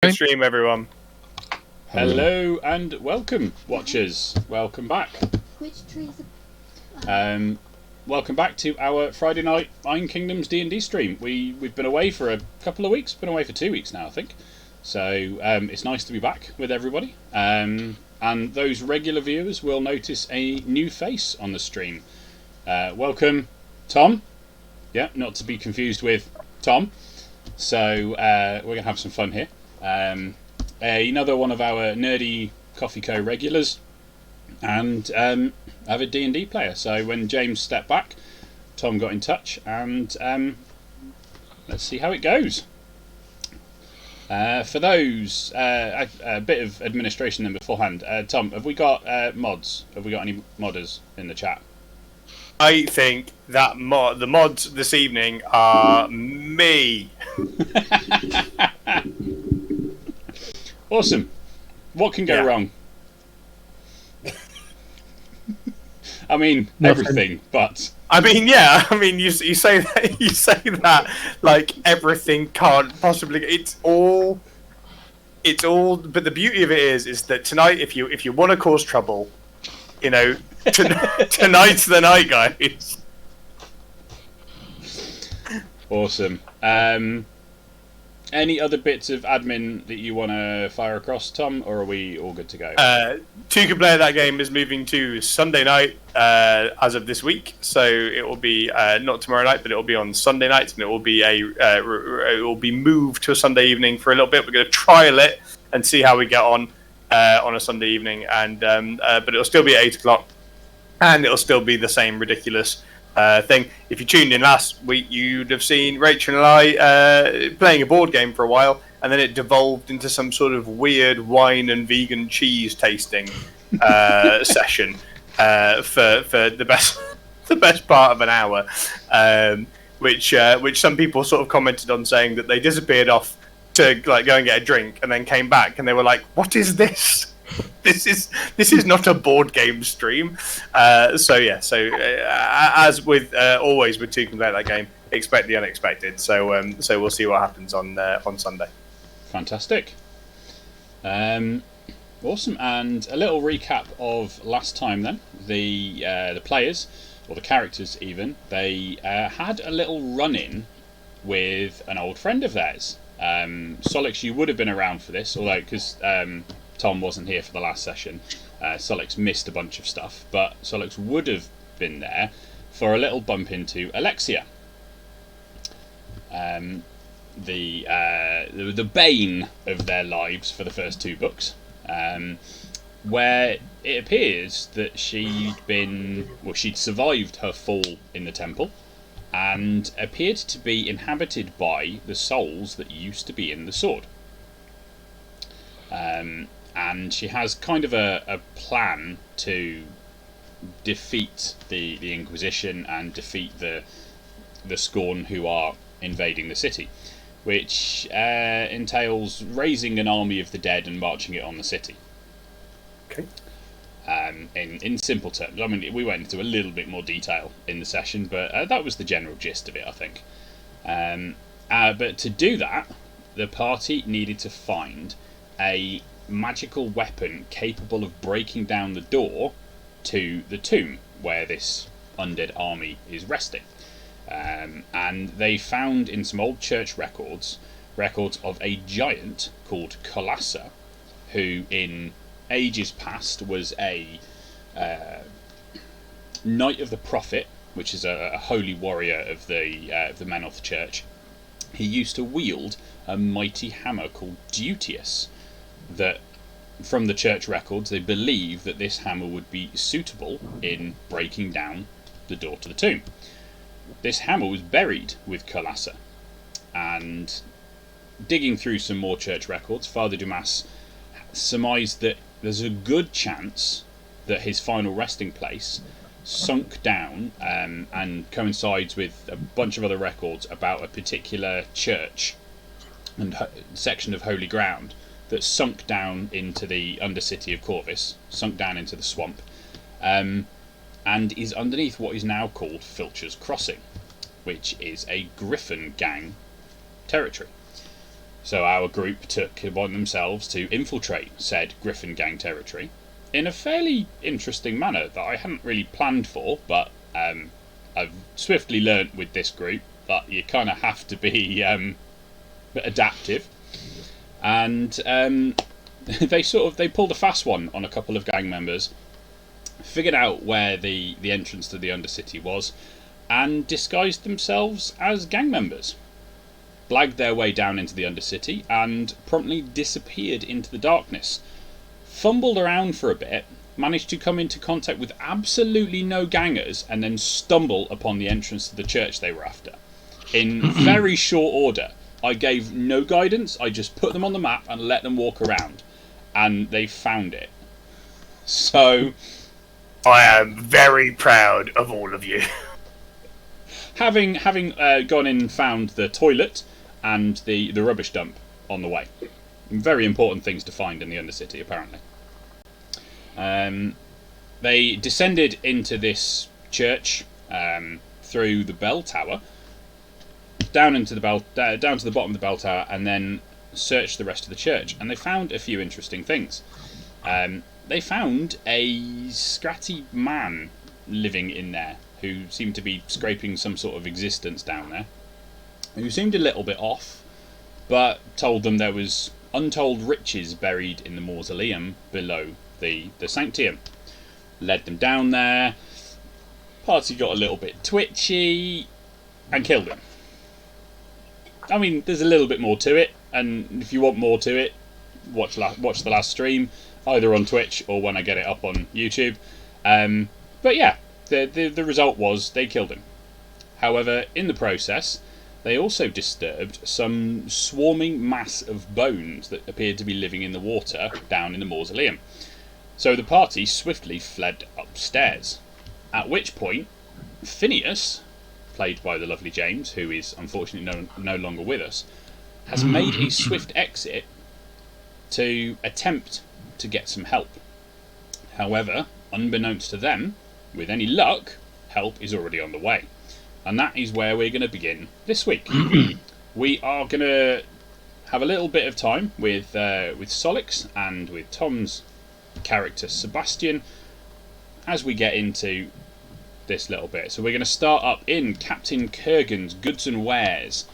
the stream, everyone. Hello and welcome, watchers. Welcome back. Welcome back to our Friday night Iron Kingdoms D&D stream. We've been away for a couple of weeks. Been away for 2 weeks now, I think. So it's nice to be back with everybody. And those regular viewers will notice a new face on the stream. Welcome, Tom. Yeah, not to be confused with Tom. So we're going to have some fun here. Another one of our nerdy Coffee Co regulars, and avid D&D player. So when James stepped back, Tom got in touch, and let's see how it goes. For those, a bit of administration then beforehand. Tom, have we got mods? Have we got any modders in the chat? I think that the mods this evening are me. Awesome. What can go wrong? I mean, everything, but... I mean, yeah. I mean, you say that like everything can't possibly. It's all. But the beauty of it is that tonight, if you want to cause trouble, you know, tonight's the night, guys. Awesome. Any other bits of admin that you want to fire across, Tom, or are we all good to go? Two can play that game is moving to Sunday night as of this week, so it will be not tomorrow night, but it will be on Sunday night, and it will be it will be moved to a Sunday evening for a little bit. We're going to trial it and see how we get on a Sunday evening, and but it'll still be at 8 o'clock, and it'll still be the same ridiculous thing. If you tuned in last week, you'd have seen Rachel and I playing a board game for a while, and then it devolved into some sort of weird wine and vegan cheese tasting session for the best part of an hour, which some people sort of commented on, saying that they disappeared off to like go and get a drink and then came back and they were like, "What is this? This is not a board game stream." So as with always with Two Can Play That Game, expect the unexpected. So we'll see what happens on Sunday. Fantastic. Awesome. And a little recap of last time then. The players, or the characters even, they had a little run-in with an old friend of theirs. Solix, you would have been around for this, although because Tom wasn't here for the last session, Solix missed a bunch of stuff, but Solix would have been there for a little bump into Alexia, the bane of their lives for the first 2 books, where it appears that she'd survived her fall in the temple and appeared to be inhabited by the souls that used to be in the sword. And she has kind of a plan to defeat the Inquisition and defeat the Scorn who are invading the city, which entails raising an army of the dead and marching it on the city. Okay. In simple terms. I mean, we went into a little bit more detail in the session, but that was the general gist of it, I think. But to do that, the party needed to find a magical weapon capable of breaking down the door to the tomb where this undead army is resting. And they found in some old church records of a giant called Colassa, who in ages past was a Knight of the Prophet, which is a holy warrior of the men of the church. He used to wield a mighty hammer called Dutius, that from the church records they believe that this hammer would be suitable in breaking down the door to the tomb. This hammer was buried with Colassa, and digging through some more church records, Father Dumas surmised that there's a good chance that his final resting place sunk down, and coincides with a bunch of other records about a particular church and section of holy ground that sunk down into the undercity of Corvus, sunk down into the swamp, and is underneath what is now called Filcher's Crossing, which is a Griffin gang territory. So our group took it upon themselves to infiltrate said Griffin gang territory in a fairly interesting manner that I hadn't really planned for, but I've swiftly learnt with this group that you kind of have to be adaptive. And they pulled a fast one on a couple of gang members, figured out where the entrance to the Undercity was, and disguised themselves as gang members. Blagged their way down into the Undercity and promptly disappeared into the darkness. Fumbled around for a bit, managed to come into contact with absolutely no gangers, and then stumble upon the entrance to the church they were after. In very short order. I gave no guidance, I just put them on the map and let them walk around. And they found it. So I am very proud of all of you. Having gone in and found the toilet and the rubbish dump on the way. Very important things to find in the Undercity, apparently. They descended into this church through the bell tower, down to the bottom of the bell tower, and then searched the rest of the church. And they found a few interesting things. They found a scratty man living in there who seemed to be scraping some sort of existence down there, who seemed a little bit off, but told them there was untold riches buried in the mausoleum below the Sanctium. Led them down there, party got a little bit twitchy, and killed him. I mean, there's a little bit more to it, and if you want more to it, watch the last stream, either on Twitch or when I get it up on YouTube. But yeah, the result was they killed him. However, in the process, they also disturbed some swarming mass of bones that appeared to be living in the water down in the mausoleum. So the party swiftly fled upstairs, at which point Phineas, played by the lovely James, who is unfortunately no longer with us, has made a swift exit to attempt to get some help. However, unbeknownst to them, with any luck, help is already on the way. And that is where we're going to begin this week. We are going to have a little bit of time with Solix and with Tom's character Sebastian as we get into this little bit. So we're going to start up in Captain Kurgan's goods and wares,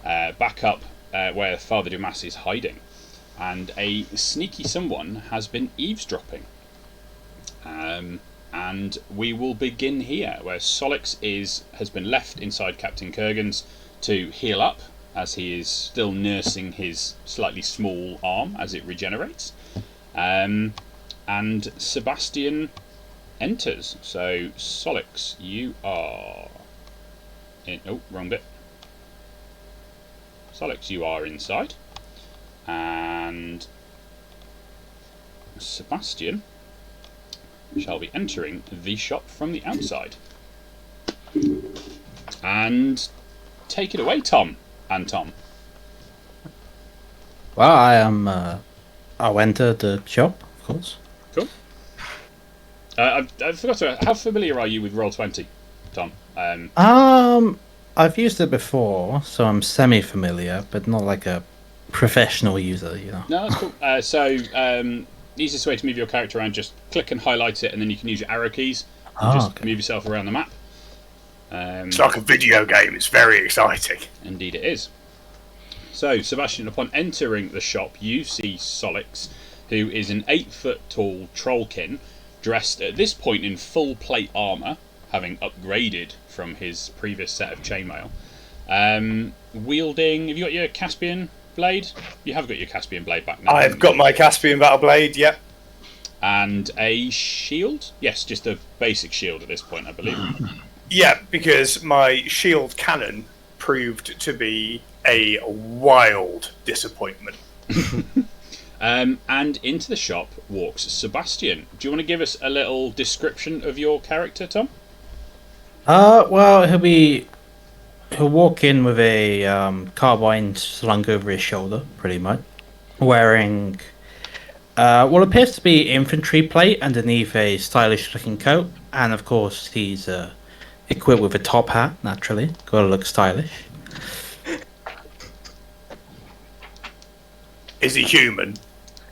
back up where Father Dumas is hiding, and a sneaky someone has been eavesdropping. And we will begin here, where Solix has been left inside Captain Kurgan's to heal up, as he is still nursing his slightly small arm as it regenerates. And Sebastian enters. So, Solix, you are in... Oh, wrong bit. Solix, you are inside. And Sebastian shall be entering the shop from the outside. And take it away, Tom and Tom. Well, I'll enter the shop, of course. Cool. I forgot to ask, how familiar are you with Roll20, Tom? I've used it before, so I'm semi-familiar, but not like a professional user, you know. No, that's cool. So, easiest way to move your character around, just click and highlight it, and then you can use your arrow keys and just move yourself around the map. It's like a video game. It's very exciting. Indeed it is. So, Sebastian, upon entering the shop, you see Solix, who is an 8-foot tall trollkin, dressed at this point in full plate armour, having upgraded from his previous set of chainmail. Wielding... Have you got your Caspian blade? You have got your Caspian blade back now. I've got my Caspian battle blade, yep. And a shield? Yes, just a basic shield at this point, I believe. Yeah, because my shield cannon proved to be a wild disappointment. And into the shop walks Sebastian. Do you want to give us a little description of your character, Tom? Well, he'll walk in with a carbine slung over his shoulder, pretty much, wearing what appears to be infantry plate underneath a stylish-looking coat, and of course he's equipped with a top hat. Naturally, gotta look stylish. Is he human?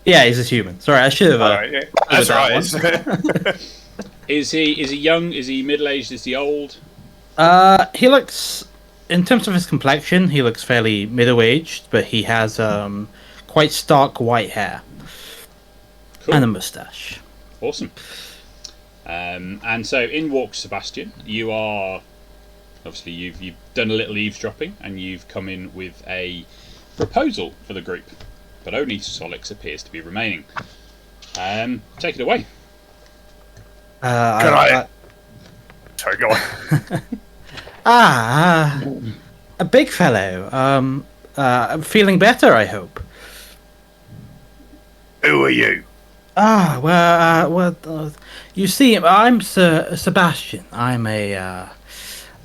Yeah, he's a human. Sorry, I should have. Alright, yeah. That's that Is he young? Is he middle aged? Is he old? He looks, in terms of his complexion, he looks fairly middle-aged, but he has quite stark white hair Cool. and a mustache. Awesome. And so in walks Sebastian. You are obviously you've done a little eavesdropping, and you've come in with a proposal for the group, but only Solix appears to be remaining. Take it away. Can I... Sorry, go on. A big fellow. Feeling better, I hope. Who are you? You see, I'm Sir Sebastian. I'm a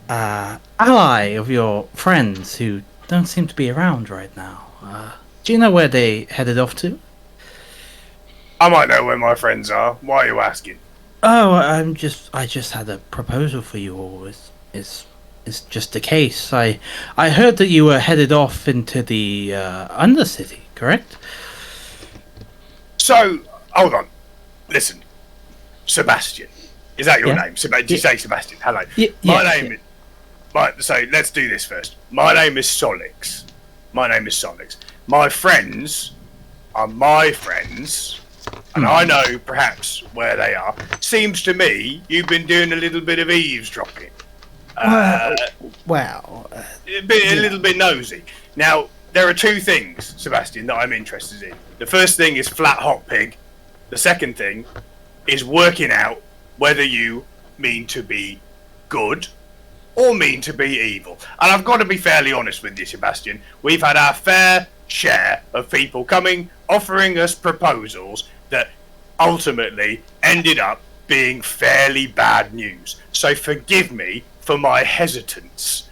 ally of your friends who don't seem to be around right now. Do you know where they headed off to? I might know where my friends are. Why are you asking? Oh, I just had a proposal for you all. It's just a case. I heard that you were headed off into the Undercity, correct? So, hold on. Listen, Sebastian. Is that your Yeah. name? Did you say Sebastian? Hello. My name is... Right, so let's do this first. My name is Solix. My friends are my friends, and I know perhaps where they are. Seems to me you've been doing a little bit of eavesdropping. A little bit nosy. Now, there are two things, Sebastian, that I'm interested in. The first thing is flat hot pig. The second thing is working out whether you mean to be good or mean to be evil. And I've got to be fairly honest with you, Sebastian. We've had our fair share of people coming, offering us proposals that ultimately ended up being fairly bad news. So forgive me for my hesitance.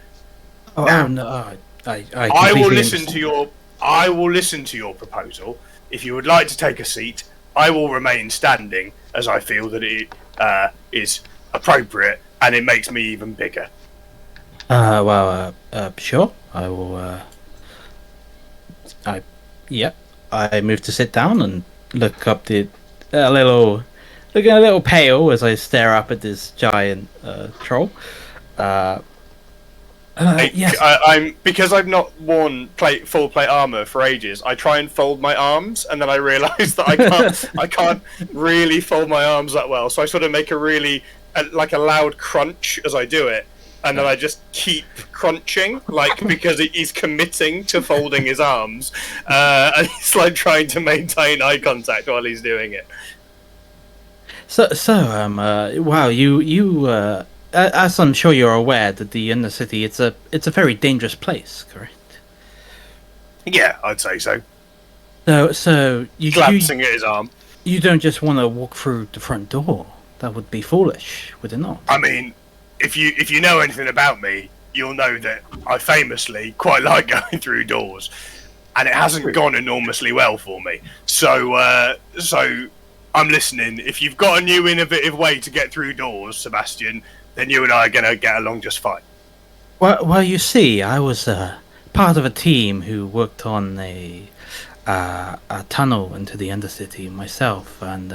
No, I will listen to your... I will listen to your proposal. If you would like to take a seat, I will remain standing, as I feel that it is appropriate, and it makes me even bigger. Sure. I will. I move to sit down and look up looking a little pale as I stare up at this giant troll. Yes. I'm because I've not worn full plate armor for ages. I try and fold my arms, and then I realise that I can't really fold my arms that well. So I sort of make a really like a loud crunch as I do it, and then I just keep crunching, because he's committing to folding his arms, and he's like trying to maintain eye contact while he's doing it. Wow, you as I'm sure you're aware that the inner city, it's a very dangerous place, correct? Yeah, I'd say so. So you glancing at his arm. You don't just want to walk through the front door. That would be foolish, would it not? I mean, if you know anything about me, you'll know that I famously quite like going through doors, and it hasn't gone enormously well for me. So I'm listening. If you've got a new innovative way to get through doors, Sebastian, then you and I are going to get along just fine. Well, you see, I was part of a team who worked on a tunnel into the Undercity myself, and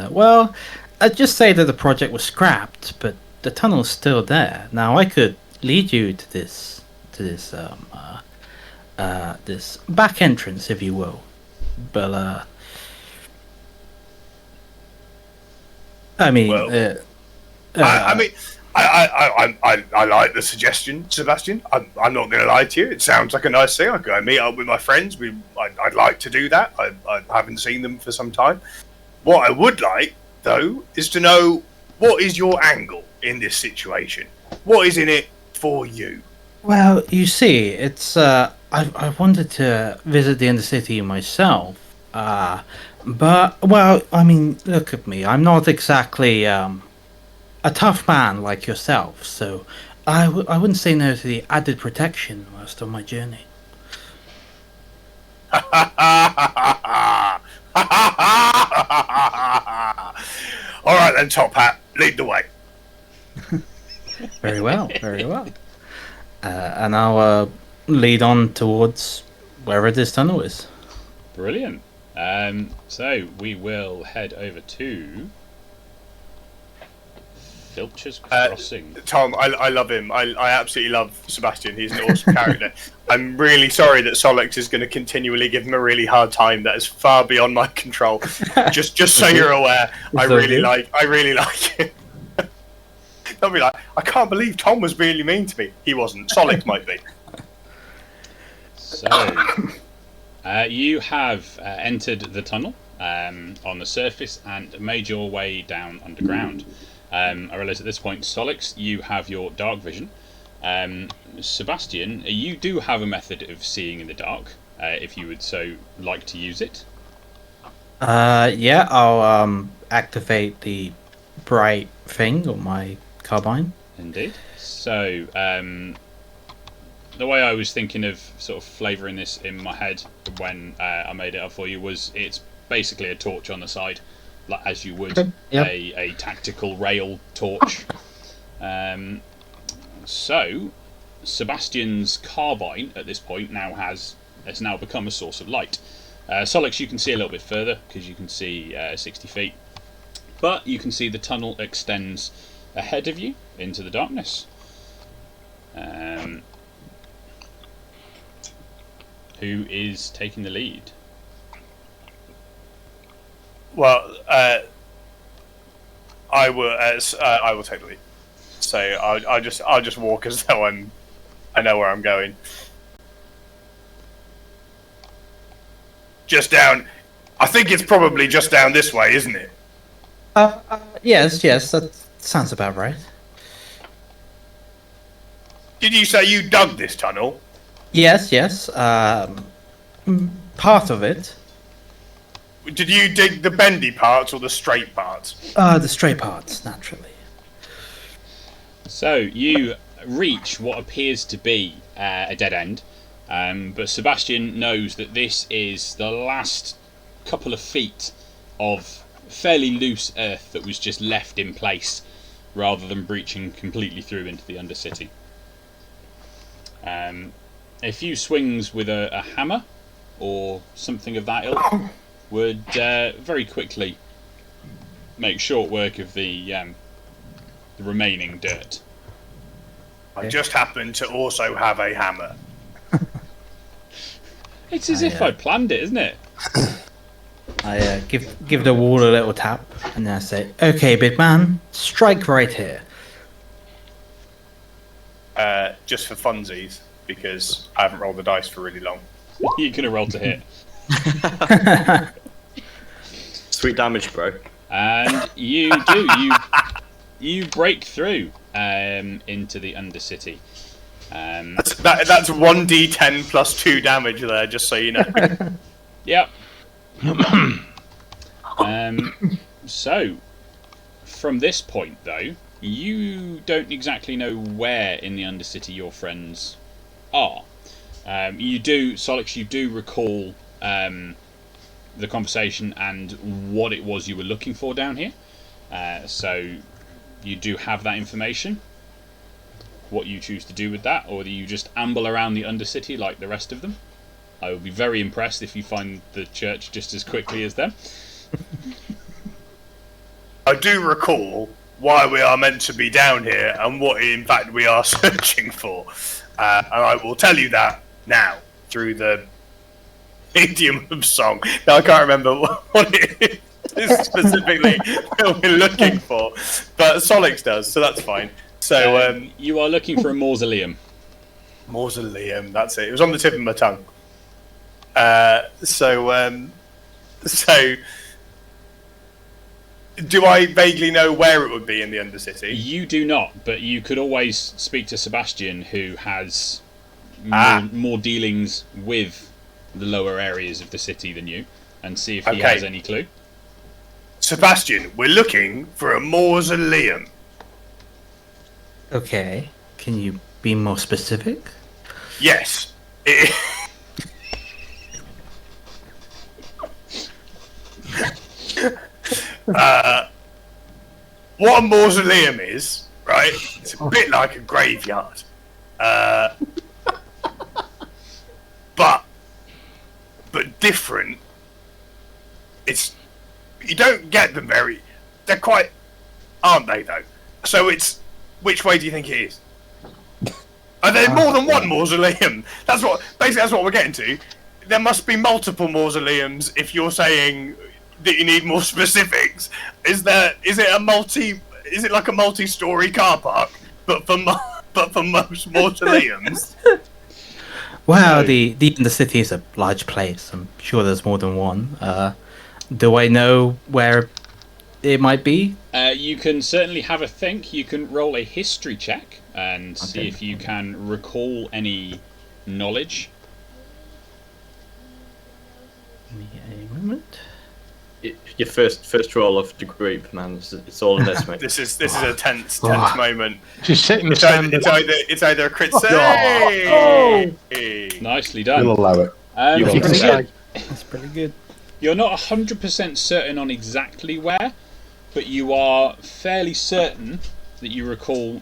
I'd just say that the project was scrapped, but the tunnel's still there. Now, I could lead you to this back entrance, if you will, but I mean, I like the suggestion, Sebastian. I'm not going to lie to you. It sounds like a nice thing. I go meet up with my friends. I'd like to do that. I haven't seen them for some time. What I would like, though, is to know what is your angle in this situation. What is in it for you? Well, you see, it's I wanted to visit the Undercity myself. But I mean, look at me. I'm not exactly a tough man like yourself, so I wouldn't say no to the added protection whilst on my journey. All right then, Top Hat, lead the way. Very well, very well. And I'll lead on towards wherever this tunnel is. Brilliant. So we will head over to Filcher's Crossing. Tom, I love him. I absolutely love Sebastian. He's an awesome character. I'm really sorry that Solix is going to continually give him a really hard time. That is far beyond my control. Just so you're aware, I really like him. They'll be like, I can't believe Tom was really mean to me. He wasn't. Solix might be. So you have entered the tunnel on the surface and made your way down underground. I realise at this point, Solix, you have your dark vision. Sebastian, you do have a method of seeing in the dark, if you would so like to use it. Yeah, I'll activate the bright thing on my carbine. Indeed. So, the way I was thinking of sort of flavouring this in my head when I made it up for you was it's basically a torch on the side, like as you would a tactical rail torch. So, Sebastian's carbine at this point has now become a source of light. Solix, you can see a little bit further because you can see 60 feet, but you can see the tunnel extends ahead of you into the darkness. Who is taking the lead? Well, I will take the lead. So I'll just walk as though I know where I'm going. Just down. I think it's probably just down this way, isn't it? Yes, that sounds about right. Did you say you dug this tunnel? Yes. Part of it. Did you dig the bendy parts or the straight parts? The straight parts, naturally. So you reach what appears to be a dead end, but Sebastian knows that this is the last couple of feet of fairly loose earth that was just left in place rather than breaching completely through into the Undercity. A few swings with a hammer or something of that ilk would very quickly make short work of the remaining dirt. I just happen to also have a hammer. It's as if I'd planned it, isn't it? I give the wall a little tap, and then I say, "Okay, big man, strike right here." Just for funsies, because I haven't rolled the dice for really long. You're gonna roll to hit. Sweet damage, bro. And you do. You break through into the Undercity. That's 1d10 plus 2 damage there, just so you know. Yep. So, from this point, though, you don't exactly know where in the Undercity your friends are. You do, Solix, you do recall the conversation and what it was you were looking for down here. So, you do have that information. What you choose to do with that, or do you just amble around the Undercity like the rest of them? I would be very impressed if you find the church just as quickly as them. I do recall why we are meant to be down here and what in fact we are searching for. And I will tell you that now through the medium of song. Now I can't remember what it is specifically that we're looking for, but Solix does, so that's fine. So you are looking for a mausoleum. Mausoleum, that's it. It was on the tip of my tongue. So do I vaguely know where it would be in the Undercity? You do not, but you could always speak to Sebastian, who has more dealings with the lower areas of the city than you, and see if he has any clue. Sebastian, we're looking for a mausoleum. Okay, can you be more specific? Yes. What a mausoleum is, right? It's a bit like a graveyard. But different it's you don't get them very. They're quite, aren't they though? So it's which way do you think it is? Are there more than one mausoleum? That's what we're getting to. There must be multiple mausoleums if you're saying that you need more specifics. Is it like a multi-story car park, but for most mausoleums? Well, the city is a large place. I'm sure there's more than one. Do I know where it might be? You can certainly have a think. You can roll a history check and see if you can recall any knowledge. Give me a moment. Your first roll of the group, man. It's all in this, mate. This is a tense moment. Just setting the It's either, standard. it's either a crit save. Nicely We'll done. allow it. That's pretty good. That's pretty good. You're not 100% certain on exactly where, but you are fairly certain that you recall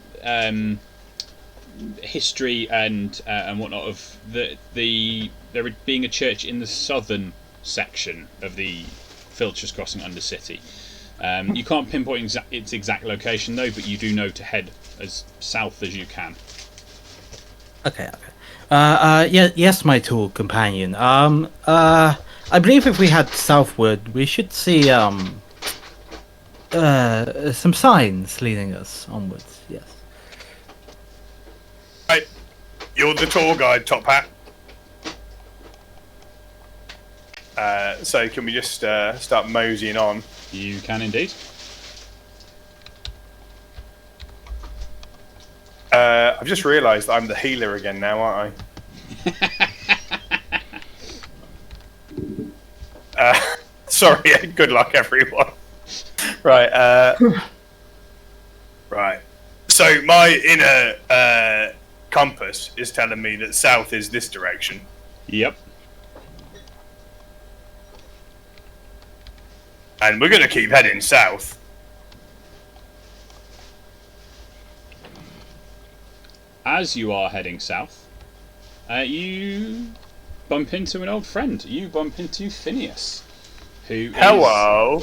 history and whatnot of there being a church in the southern section of the Filcher's Crossing Undercity. You can't pinpoint its exact location though, but you do know to head as south as you can. Okay. Yes, my tall companion. I believe if we head southward, we should see some signs leading us onwards. Yes. Right, you're the tour guide, Top Hat. So can we just start moseying on? You can indeed. I've just realised I'm the healer again now, aren't I? Sorry, good luck everyone. Right, right. So my inner compass is telling me that south is this direction. Yep. And we're going to keep heading south. As you are heading south, you bump into an old friend. You bump into Phineas, who Hello.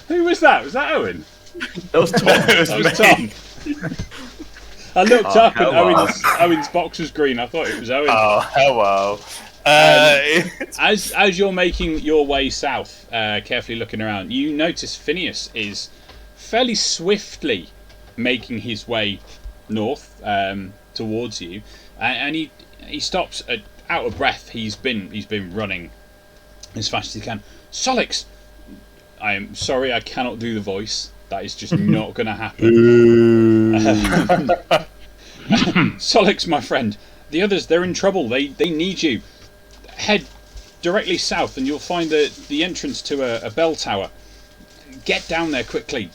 Who was that? Was that Owen? That was Tom. That was Tom. I looked up and hello. Owen's box was green. I thought it was Owen. Oh, hello. As you're making your way south, carefully looking around, you notice Phineas is fairly swiftly making his way north towards you, and he stops out of breath. He's been running as fast as he can. Solix, I am sorry, I cannot do the voice. That is just not going to happen. Solix, my friend, the others, they're in trouble. They need you. Head directly south and you'll find the entrance to a bell tower. Get down there quickly.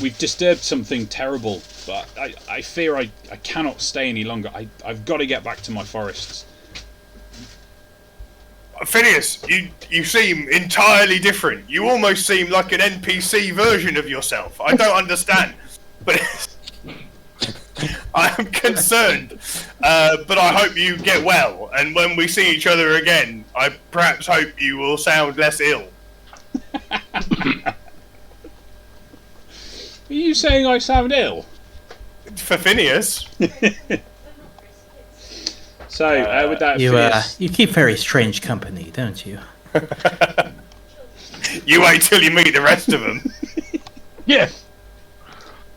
We've disturbed something terrible, but I fear I cannot stay any longer. I've got to get back to my forests. Phineas, you seem entirely different. You almost seem like an NPC version of yourself. I don't understand, but I am concerned. But I hope you get well, and when we see each other again, I perhaps hope you will sound less ill. Are you saying I sound ill? For Phineas. So, with that, You keep very strange company, don't you? You wait till you meet the rest of them. Yeah.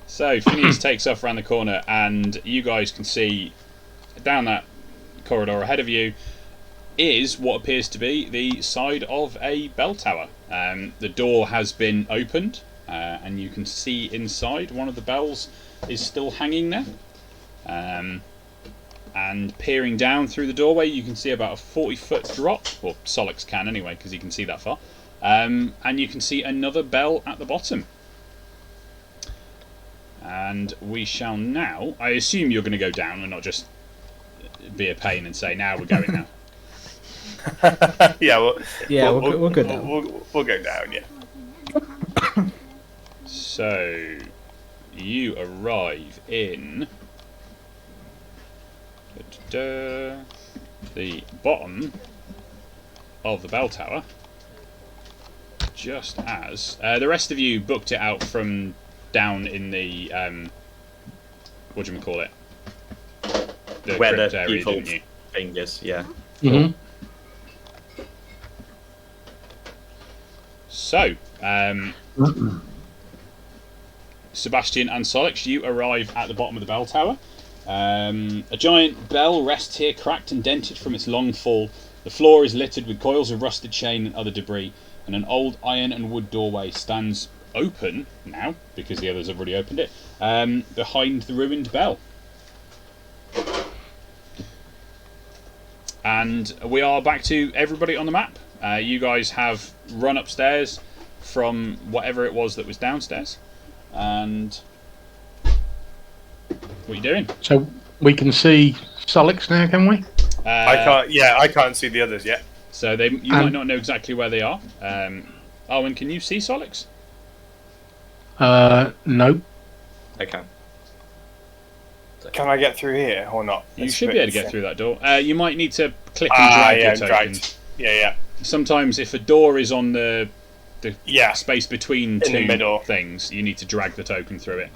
So Phineas takes off around the corner, and you guys can see down that corridor ahead of you is what appears to be the side of a bell tower. The door has been opened, and you can see inside. One of the bells is still hanging there. And peering down through the doorway, you can see about a 40-foot drop. Well, Solix can anyway, because he can see that far. And you can see another bell at the bottom. And we shall now... I assume you're going to go down and not just be a pain and say, now we're going now. Yeah, we'll go down. We'll go down, yeah. So, you arrive in... the bottom of the bell tower. Just as the rest of you booked it out from down in the what do you call it? The Where crypt the area, evil didn't you? thing is, yeah. Mhm. So, Sebastian and Solix, you arrive at the bottom of the bell tower. A giant bell rests here, cracked and dented from its long fall. The floor is littered with coils of rusted chain and other debris, and an old iron and wood doorway stands open now, because the others have already opened it, behind the ruined bell. And we are back to everybody on the map. You guys have run upstairs from whatever it was that was downstairs. And what are you doing? So we can see Solix now, can we? I can't. Yeah, I can't see the others yet. So you might not know exactly where they are. Owen, can you see Solix? No. I can. Can I get through here or not? You It's should a be bit able to get thin. through that door. You might need to click and drag your token. right. Yeah. Sometimes if a door is on the Yeah. space between In the two middle. things, you need to drag the token through it.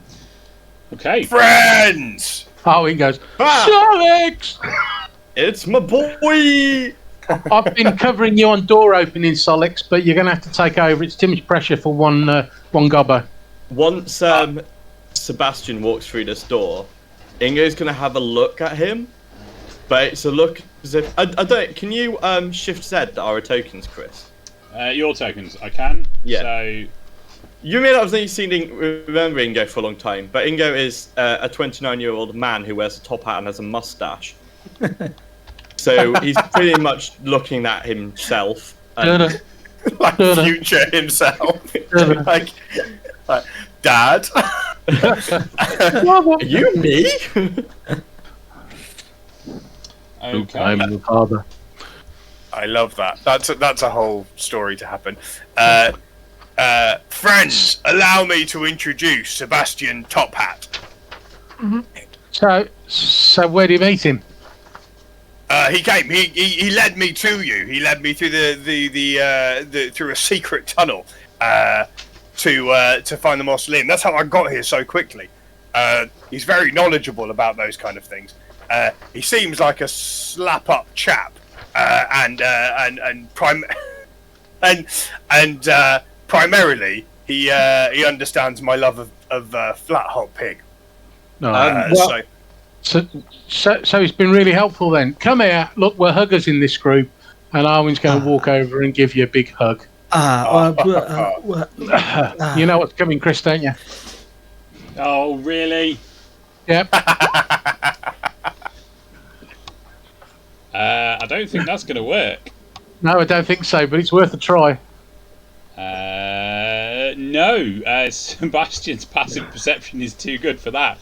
Okay. Friends! Oh, he goes, Ah! Solix! It's my boy! I've been covering you on door opening, Solix, but you're going to have to take over. It's too much pressure for one gobbo. Once Sebastian walks through this door, Ingo's gonna have a look at him, but it's a look as if I don't. Can you shift Z our tokens, Chris? Your tokens, I can. Yeah. So You may not have remember Ingo for a long time, but Ingo is a 29-year-old man who wears a top hat and has a mustache. So he's pretty much looking at himself. And, Like future himself. like, Dad? are you me? okay. I'm the father. I love that. That's a whole story to happen. Friends, allow me to introduce Sebastian Top Hat. So where do you meet him? He came. He led me to you. He led me through the through a secret tunnel to find the mausoleum. That's how I got here so quickly. He's very knowledgeable about those kind of things. He seems like a slap-up chap, and primarily he understands my love of flat hot pig. No. So he's been really helpful then. Come here. Look, we're huggers in this group, and Arwen's going to walk over and give you a big hug. You know what's coming, Chris, don't you? Oh, really? Yep. I don't think that's going to work. No, I don't think so, but it's worth a try. No, Sebastian's passive perception is too good for that.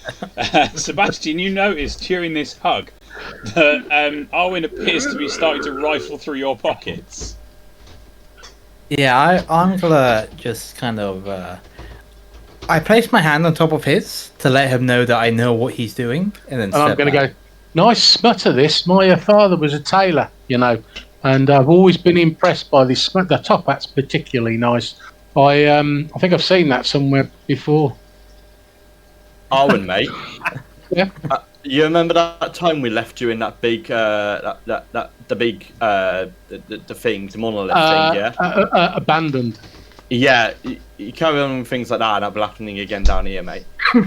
Sebastian, you noticed during this hug that Arwen appears to be starting to rifle through your pockets. Yeah, I'm gonna just kind of. I place my hand on top of his to let him know that I know what he's doing, and then. And I'm going to go, nice smutter this. My father was a tailor, you know, and I've always been impressed by this. The top hat's particularly nice. I think I've seen that somewhere before. Arwen, mate. Yeah. You remember that time we left you in that big, the thing, the monolith thing, yeah? Abandoned. Yeah, you carry on with things like that, and that'll be happening again down here, mate. No,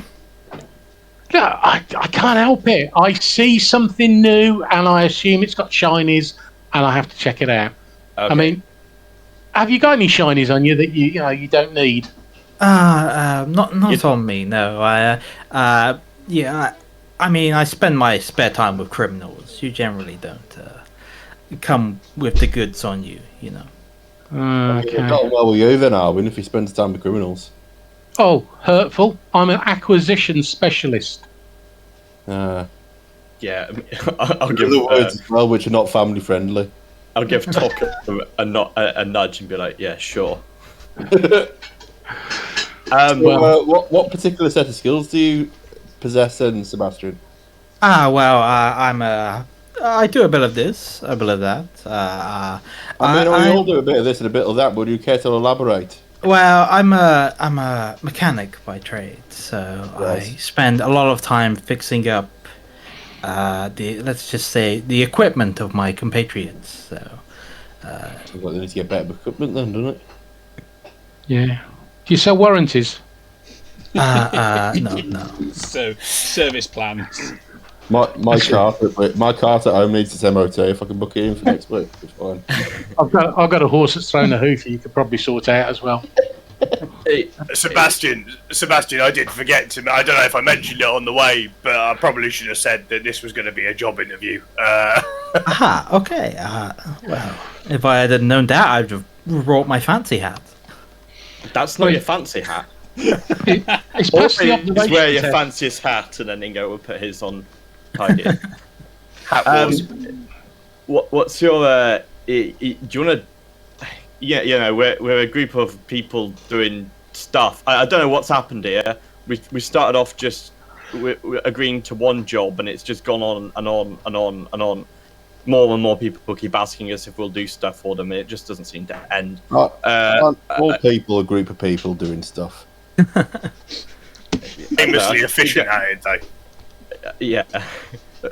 I can't help it. I see something new, and I assume it's got shinies, and I have to check it out. Okay. I mean, have you got any shinies on you that you don't need? Not on me. No. I mean, I spend my spare time with criminals. You generally don't come with the goods on you, you know. Okay. Not well with you then, Arwen, if he spends time with criminals. Oh, hurtful. I'm an acquisition specialist. Yeah, I'll give the words as well, which are not family friendly. I'll give Tok a nudge and be like, yeah, sure. What particular set of skills do you possess then, Sebastian? Well, I'm I do a bit of this, a bit of that. I mean, we I'm- all do a bit of this and a bit of that, but do you care to elaborate? Well, I'm a mechanic by trade, so I Yes. spend a lot of time fixing up let's just say the equipment of my compatriots. So Sounds like they need to get better equipment then, doesn't it? Yeah. Do you sell warranties? no. So service plans. My cart at home needs its MOT. If I can book it in for next week, it's fine. I've got a horse that's thrown a hoof you could probably sort out as well. Sebastian, I did forget to. I don't know if I mentioned it on the way, but I probably should have said that this was going to be a job interview. Aha, okay. Well, if I had known that, I'd have brought my fancy hat. That's not your fancy hat. It's past the Just observation wear your test. fanciest hat, and then Ingo will put his on. Tidy. Hat wars. What's your? Do you want to? Yeah, we're a group of people doing stuff. I don't know what's happened here. We started off just we're agreeing to one job, and it's just gone on and on and on and on. More and more people keep asking us if we'll do stuff for them. It just doesn't seem to end. Aren't all people a group of people doing stuff? Famously efficient at it, though. Yeah,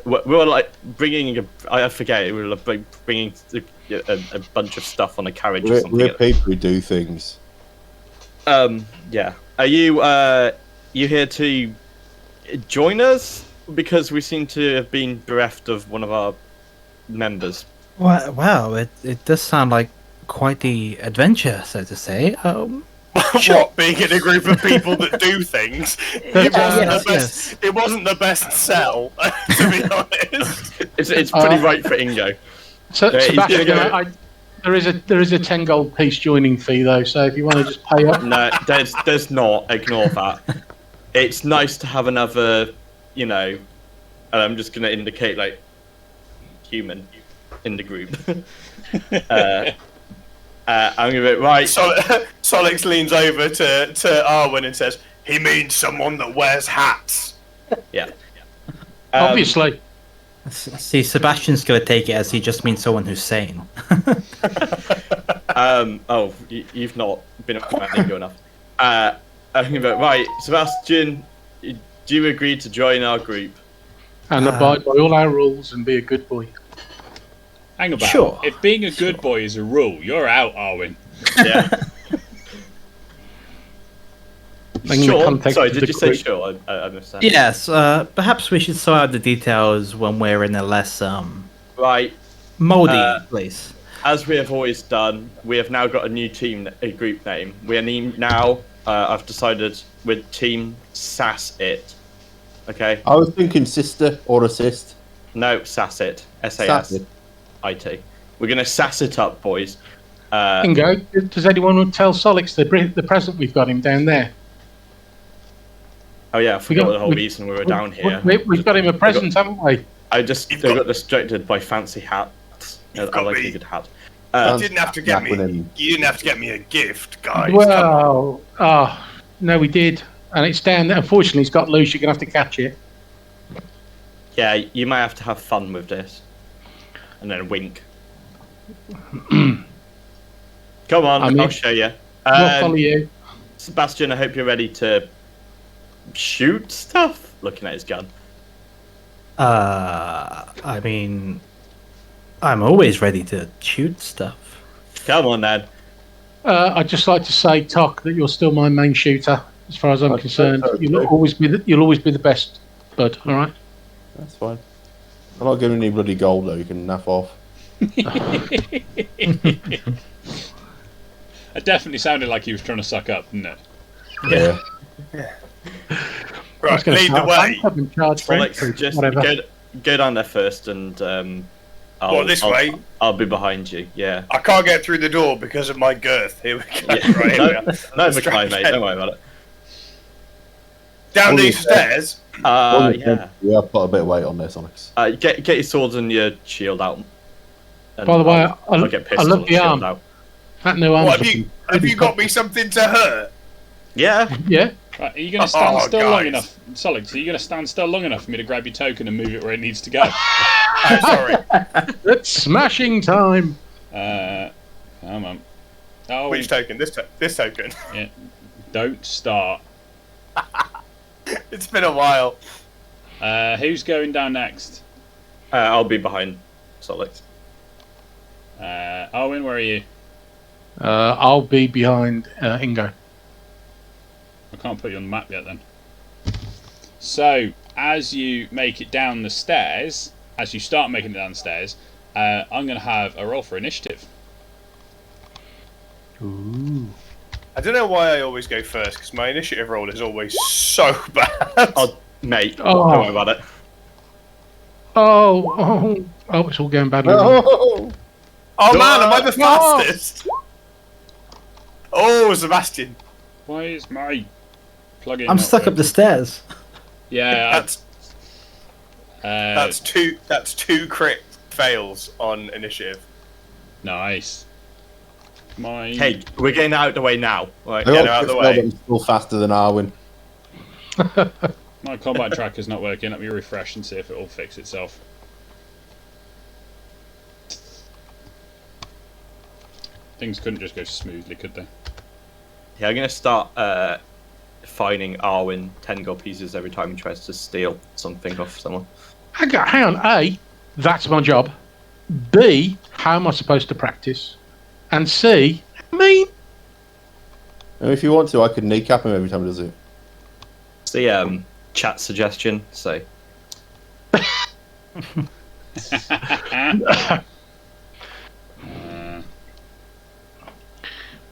we were like bringing. I forget. We were like bringing a bunch of stuff on a carriage or something. We're people who do things. Yeah. Are you here to join us? Because we seem to have been bereft of one of our members. Well, it does sound like quite the adventure, so to say. What, being in a group of people that do things? It wasn't the best sell, to be honest. It's pretty right for Ingo. So, Yeah, Sebastian, yeah. there is a 10 gold piece joining fee though. So if you want to just pay up, No, there's not. Ignore that. It's nice to have another, and I'm just gonna indicate like human in the group. I'm gonna be right. Solix leans over to Arwen and says, "He means someone that wears hats." Yeah. obviously. See, Sebastian's going to take it as he just means someone who's sane. You've not been around Ingo enough. I'm gonna be right, Sebastian. Do you agree to join our group? And abide by all our rules and be a good boy. Hang about. Sure. If being a good boy is a rule, you're out, Arwen. Yeah. In the Sure. context Sorry, of did the you say group. sure? I missed that. Yes, perhaps we should sort out the details when we're in a less Right. moldy place. As we have always done, we have now got a new team, a group name. We are now. I've decided with Team Sass It. Okay. I was thinking sister or assist. No, Sass It. Sass SASIT. it. We're gonna sass it up, boys. Ingo, does anyone want to tell Solix the present we've got him down there? Oh yeah, I forgot got- the whole we- reason we were down here. We've got him a present, haven't we? I got distracted by fancy hats. I got like me. a good hat. You didn't have to get me. Acronym. You didn't have to get me a gift, guys. Come on. Well, no, we did. And it's down there. Unfortunately, it's got loose. You're going to have to catch it. Yeah, you might have to have fun with this. And then wink. Come on, I mean- I'll show you. We'll follow you. Sebastian, I hope you're ready to shoot stuff. Looking at his gun. I mean, I'm always ready to shoot stuff. Come on, then. I'd just like to say, Tok, that you're still my main shooter, as far as I'm Okay, concerned. okay. You'll always be the best, bud. All right. That's fine. I'm not giving you bloody gold though. You can naff off. It definitely sounded like he was trying to suck up, didn't it? Yeah. I was Right, gonna lead the start way. back up and charge for Alex, entry, just whatever. go down there first, and This way? I'll be behind you. Yeah. I can't get through the door because of my girth. Here we go. Yeah. Right, here we are. No, Let's it's try fine, mate. again. Don't worry about it. Down Oh, these yeah. stairs. Yeah. We have put a bit of weight on this, Onyx. Get your swords and your shield out. And By the way, I'll get I pistol love and the shield arm. out. That new arm's What looking have pretty you got cool. me something to hurt? Yeah. Yeah. Right, are you going to stand Oh, still long guys. enough? Solid, so you're going to stand still long enough for me to grab your token and move it where it needs to go? Sorry. It's smashing time. Come on. Oh, Which token? This token. yeah. Don't start. It's been a while. Who's going down next? I'll be behind Solix. Owen, where are you? I'll be behind Ingo. I can't put you on the map yet then. So, as you make it down the stairs, as you start making it down the stairs, I'm going to have a roll for initiative. Ooh. I don't know why I always go first, because my initiative roll is always so bad. Oh, mate, Oh. don't worry about it. Oh, it's all going badly. Oh, Oh man, am I the No. fastest? Oh, Sebastian. Why is my plug-in I'm not stuck up working? the stairs. Yeah, That's two crit fails on initiative. nice. My Hey, we're getting out of the way now. Right. I Get got out of the Chris way. Weldon still faster than Arwen. my combat tracker's not working. Let me refresh and see if it will fix itself. Things couldn't just go smoothly, could they? Yeah, I'm gonna start fining Arwen 10 gold pieces every time he tries to steal something off someone. Hang on. A, that's my job. B, how am I supposed to practice? And C, I mean, And if you want to, I could kneecap him every time he does it. It's the chat suggestion. So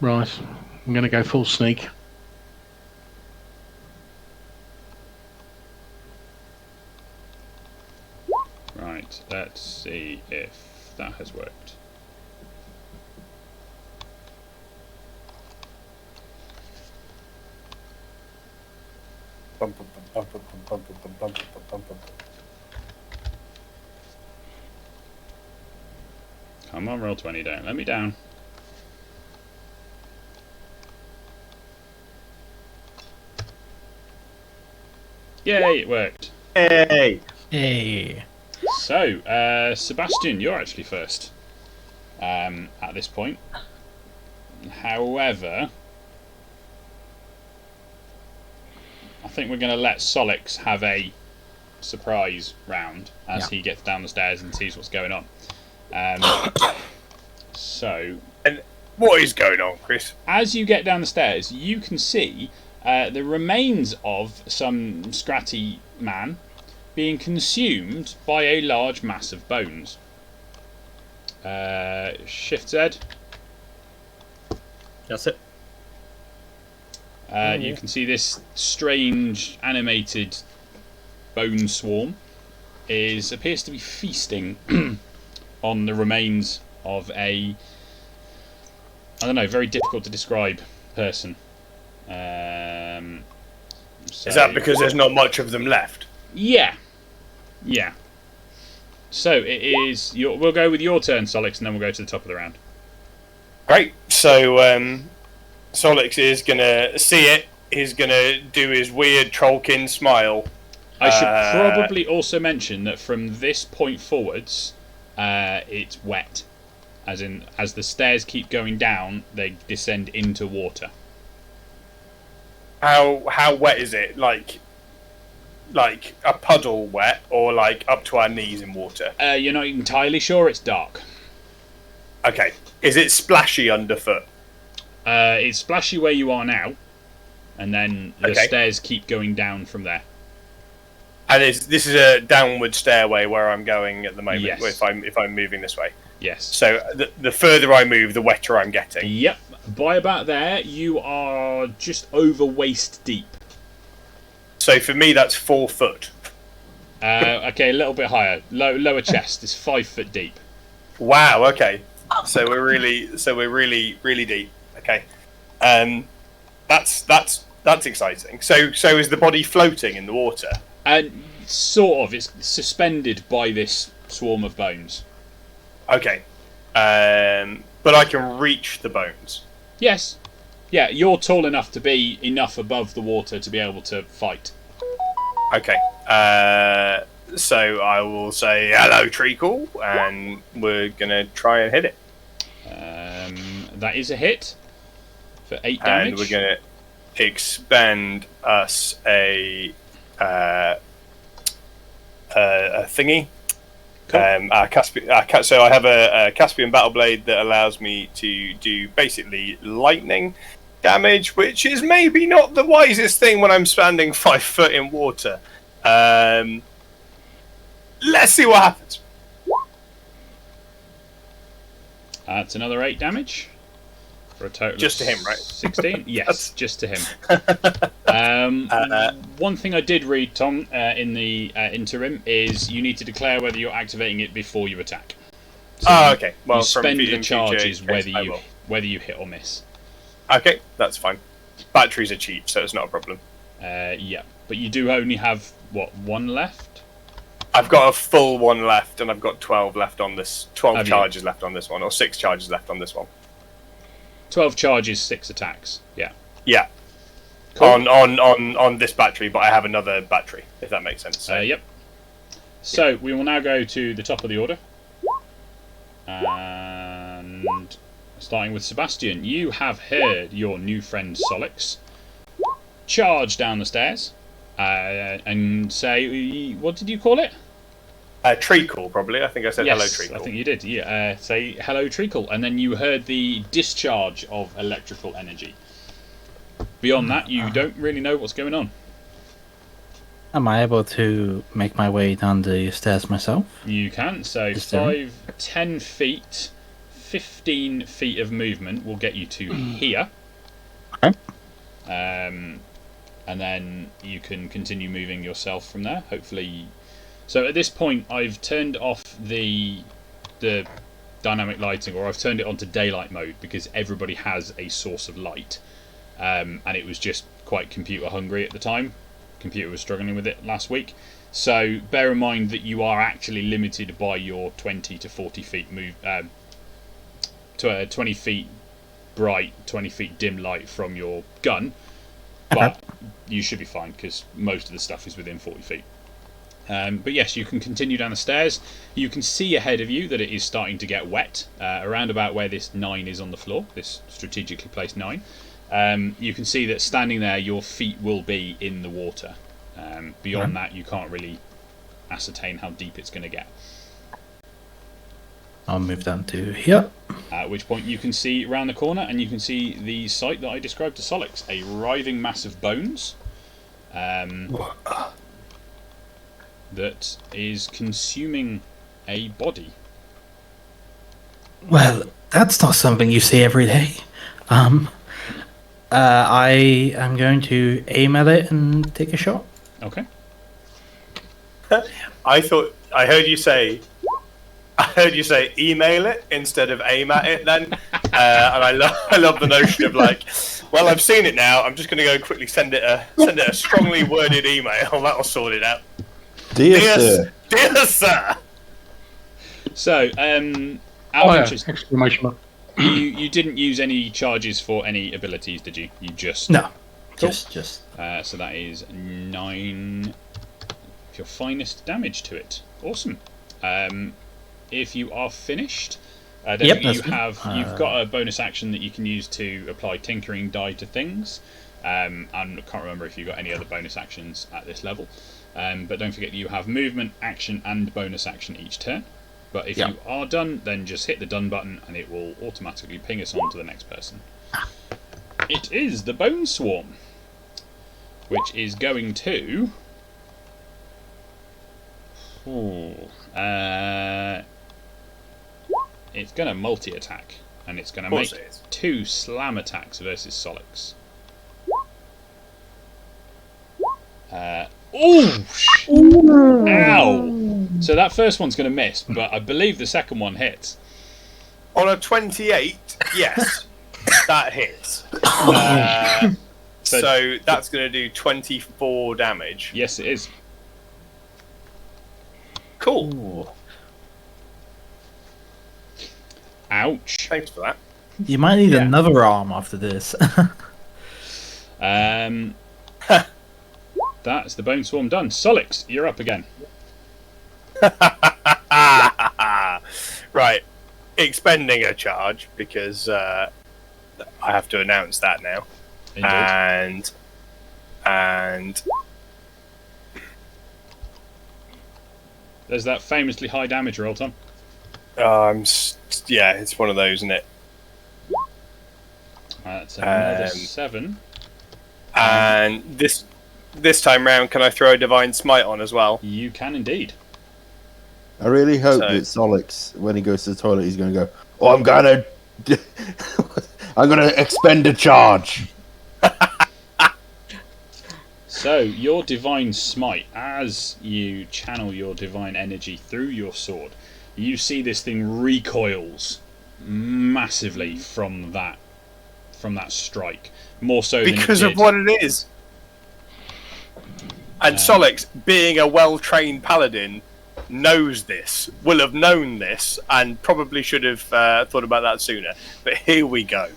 right. I'm going to go full sneak. Right, let's see if that has worked. Come on, roll 20, don't let me down. Yay, it worked. hey, Hey. So, Sebastian, you're actually first at this point. However, I think we're going to let Solix have a surprise round as he gets down the stairs and sees what's going on. So, What is going on, Chris? as you get down the stairs, you can see the remains of some scratty man being consumed by a large mass of bones. Shift Z. that's it. You can see this strange animated bone swarm appears to be feasting on the remains of a, I don't know, very difficult to describe person. Is that because there's not much of them left? Yeah. So it is. We'll go with your turn, Solix, and then we'll go to the top of the round. Great. So Solix is gonna see it. He's gonna do his weird trollkin smile. I should probably also mention that from this point forwards, it's wet. As in, as the stairs keep going down, they descend into water. How wet is it? Like a puddle wet, or like up to our knees in water? You're not entirely sure. It's dark. Okay. Is it splashy underfoot? It's splashy where you are now, and then the Okay. stairs keep going down from there. And this is a downward stairway where I'm going at the moment. Yes. If I'm moving this way. Yes. So the further I move, the wetter I'm getting. Yep. By about there, you are just over waist deep. So for me, that's 4 foot. Okay, a little bit higher. Lower chest. It's 5 foot deep. Wow. Okay. So we're really deep. Okay. That's exciting. So is the body floating in the water? And sort of. It's suspended by this swarm of bones. Okay. But I can reach the bones. Yes. Yeah, you're tall enough to be enough above the water to be able to fight. Okay. So I will say hello, treacle, and we're gonna try and hit it. That is a hit for 8 damage. And we're gonna expend us a thingy. Cool. So I have a Caspian Battle Blade that allows me to do basically lightning damage, which is maybe not the wisest thing when I'm standing 5 foot in water. Let's see what happens. That's another 8 damage. For a total Just of to him, right? 16? Yes, just to him. One thing I did read, Tom, in the interim, is you need to declare whether you're activating it before you attack. So Okay. Well, you spend the in charges future, whether you hit or miss. Okay, that's fine. Batteries are cheap, so it's not a problem. Yeah, but you do only have, what, 1 left? I've got a full 1 left, and I've got 12 left on this. 12 Have you? charges left on this one, or 6 charges left on this one. 12 charges, 6 attacks. Yeah. Yeah. Cool. On this battery, but I have another battery, if that makes sense. So. Yep. So we will now go to the top of the order, and starting with Sebastian, you have heard your new friend Solix charge down the stairs and say, what did you call it? Treacle, probably. I think I said Yes, hello, Treacle. I think you did. Yeah, say hello, Treacle, and then you heard the discharge of electrical energy. Beyond that, you don't really know what's going on. Am I able to make my way down the stairs myself? You can. So Is there? 5, 10 feet, 15 feet of movement will get you to here. Okay. And then you can continue moving yourself from there. Hopefully. So at this point, I've turned off the dynamic lighting, or I've turned it onto daylight mode because everybody has a source of light, and it was just quite computer hungry at the time. Computer was struggling with it last week. So bear in mind that you are actually limited by your 20 to 40 feet move, 20 feet bright, 20 feet dim light from your gun, but you should be fine because most of the stuff is within 40 feet. But yes, you can continue down the stairs. You can see ahead of you that it is starting to get wet, around about where this 9 is on the floor, this strategically placed 9. You can see that standing there, your feet will be in the water. Beyond that, you can't really ascertain how deep it's going to get. I'll move down to here. At which point you can see around the corner, and you can see the site that I described to Solix, a writhing mass of bones that is consuming a body. Well, that's not something you see every day. I am going to aim at it and take a shot. Okay. I heard you say email it instead of aim at it then. And I love the notion of like, well, I've seen it now, I'm just going to go quickly send it a strongly worded email. That'll sort it out. Dear Sir. So, out of interest, Exclamation mark. you didn't use any charges for any abilities, did you? You just... No, Cool. just. So that is 9 of your finest damage to it. Awesome. If you are finished, Yep, you've that's me. got a bonus action that you can use to apply Tinkering Die to things. And I can't remember if you've got any other bonus actions at this level. But don't forget that you have movement, action, and bonus action each turn. But if you are done, then just hit the done button and it will automatically ping us on to the next person. It is the Bone Swarm, which is going to... it's going to multi-attack, and it's going to make 2 slam attacks versus Solix. Ow! So that first one's going to miss, but I believe the second one hits. On a 28, yes, that hits. So that's going to do 24 damage. Yes, it is. Cool. Ooh. Ouch. Thanks for that. You might need another arm after this. That's the Bone Swarm done. Solix, you're up again. Right, expending a charge because I have to announce that now. Indeed. And There's that famously high damage roll, Tom. yeah, it's one of those, isn't it? That's another 7. And this time round, can I throw a divine smite on as well? You can indeed. I really hope that Solix, when he goes to the toilet, he's going to go, "Oh, I'm gonna expend a charge." So, your divine smite, as you channel your divine energy through your sword, you see this thing recoils massively from that strike, more so because than it of did. what it is. And Solix, being a well-trained paladin, knows this, will have known this, and probably should have thought about that sooner. But here we go.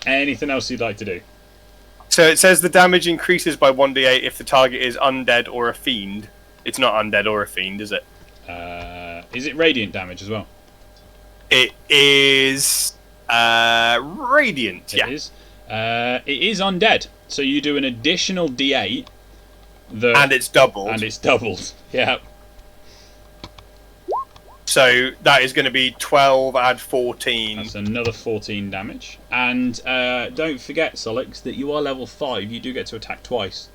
Anything else you'd like to do? So it says the damage increases by 1d8 if the target is undead or a fiend. It's not undead or a fiend, is it? Is it radiant damage as well? It is radiant. It is. It is undead. So you do an additional d8. And it's doubled. And it's doubled. Yeah. So that is going to be 12 add 14. That's another 14 damage. And don't forget, Solix, that you are level 5. You do get to attack twice.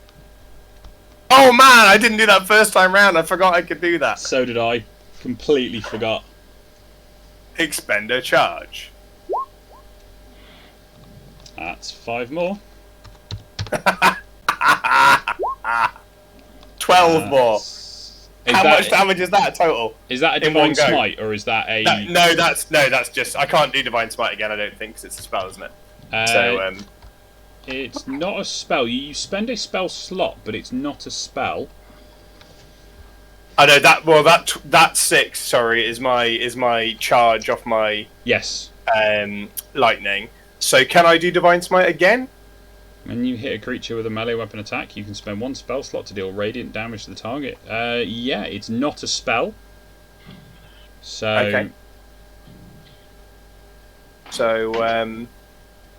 Oh man, I didn't do that first time round. I forgot I could do that. So did I. Completely forgot. Expend a charge. That's 5 more. 12 more. How much damage is that total? Is that a divine smite, or is that a? No, that's just. I can't do divine smite again. I don't think, because it's a spell, isn't it? It's not a spell. You spend a spell slot, but it's not a spell. I know that. Well, that 6. Sorry, is my charge off my lightning. So can I do divine smite again? When you hit a creature with a melee weapon attack, you can spend 1 spell slot to deal radiant damage to the target. Yeah, it's not a spell. So. Okay. So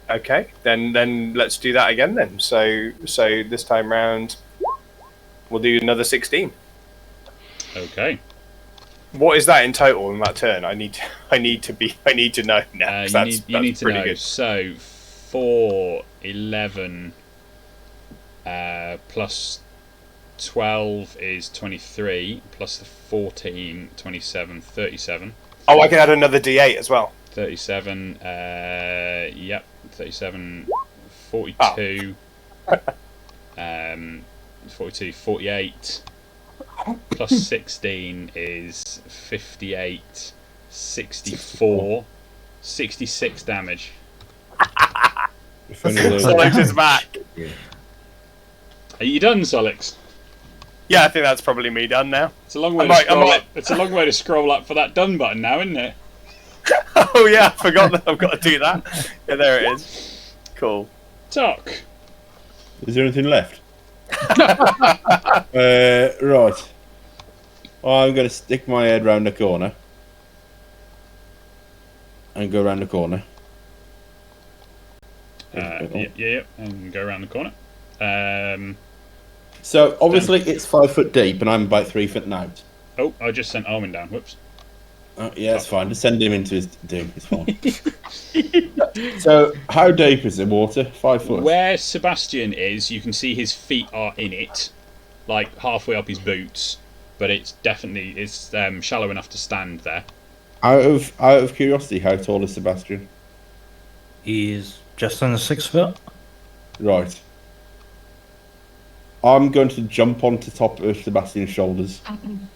okay, then let's do that again then. So this time round, we'll do another 16. Okay. What is that in total in that turn? I need to know now. You need to know. Good. So 4, 11 plus 12 is 23, plus the 14, 27, 37. Oh, I can add another D8 as well. 37, yep, 37, 42, 42, 48, plus 16 is 58, 64, 66 damage. Solix is back. Are you done, Solix? Yeah, I think that's probably me done now. It's a long way to scroll up. It's a long way to scroll up for that done button now, isn't it? Oh yeah, I forgot that I've got to do that. Yeah, there it is. Cool. Talk. Is there anything left? Right. I'm going to stick my head round the corner. And go round the corner. Yeah, and go around the corner. So obviously it's 5 foot deep, and I'm about 3 foot out. Oh, I just sent Armin down. Whoops. Yeah, it's fine. Just send him into his doom. It's fine. So how deep is the water? 5 foot. Where Sebastian is, you can see his feet are in it, like halfway up his boots. But it's definitely shallow enough to stand there. Out of curiosity, how tall is Sebastian? He's just under 6 foot. Right. I'm going to jump onto top of Sebastian's shoulders. From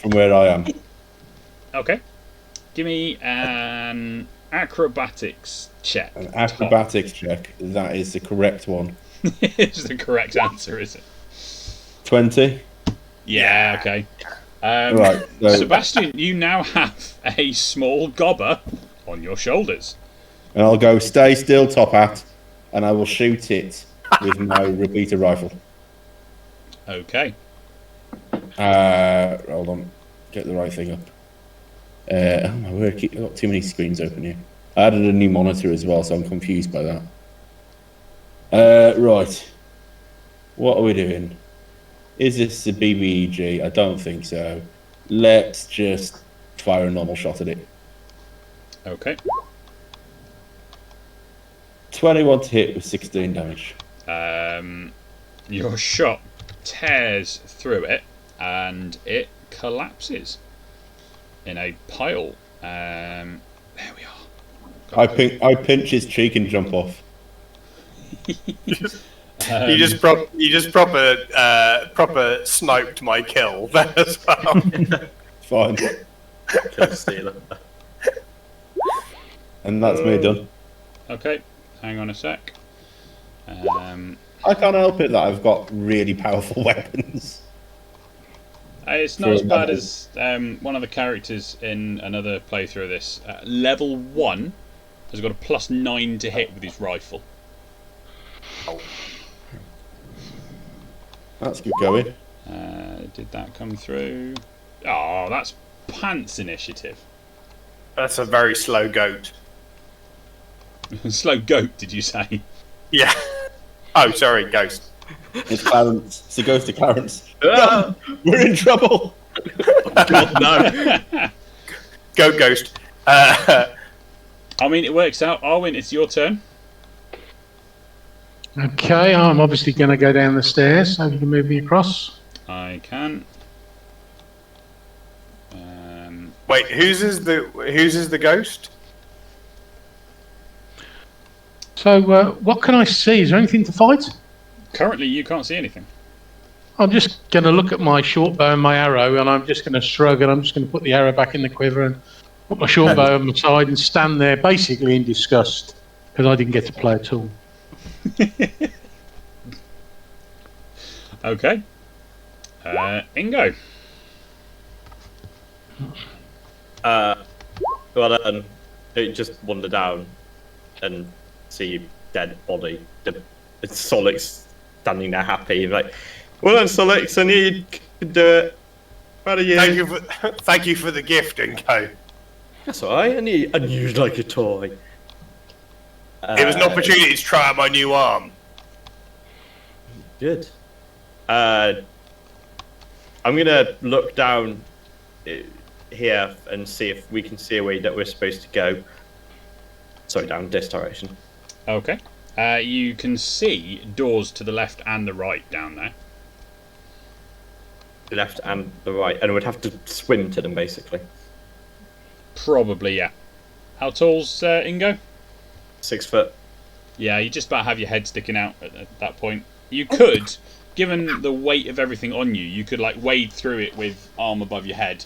where I am. Okay. Give me an acrobatics check. An acrobatics check. That is the correct one. It's the correct answer, is it? 20. Yeah, okay. Right. So, Sebastian, you now have a small gobber on your shoulders. and I'll go, stay still, top hat, and I will shoot it with my repeater rifle. Okay. Hold on. Get the right thing up. Oh my word, I've got too many screens open here. I added a new monitor as well, so I'm confused by that. Right. What are we doing? Is this the BBEG? I don't think so. Let's just fire a normal shot at it. Okay. 21 to hit with 16 damage. Your shot tears through it, and it collapses in a pile. There we are. I pinch his cheek and jump off. You just proper sniped my kill there as well. Fine. Kill stealer. And that's me done. Okay, hang on a sec. I can't help it that I've got really powerful weapons. It's not as bad as one of the characters in another playthrough of this. Level 1 has got a +9 to hit with his rifle. That's good going. Did that come through? Oh, that's pants initiative. That's a very slow goat. Slow goat, did you say? Yeah. Oh, sorry, ghost. It's Clarence. It's the ghost of Clarence. No, we're in trouble. God, no. Go ghost. I mean, it works out. Arwen, it's your turn. Okay, I'm obviously going to go down the stairs, so you can move me across. I can. Wait, whose is the ghost? So, what can I see? Is there anything to fight? Currently, you can't see anything. I'm just going to look at my short bow and my arrow, and I'm just going to shrug, and I'm just going to put the arrow back in the quiver and put my short bow on my side and stand there basically in disgust because I didn't get to play at all. Okay. Ingo. Well, it just wander down and see your dead body. It's Solix standing there happy, like, well done, Solix, I knew you could do it. Proud of you. Thank you for the gift, Inko. That's alright, I knew you'd like a toy. It was an opportunity to try out my new arm. Good. I'm gonna look down here and see if we can see a way that we're supposed to go. Sorry, down this direction. Okay. You can see doors to the left and the right down there. The left and the right, and we'd have to swim to them basically. Probably, yeah. How tall's Ingo? 6 foot. Yeah, you just about have your head sticking out at that point. You could, given the weight of everything on you, you could like wade through it with arm above your head.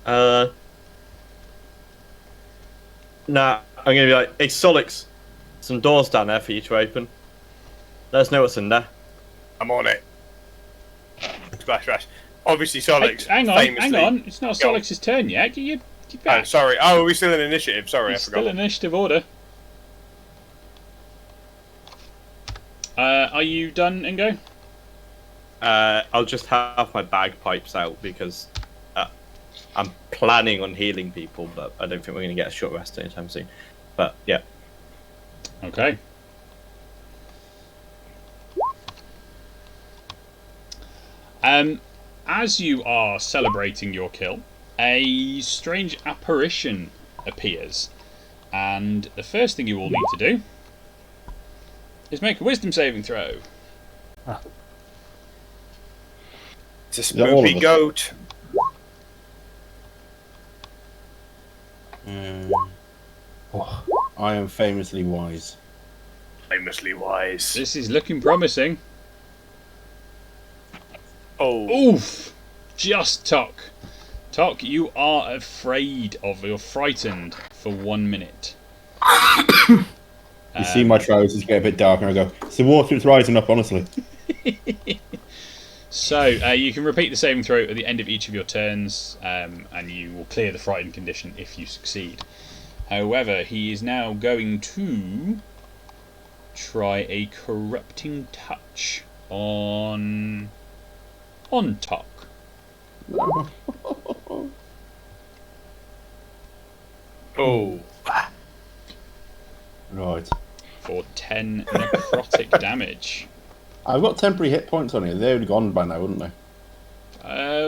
Nah, I'm gonna be like, hey Solix, some doors down there for you to open. Let us know what's in there. I'm on it. Splash, splash. Obviously, Solix. Hang famously... on. It's not Solix's turn yet. Get your Oh, back. sorry. Oh, are we still in initiative? Sorry, It's I forgot. still initiative order. Are you done, Ingo? I'll just have my bagpipes out because I'm planning on healing people, but I don't think we're going to get a short rest anytime soon. But yeah. Okay. As you are celebrating your kill, a strange apparition appears, and the first thing you all need to do is make a wisdom saving throw. It's a that all of spoopy us? goat. I am famously wise. Famously wise. This is looking promising. Oh. Oof! Just Tok. Tok, you are afraid of, you're frightened for 1 minute. You see my trousers get a bit darker and I go, it's the water, it's rising up, honestly. So, you can repeat the saving throw at the end of each of your turns, and you will clear the frightened condition if you succeed. However, he is now going to try a corrupting touch on Tok. Oh. Right. For 10 necrotic damage. I've got temporary hit points on it. They would have gone by now, wouldn't they?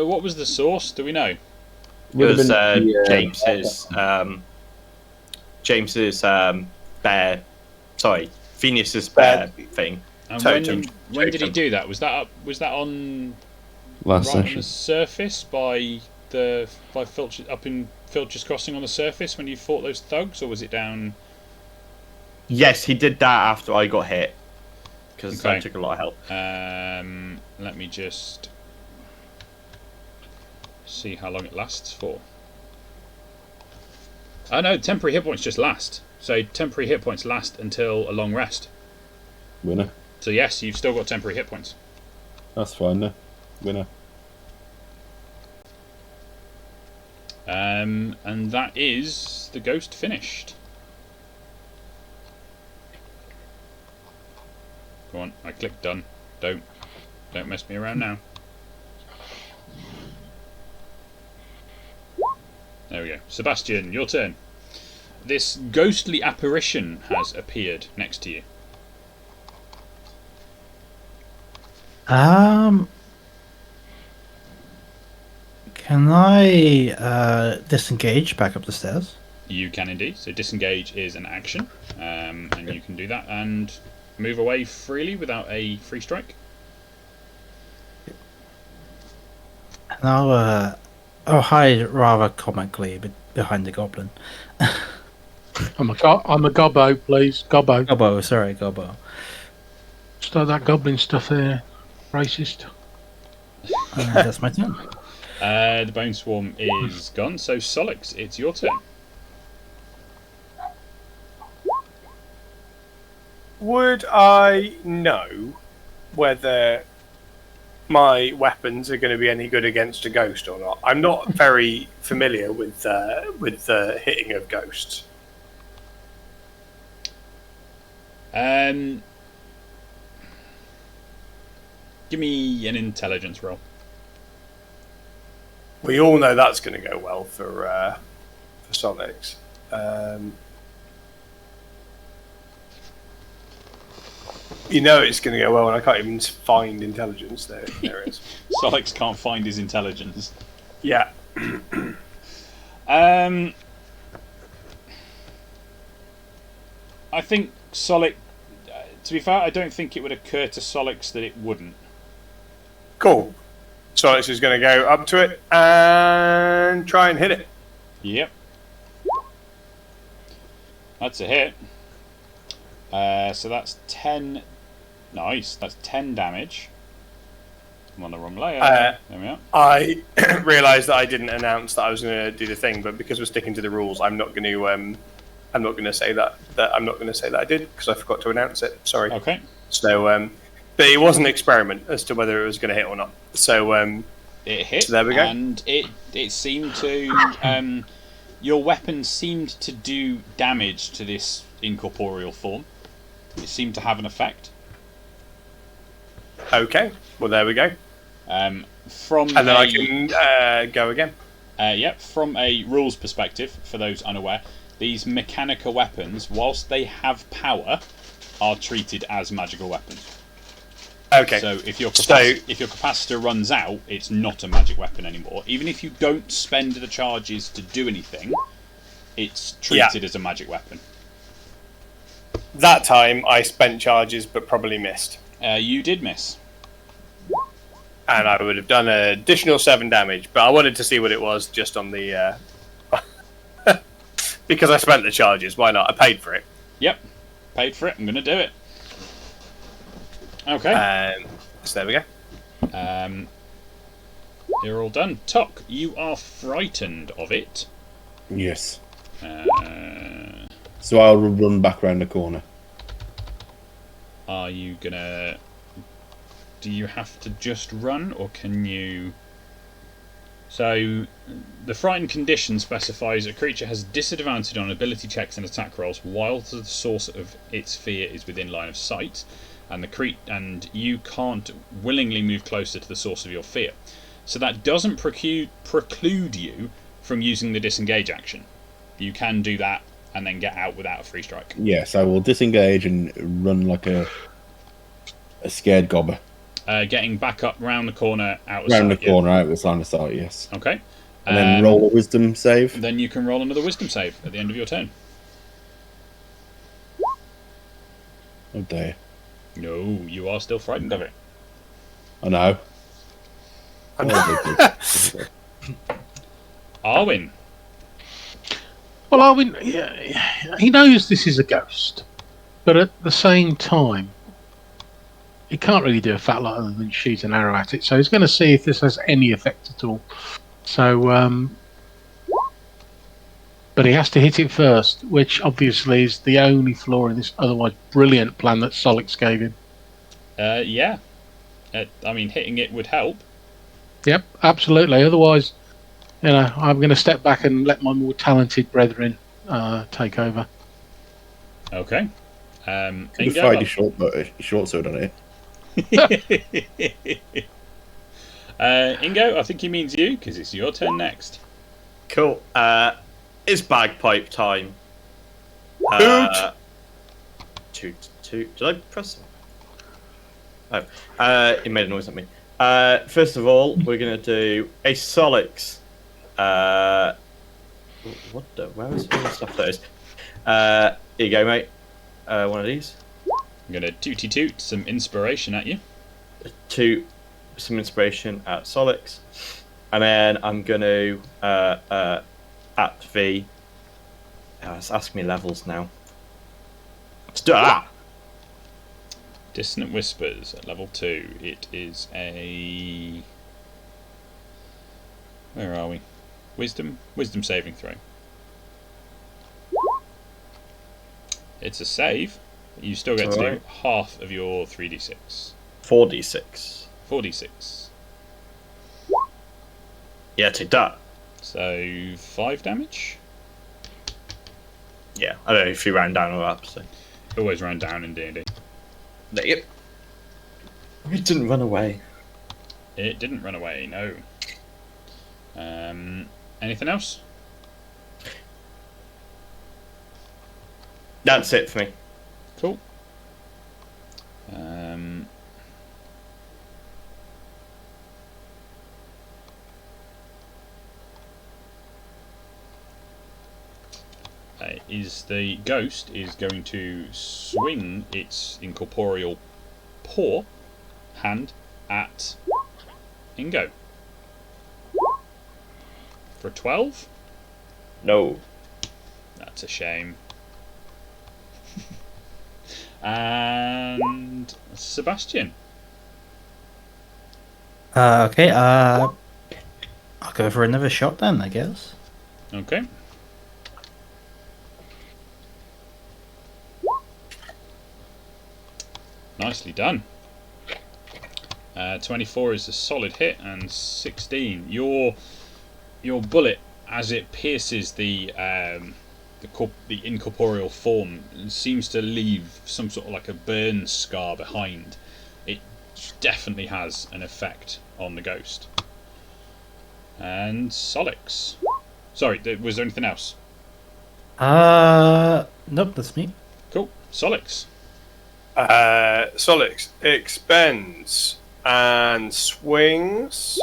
What was the source? Do we know? It Would have was been the, James's bear. Sorry, Phineas's bear thing. And Totem. when did he do that? Was that on last right on the session. surface by Filch up in Filch's Crossing on the surface when you fought those thugs, or was it down? Yes, he did that after I got hit because I Okay. took a lot of help. Let me just see how long it lasts for. Oh no, temporary hit points just last. So temporary hit points last until a long rest. Winner. So yes, you've still got temporary hit points. That's fine, no. Winner. And that is the ghost finished. Go on, I clicked done. Don't mess me around now. There we go. Sebastian, your turn. This ghostly apparition has appeared next to you. Can I disengage back up the stairs? You can indeed. So disengage is an action, and you can do that and move away freely without a free strike. And I'll hide rather comically behind the goblin. I'm a gobbo, please. Gobbo. Gobbo, sorry, Gobbo. Start that goblin stuff there. Racist. That's my turn. The bone swarm is gone. So Solix, it's your turn. Would I know whether my weapons are going to be any good against a ghost or not? I'm not very familiar with the hitting of ghosts. Give me an intelligence roll. We all know that's going to go well for Sonics. You know it's going to go well, and I can't even find intelligence. There it is. Solix can't find his intelligence. Yeah. I think Solix. To be fair, I don't think it would occur to Solix that it wouldn't. Cool. Sonics is going to go up to it and try and hit it. Yep. That's a hit. So that's 10. Nice. That's 10 damage. I'm on the wrong layer. There we are. I realised that I didn't announce that I was going to do the thing, but because we're sticking to the rules, I'm not going to say that I did because I forgot to announce it. Sorry. Okay. So, but it was an experiment as to whether it was going to hit or not. So it hit. So there we go. And it seemed to your weapon seemed to do damage to this incorporeal form. It seemed to have an effect. Okay. Well, there we go. I can go again. Yep. From a rules perspective, for those unaware, these mechanical weapons, whilst they have power, are treated as magical weapons. Okay. So if your capacitor runs out, it's not a magic weapon anymore. Even if you don't spend the charges to do anything, it's treated as a magic weapon. That time I spent charges, but probably missed. You did miss. And I would have done an additional 7 damage, but I wanted to see what it was just on the... because I spent the charges, why not? I paid for it. Yep. Paid for it, I'm going to do it. Okay. So there we go. You're all done. Tok, you are frightened of it. Yes. Uh, So I'll run back around the corner. Are you gonna... Do you have to just run, or can you... So, the frightened condition specifies a creature has disadvantage on ability checks and attack rolls while the source of its fear is within line of sight, and you can't willingly move closer to the source of your fear. So that doesn't preclude you from using the disengage action. You can do that and then get out without a free strike. Yes, I will disengage and run like a scared gobber. Getting back up round the corner, out of sight. Round the corner, out of line of sight, yes. Okay. And then roll a wisdom save. Then you can roll another wisdom save at the end of your turn. Oh dear. No, you are still frightened of it. I know. Arwin. Well, Arwin, yeah, he knows this is a ghost, but at the same time, he can't really do a fat lot other than shoot an arrow at it. So he's going to see if this has any effect at all. So, but he has to hit it first, which obviously is the only flaw in this otherwise brilliant plan that Solix gave him. Yeah. I mean, hitting it would help. Yep, absolutely. Otherwise, I'm going to step back and let my more talented brethren take over. Okay. Could have fired your short sword on it. Ingo, I think he means you, because it's your turn next. Cool. It's bagpipe time. Toot. Did I press? Oh. It made a noise at me. First of all, we're going to do a Solix. What the? Where is all the stuff that is? Here you go, mate. One of these. I'm going to toot some inspiration at you. Some inspiration at Solix. And then I'm going to, at V. It's asking me levels now. Let's do that! Dissonant Whispers at level 2. It is a... Where are we? Wisdom saving throw. It's a save. You still get to do half of your 3d6. 4d6. 4d6. Yeah, take that. So 5 damage. Yeah, I don't know if you round down or up. So. Always round down in D&D. Yep. It didn't run away. It didn't run away. No. Anything else? That's it for me. Cool. The ghost is going to swing its incorporeal hand at Ingo. For 12? No. That's a shame. And Sebastian. Okay, I'll go for another shot then, I guess. Okay. Nicely done. 24 is a solid hit, and 16. Your bullet, as it pierces the incorporeal form, seems to leave some sort of like a burn scar behind. It definitely has an effect on the ghost. And Solix. Sorry, was there anything else? Nope, that's me. Cool. Solix. Solix expends and swings.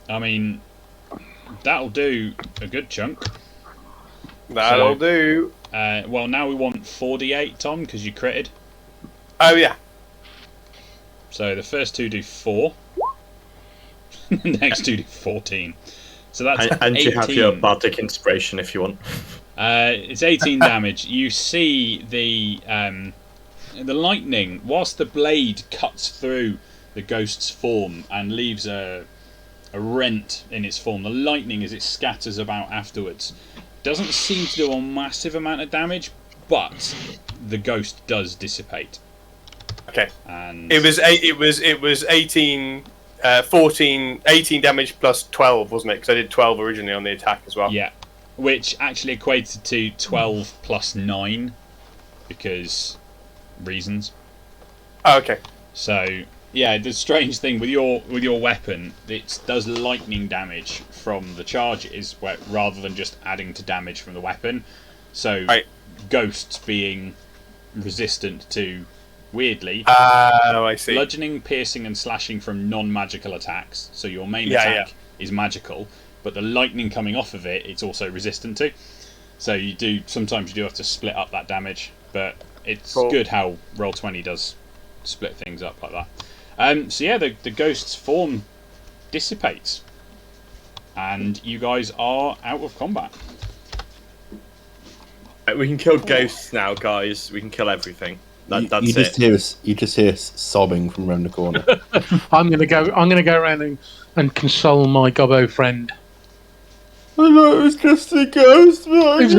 I mean, that'll do a good chunk. That'll do. Well, now we want 4d8, Tom, because you critted. Oh, yeah. So the first two do 4. The next two do 14. So that's and 18. you have your bardic inspiration if you want. It's 18 damage. You see the lightning, whilst the blade cuts through the ghost's form and leaves a rent in its form. The lightning, as it scatters about afterwards, doesn't seem to do a massive amount of damage, but the ghost does dissipate. Okay. And It was 18 18 damage plus 12, wasn't it? Because I did 12 originally on the attack as well. Yeah, which actually equated to 12 plus 9 because reasons. Oh, okay. So yeah, the strange thing with your weapon, it does lightning damage from the charges, rather than just adding to damage from the weapon. So ghosts being resistant to, weirdly, I see. bludgeoning, piercing, and slashing from non-magical attacks. So your main attack is magical, but the lightning coming off of it, it's also resistant to. So sometimes you do have to split up that damage, but it's good how Roll20 does split things up like that. So yeah, the ghost's form dissipates, and you guys are out of combat. We can kill ghosts now, guys. We can kill everything. That's you just hear us sobbing from around the corner. I'm gonna go around and console my gobbo friend. I know it was just a ghost, but It's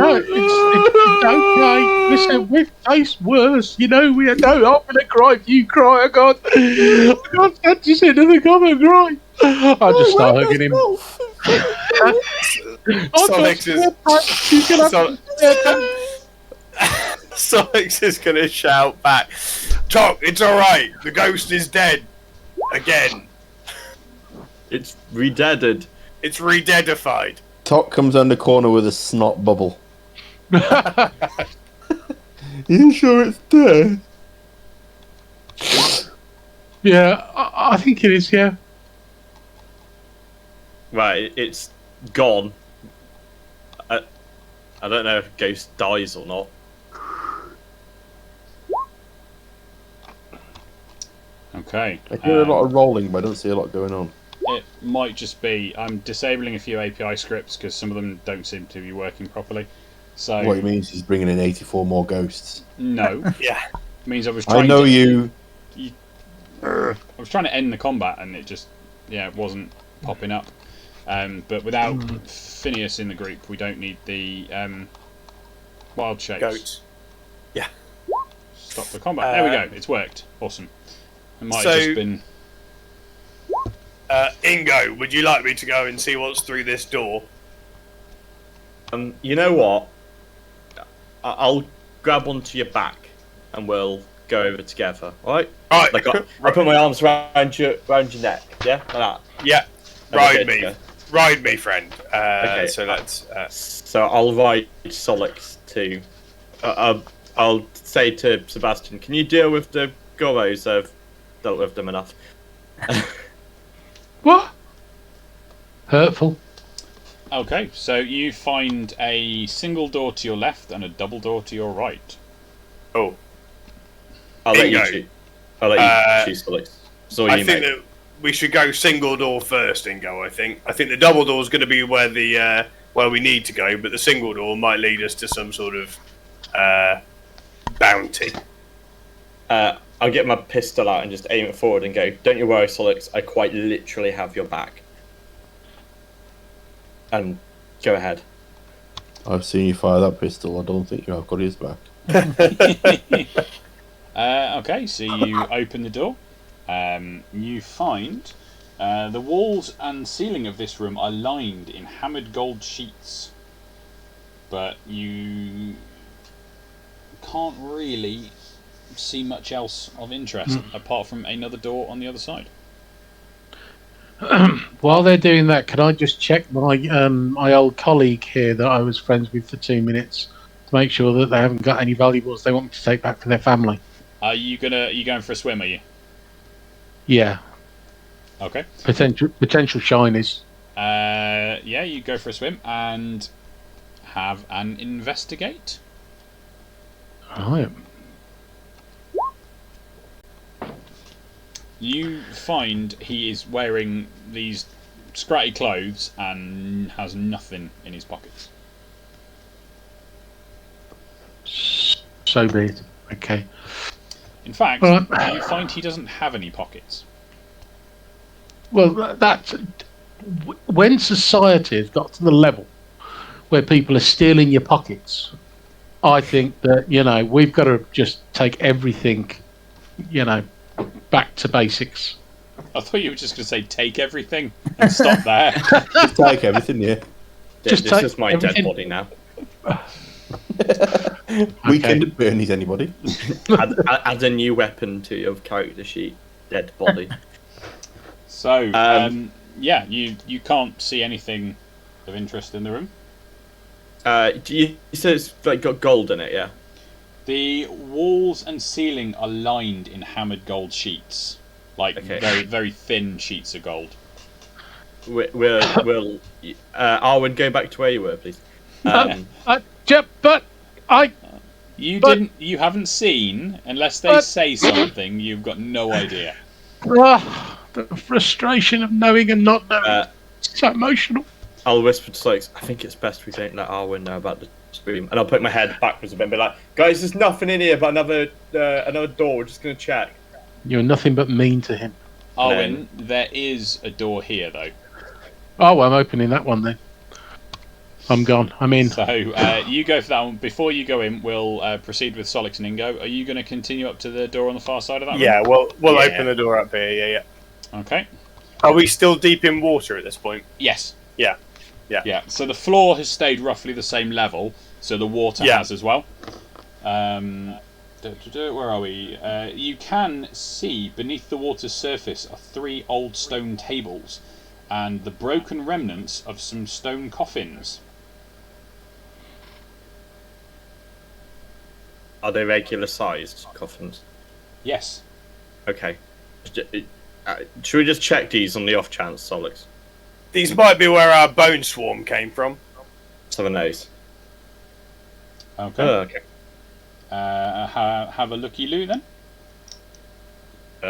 okay. Listen, we've faced worse. You know, I'm gonna cry if you cry. I can't touch this into the gobbo cry. I just start hugging him. Solix is going to shout back, "Talk, it's alright. The ghost is dead. Again. It's redeaded. It's redeadified." Tok comes down the corner with a snot bubble. You sure it's dead? Yeah, I think it is, yeah. Right, it's gone. I don't know if a ghost dies or not. Okay. I hear a lot of rolling, but I don't see a lot going on. It might just be I'm disabling a few API scripts because some of them don't seem to be working properly. So What it means is he's bringing in 84 more ghosts. no, Yeah. it means I was trying. I know you. I was trying to end the combat and it just it wasn't popping up. But without Phineas in the group, we don't need the wild shapes. Goats. Yeah. Stop the combat. There we go. It's worked. Awesome. It might So- have just been. Ingo, would you like me to go and see what's through this door? You know what? I'll grab onto your back and we'll go over together. All right? Right. Like I put my arms around your neck. Yeah, like that. Yeah. And Ride we'll go me. together. Ride me, friend. Okay. So let's... So I'll ride Solix too. I'll say to Sebastian, can you deal with the Goros? I've dealt with them enough. What? Hurtful. Okay, so you find a single door to your left and a double door to your right. Oh. I'll let you Bingo. shoot. I'll let you shoot Solix. So I think that we should go single door first, Ingo, I think. I think the double door is going to be where we need to go, but the single door might lead us to some sort of bounty. I'll get my pistol out and just aim it forward and go, don't you worry, Solix, I quite literally have your back. And go ahead. I've seen you fire that pistol. I don't think you have got his back. Okay, so you open the door. You find the walls and ceiling of this room are lined in hammered gold sheets, but you can't really see much else of interest apart from another door on the other side. While they're doing that, can I just check my old colleague here that I was friends with for 2 minutes to make sure that they haven't got any valuables they want me to take back for their family? Are you going for a swim? Are you? Yeah, Okay. potential shinies. Yeah, you go for a swim and have an investigate. Right. You find he is wearing these scratty clothes and has nothing in his pockets. So be it. Okay. In fact, Right. you find he doesn't have any pockets. Well, that's when society has got to the level where people are stealing your pockets. I think that we've got to just take everything, back to basics. I thought you were just going to say take everything and stop there. Just take everything, yeah. Just This take is my everything. dead body now. Weekend at Bernie's, anybody? Add a new weapon to your character sheet. Dead body. So, yeah, you can't see anything of interest in the room. You said it's like got gold in it, yeah? The walls and ceiling are lined in hammered gold sheets, like Okay. very very thin sheets of gold. We'll Arwen, go back to where you were, please. But I You haven't seen, unless they say something, you've got no idea. the frustration of knowing and not knowing. It's so emotional. I'll whisper to Sykes, I think it's best we don't let Arwen know about the stream. And I'll put my head backwards a bit and be like, guys, there's nothing in here but another door. We're just going to check. You're nothing but mean to him. Arwen, there is a door here, though. Oh, well, I'm opening that one then. I'm gone. I'm in. So you go for that one. Before you go in, we'll proceed with Solix and Ingo. Are you going to continue up to the door on the far side of that room? Yeah, we'll open the door up here. Yeah. Okay. Are we still deep in water at this point? Yes. Yeah. Yeah. So the floor has stayed roughly the same level, so the water has as well. Where are we? You can see beneath the water's surface are 3 old stone tables and the broken remnants of some stone coffins. Are they regular sized coffins? Yes. Okay. Should we just check these on the off chance, Solix? These might be where our bone swarm came from. Let's have a nose. Okay. Okay. Have a looky-loo then.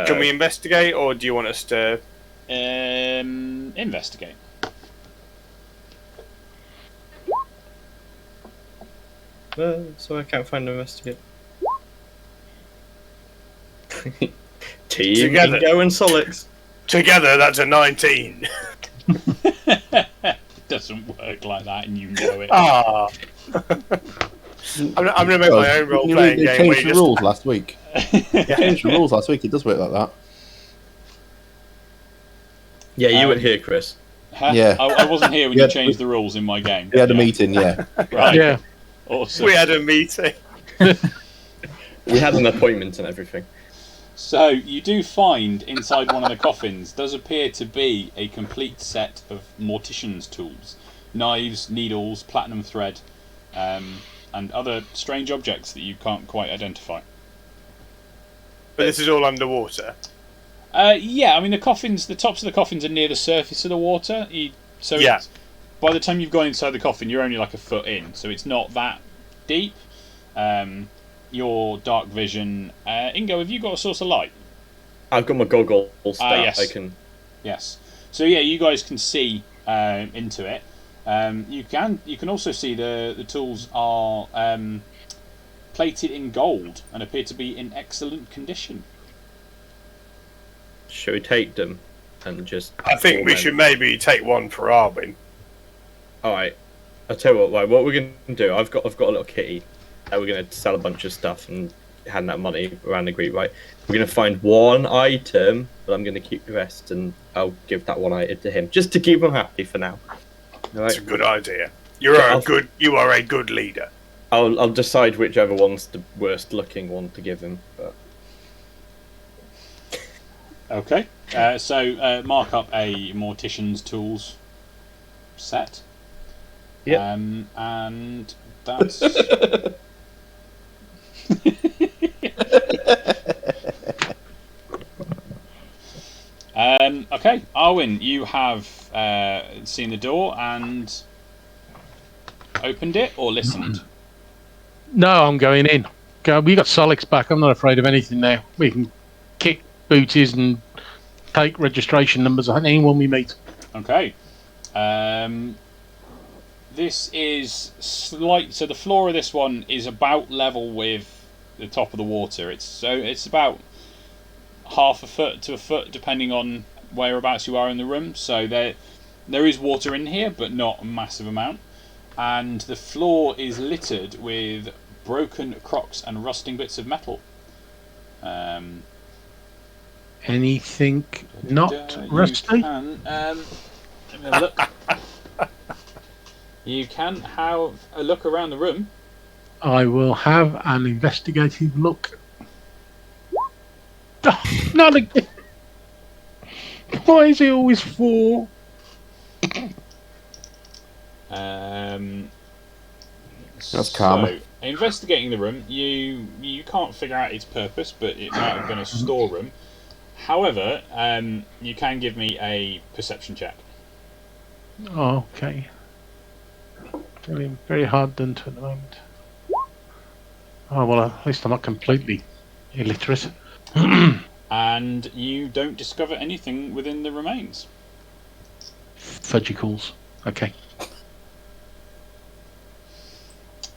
Can we investigate, or do you want us to... Investigate. So I can't find an investigate. Team Together. Ingo and Solix. Together, that's a 19. It doesn't work like that, and you know it. Ah. I'm going to make my own role-playing They game. changed Where the you just... rules last week. They changed the rules last week. It does work like that. Yeah, you were here, Chris. Huh? Yeah. I wasn't here when Yeah, you changed the rules in my game. We had a meeting, yeah. Right. Yeah. Awesome. We had a meeting. We had an appointment and everything. So you do find inside one of the coffins does appear to be a complete set of mortician's tools, knives, needles, platinum thread, and other strange objects that you can't quite identify. But this is all underwater. Yeah, I mean the tops of the coffins are near the surface of the water. It's, by the time you've gone inside the coffin, you're only like a foot in, so it's not that deep. Your dark vision, Ingo, have you got a source of light? I've got my goggles that yes. I can. Yes. So yeah, you guys can see into it. You can also see the tools are plated in gold and appear to be in excellent condition. Should we take them and just? I think we should maybe take one for Arwen. All right. I'll tell you what. Right, what we're going to do? I've got a little kitty. We're going to sell a bunch of stuff and hand that money around the group. Right. We're going to find one item, but I'm going to keep the rest, and I'll give that one item to him just to keep him happy for now. All That's right. a good idea. You are a good leader. I'll decide whichever one's the worst looking one to give him. But... Okay. So mark up a mortician's tools set. Yeah. And that's. Okay, Arwen, you have seen the door and opened it or listened? No, I'm going in. We got Solix back. I'm not afraid of anything now. We can kick booties and take registration numbers of anyone we meet. Okay. This is slight. So the floor of this one is about level with the top of the water. It's about half a foot to a foot, depending on whereabouts you are in the room. So there is water in here, but not a massive amount. And the floor is littered with broken crocks and rusting bits of metal. Anything not rusty? You can, let me have a look. You can have a look around the room. I will have an investigative look. Oh, not again. Why is it always 4? That's karma. So, investigating the room, you can't figure out its purpose, but it might have been a storeroom. However, you can give me a perception check. Oh, okay. Very, very hard done to at the moment. Oh, well, at least I'm not completely illiterate. And you don't discover anything within the remains. Fudgicles. Okay.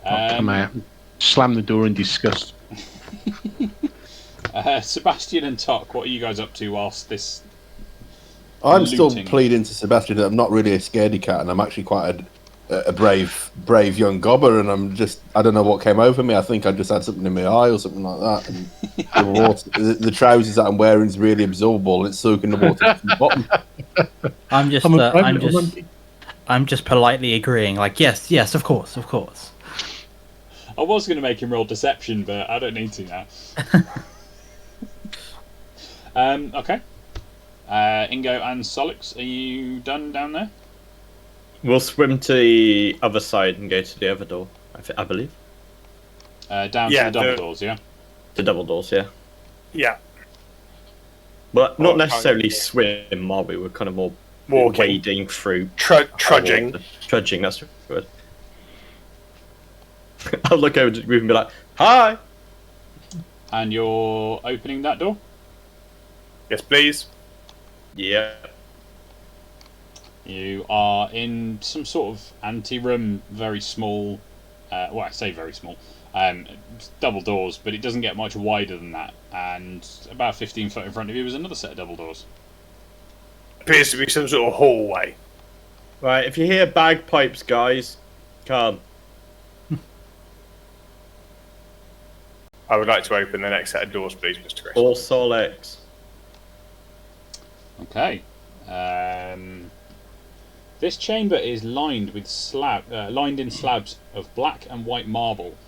I'll come out and slam the door in disgust. Sebastian and Tok, what are you guys up to whilst this... I'm still looting? pleading to Sebastian that I'm not really a scaredy cat, and I'm actually quite a brave young gobber, and I don't know what came over me. I think I just had something in my eye or something like that. And the trousers that I'm wearing is really absorbable, and it's soaking the water from the bottom. I'm just politely agreeing, like, yes, of course. I was going to make him roll deception, but I don't need to now. Okay. Ingo and Solix, are you done down there? We'll swim to the other side and go to the other door, I believe. Down to the double doors, yeah? The double doors, yeah. Yeah. But not necessarily swim, are we? We're kind of more Walking. wading through. Trudging. Trudging, that's the word. I'll look over to the group and be like, hi! And you're opening that door? Yes, please. Yeah. You are in some sort of ante-room, very small. Well, I say very small. Double doors, but it doesn't get much wider than that. And about 15 foot in front of you is another set of double doors. Appears to be some sort of hallway. Right, if you hear bagpipes, guys, come. I would like to open the next set of doors, please, Mr. Chris. Or Solix. Okay. This chamber is lined with lined in slabs of black and white marble,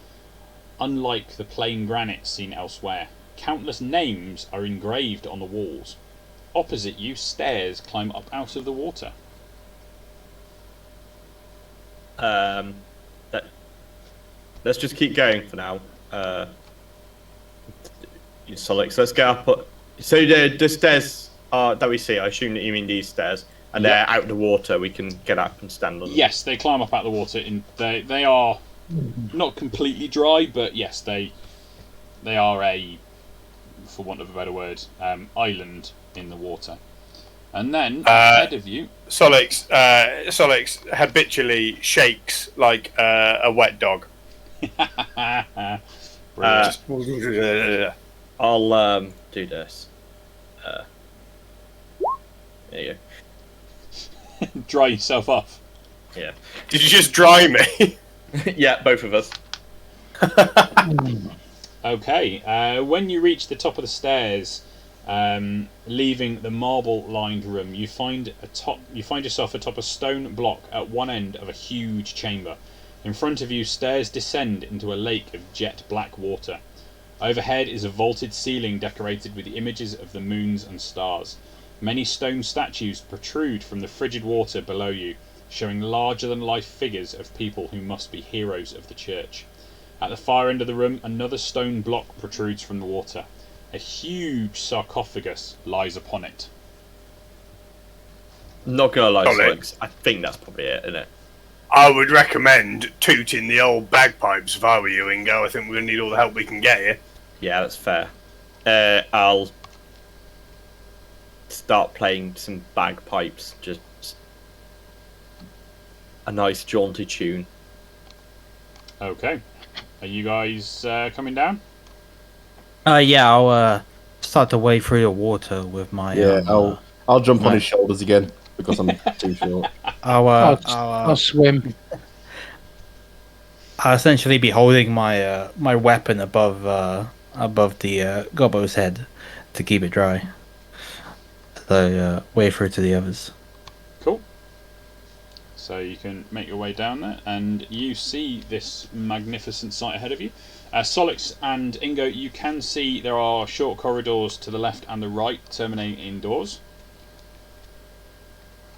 unlike the plain granite seen elsewhere. Countless names are engraved on the walls. Opposite you, stairs climb up out of the water. Let's just keep going for now. Solix, let's get up. So the stairs that we see, I assume that you mean these stairs, and they're out of the water. We can get up and stand on them. Yes, they climb up out of the water. They are not completely dry, but yes, they are a, for want of a better word, island in the water. And then ahead of you, Solix habitually shakes like a wet dog. I'll do this. There you go. dry yourself off. Yeah. Did you just dry me? Yeah, both of us. Okay. When you reach the top of the stairs, leaving the marble-lined room, you find yourself atop a stone block at one end of a huge chamber. In front of you, stairs descend into a lake of jet black water. Overhead is a vaulted ceiling decorated with the images of the moons and stars. Many stone statues protrude from the frigid water below you, showing larger-than-life figures of people who must be heroes of the church. At the far end of the room, another stone block protrudes from the water. A huge sarcophagus lies upon it. Not gonna lie, Solid. Solix, I think that's probably it, isn't it? I would recommend tooting the old bagpipes if I were you, Ingo. I think we're going to need all the help we can get here. Yeah, that's fair. I'll start playing some bagpipes, just a nice jaunty tune. Okay. Are you guys coming down? Yeah, I'll start to wade through the water with my. I'll jump on his shoulders again because I'm too short. I'll swim. I'll essentially be holding my my weapon above the gobbo's head to keep it dry. the way through to the others. Cool. So you can make your way down there, and you see this magnificent sight ahead of you. Solix and Ingo, you can see there are short corridors to the left and the right, terminating indoors.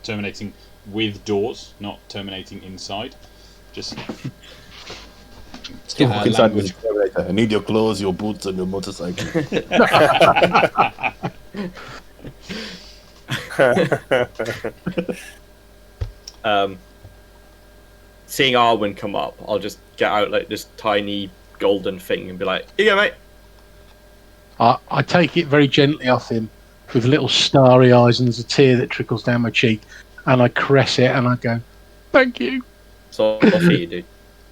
Terminating with doors, not terminating inside. Just Still walk inside with your generator. I need your clothes, your boots, and your motorcycle. Seeing Arwen come up, I'll just get out like this tiny golden thing and be like, "Here you go, mate." I take it very gently off him with little starry eyes, and there's a tear that trickles down my cheek, and I caress it and I go, "Thank you." So I'll see you, dude.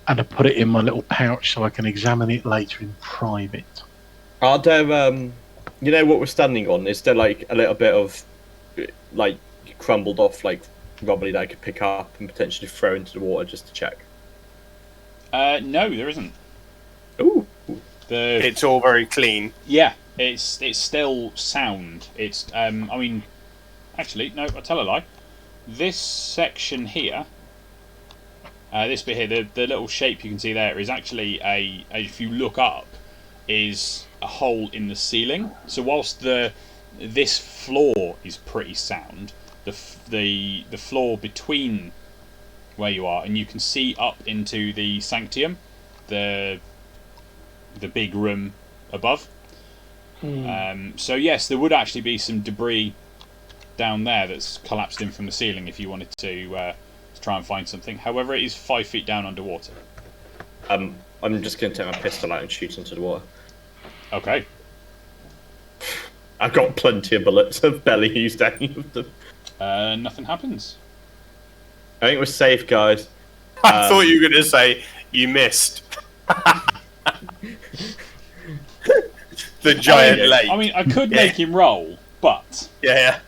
And I put it in my little pouch so I can examine it later in private. Are there, you know what we're standing on? Is there like a little bit of, like, crumbled off, like, rubbery that I could pick up and potentially throw into the water just to check? No, there isn't. Ooh. It's all very clean. Yeah, it's still sound. It's I mean, actually, no, I tell a lie. This section here, this bit here, the little shape you can see there is actually if you look up, is a hole in the ceiling. So whilst this floor is pretty sound, the floor between where you are, and you can see up into the sanctum, the big room above. So yes, there would actually be some debris down there that's collapsed in from the ceiling if you wanted to try and find something. However, it is 5 feet down underwater. I'm just going to take my pistol out and shoot into the water. Okay. I've got plenty of bullets. I've barely used any of them. Nothing happens. I think we're safe, guys. I thought you were going to say you missed. The giant lake. I mean, I could make him roll, but Yeah.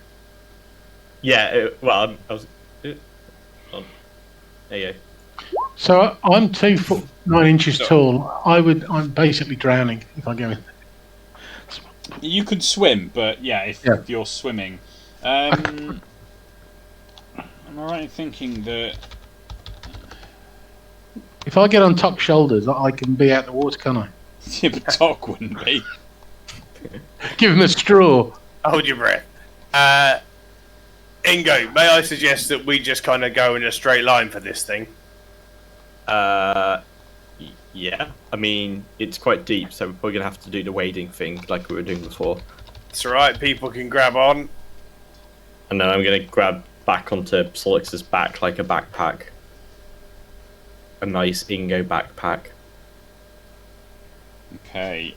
Well, I was. There you go. So I'm 2'9" tall. I'm basically drowning if I go in. you could swim. But yeah, if you're swimming, am I right in thinking that? If I get on Tock's shoulders, I can be out the water, can't I? Yeah, but Tock wouldn't be. Give him a straw. Hold your breath. Ingo, may I suggest that we just kind of go in a straight line for this thing? Yeah. I mean, it's quite deep, so we're probably going to have to do the wading thing like we were doing before. It's alright, people can grab on. And then I'm going to grab back onto Solix's back like a backpack. A nice Ingo backpack. Okay.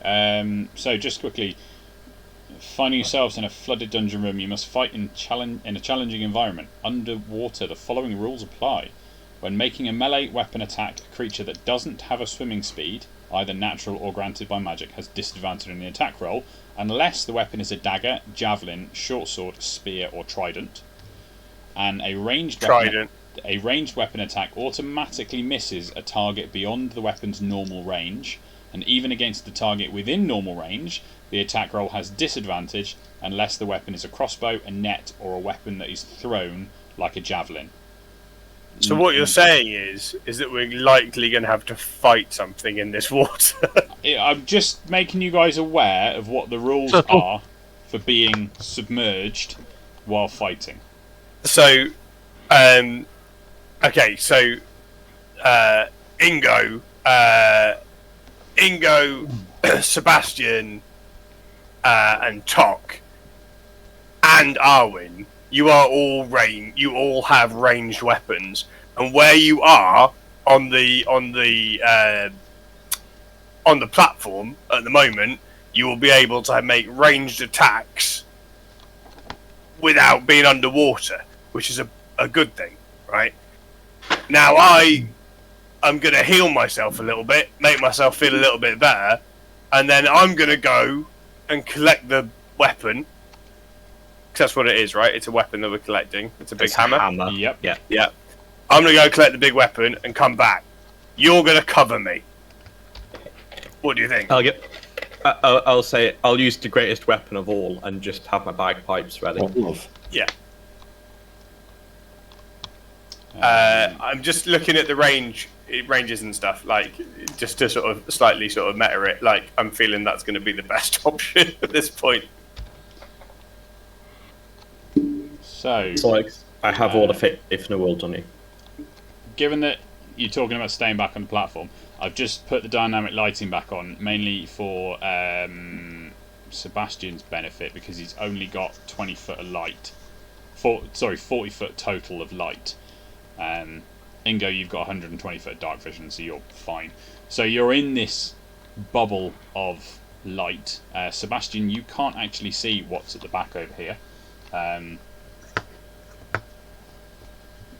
So just quickly, finding yourselves in a flooded dungeon room, you must fight in a challenging environment. Underwater, the following rules apply. When making a melee weapon attack, a creature that doesn't have a swimming speed, either natural or granted by magic, has disadvantage in the attack roll, unless the weapon is a dagger, javelin, short sword, spear, or trident. And a ranged weapon attack automatically misses a target beyond the weapon's normal range, and even against the target within normal range, the attack roll has disadvantage unless the weapon is a crossbow, a net, or a weapon that is thrown like a javelin. So what you're saying is that we're likely going to have to fight something in this water. I'm just making you guys aware of what the rules are for being submerged while fighting. So, okay, so Ingo, Sebastian, and Tok, and Arwen, you are all you all have ranged weapons, and where you are on the platform at the moment, you will be able to make ranged attacks without being underwater, which is a good thing, right? Now I'm going to heal myself a little bit, make myself feel a little bit better, and then I'm going to go and collect the weapon. Because that's what it is, right? It's a weapon that we're collecting. It's a big hammer. Yep. Yeah. I'm going to go collect the big weapon and come back. You're going to cover me. What do you think? I'll say I'll use the greatest weapon of all and just have my bagpipes ready. What love? Yeah. I'm just looking at the ranges and stuff, like just to sort of slightly sort of meta it. Like I'm feeling that's going to be the best option at this point. So, I have all the faith in the world on you. given that you're talking about staying back on the platform, I've just put the dynamic lighting back on, mainly for Sebastian's benefit, because he's only got 20 foot of light. 40 foot total of light. Ingo, you've got 120 foot dark vision, so you're fine. So you're in this bubble of light. Sebastian, you can't actually see what's at the back over here.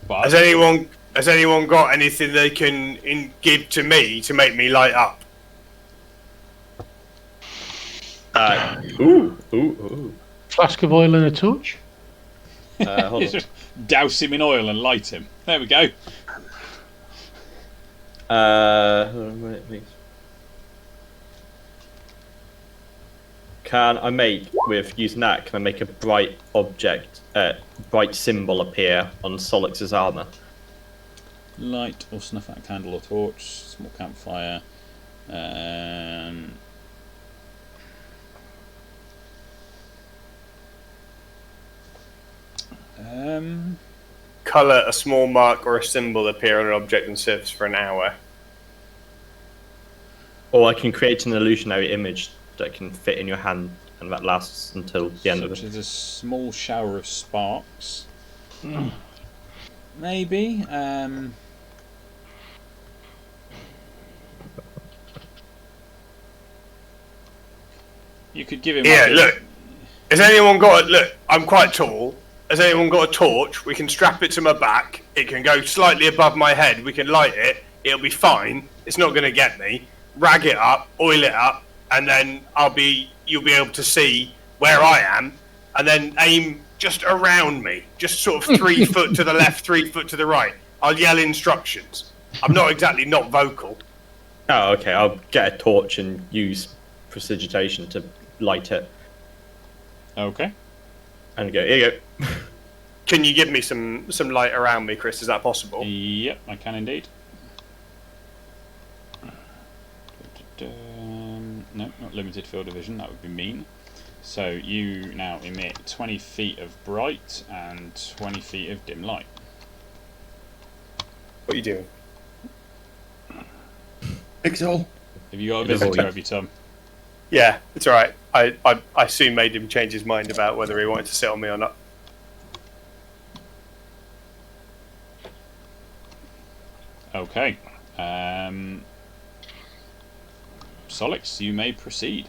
But Has anyone got anything they can give to me to make me light up? Ooh. Flask of oil and a torch. Hold on. just douse him in oil and light him. There we go. Hold on a minute, please. Can I make, with using that, can I make a bright object, bright symbol appear on Solix's armor? Light or snuff out candle or torch, small campfire. Colour a small mark or a symbol appear on an object and surface for an hour. Or I can create an illusionary image that can fit in your hand, and that lasts until the end of Such it. as a small shower of sparks. Maybe. You could give him. Yeah, like a- look. Has anyone got? Look, I'm quite tall. Has anyone got a torch? We can strap it to my back. It can go slightly above my head. We can light it. It'll be fine. It's not going to get me. Rag it up, oil it up, and then you'll be able to see where I am, and then aim just around me, just sort of 3 foot to the left, 3 foot to the right. I'll yell instructions. I'm not exactly not vocal. Oh, okay. I'll get a torch and use precipitation to light it, Okay. and go. Here you go. Can you give me some light around me, Chris? Is that possible? Yep, I can indeed. No, not limited field of vision. That would be mean. So you now emit 20 feet of bright and 20 feet of dim light. What are you doing? Pixel. Have you got a It is visitor all- over your tongue? Yeah, it's all right. I soon made him change his mind about whether he wanted to sit on me or not. Okay. Solix, you may proceed.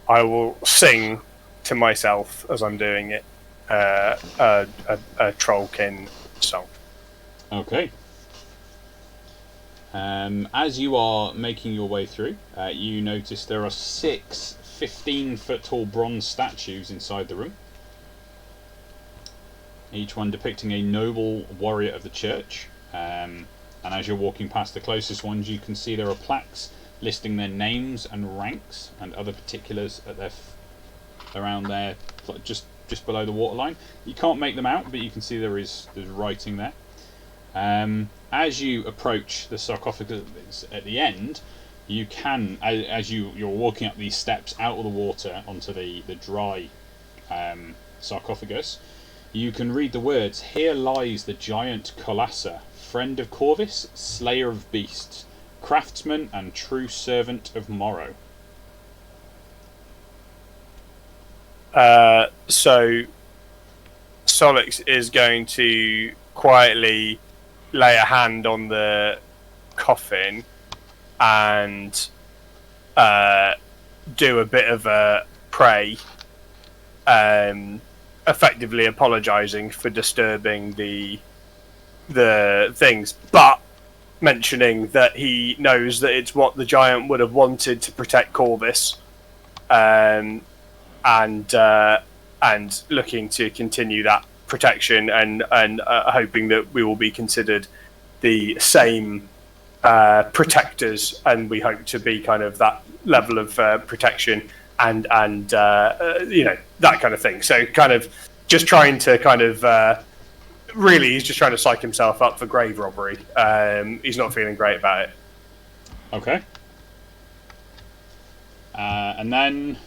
I will sing to myself as I'm doing it a Trollkin song. Okay. As you are making your way through, you notice there are 6 15-foot tall bronze statues inside the room. Each one depicting a noble warrior of the church. And as you're walking past the closest ones, you can see there are plaques listing their names and ranks and other particulars at their around there, just below the waterline. You can't make them out, but you can see there's writing there. As you approach the sarcophagus at the end, you can, as you're walking up these steps out of the water onto the dry sarcophagus, you can read the words, "Here lies the giant Colassa, friend of Corvus, slayer of beasts, craftsman and true servant of Morrow." So Solix is going to quietly lay a hand on the coffin and do a bit of a pray, effectively apologising for disturbing the things, but mentioning that he knows that it's what the giant would have wanted to protect Corvus, and looking to continue that protection and hoping that we will be considered the same protectors, and we hope to be kind of that level of protection and that kind of thing. So kind of just trying to kind of really, he's just trying to psych himself up for grave robbery. He's not feeling great about it. Okay. And then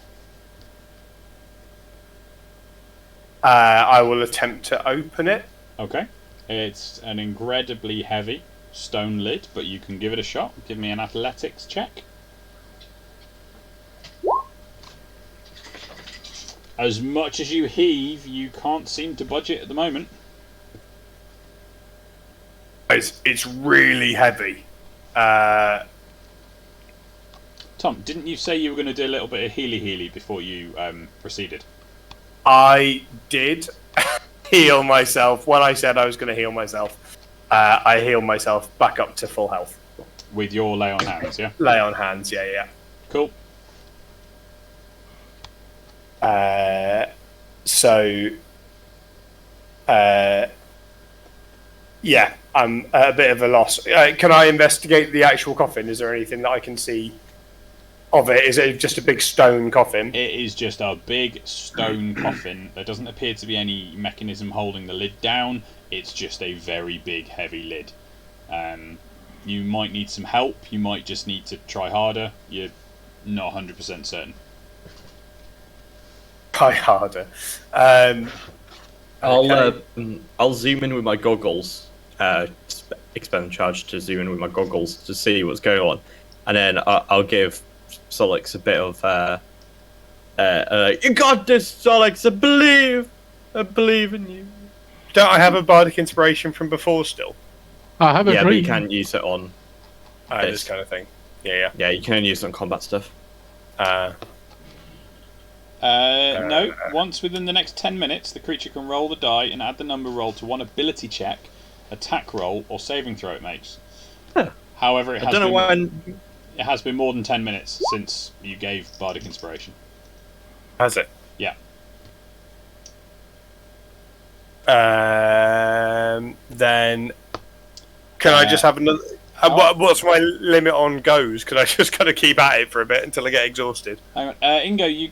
I will attempt to open it. okay, it's an incredibly heavy stone lid, but you can give it a shot. Give me an athletics check. As much as you heave, you can't seem to budge it at the moment. It's really heavy. Tom, didn't you say you were going to do a little bit of healy before you proceeded? I did heal myself. When I said I was going to heal myself, I healed myself back up to full health. With your lay on hands, yeah? Lay on hands, yeah. Cool. Yeah, I'm a bit of a loss. Can I investigate the actual coffin? Is there anything that I can see of it? Is it just a big stone coffin? It is just a big stone coffin. There doesn't appear to be any mechanism holding the lid down. It's just a very big, heavy lid. You might need some help. You might just need to try harder. You're not 100% certain. Try harder. I'll zoom in with my goggles. Expend charge to zoom in with my goggles to see what's going on, and then I'll give Solix a bit of you got this, Solix. I believe in you. Don't I have a bardic inspiration from before still? I have a Yeah, but you dream. can use it on This kind of thing. Yeah. Yeah, you can only use it on combat stuff. No. Once within the next 10 minutes, the creature can roll the die and add the number rolled to one ability check, attack roll, or saving throw it makes. Huh. However, it I don't know when. it has been more than 10 minutes since you gave bardic inspiration. Has it? Yeah. Then can I just have another? What's my limit on goes? Can I just kind of keep at it for a bit until I get exhausted? Hang on. Ingo, you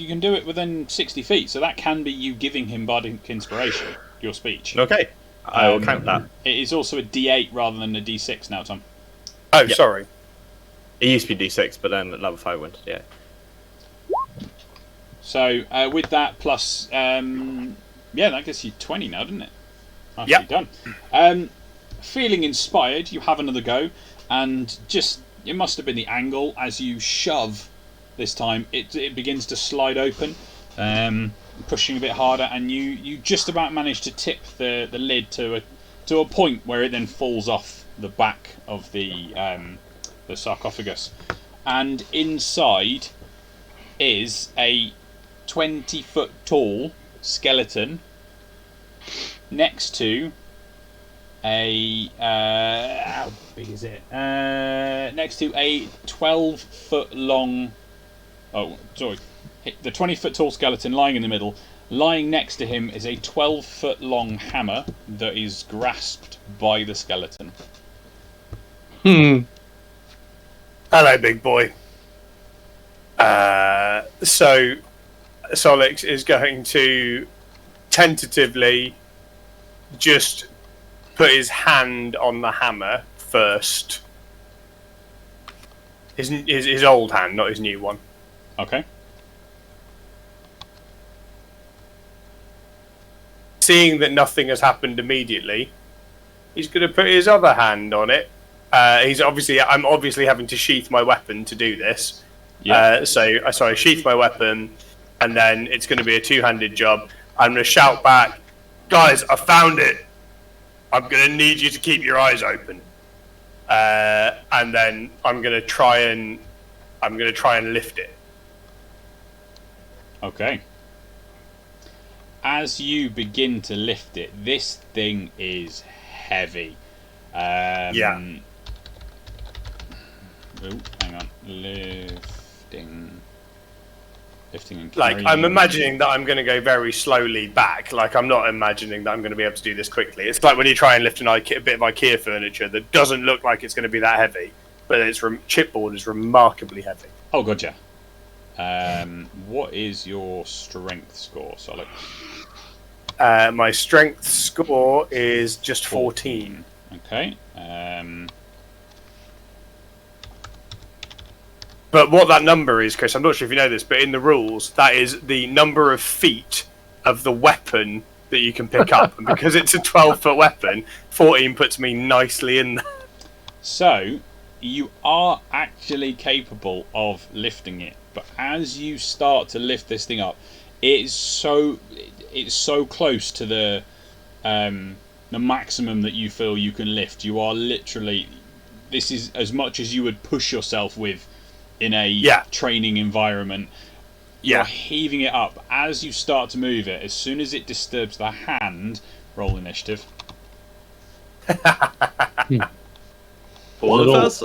can do it within 60 feet, so that can be you giving him bardic inspiration, your speech. Okay, I will count that. It is also a D8 rather than a D6 now, Tom. Oh, Yeah. sorry. It used to be D6, but then at level 5 went to D8. So with that plus, that gets you 20 now, doesn't it? Yep. Done. Feeling inspired, you have another go, and it must have been the angle as you shove. This time, it begins to slide open, pushing a bit harder, and you just about manage to tip the lid to a point where it then falls off the back of the sarcophagus, and inside is a 20-foot tall skeleton next to how big is it? Next to a 12-foot long. Oh, sorry. The 20-foot tall skeleton lying in the middle. Lying next to him is a 12-foot long hammer that is grasped by the skeleton. Hello, big boy. So Solix is going to tentatively just put his hand on the hammer first. His old hand, not his new one. Okay. Seeing that nothing has happened immediately, he's going to put his other hand on it. I'm obviously having to sheath my weapon to do this. Yeah. So I sheath my weapon, and then it's going to be a two-handed job. I'm going to shout back, guys, I found it. I'm going to need you to keep your eyes open. And then I'm going to try and lift it. Okay. As you begin to lift it, this thing is heavy. Yeah. Oh, hang on. Lifting. Lifting and Like, carrying. I'm imagining that I'm going to go very slowly back. Like, I'm not imagining that I'm going to be able to do this quickly. It's like when you try and lift a bit of IKEA furniture that doesn't look like it's going to be that heavy, but its chipboard is remarkably heavy. Oh, god, yeah. What is your strength score, Solix? My strength score is just 14. Okay. But what that number is, Chris, I'm not sure if you know this, but in the rules, that is the number of feet of the weapon that you can pick up. And because it's a 12-foot weapon, 14 puts me nicely in there. So, you are actually capable of lifting it, but as you start to lift this thing up, it's so close to the maximum that you feel you can lift. You are literally, this is as much as you would push yourself with in a training environment. You're heaving it up. As you start to move it, as soon as it disturbs the hand, roll initiative. All of us?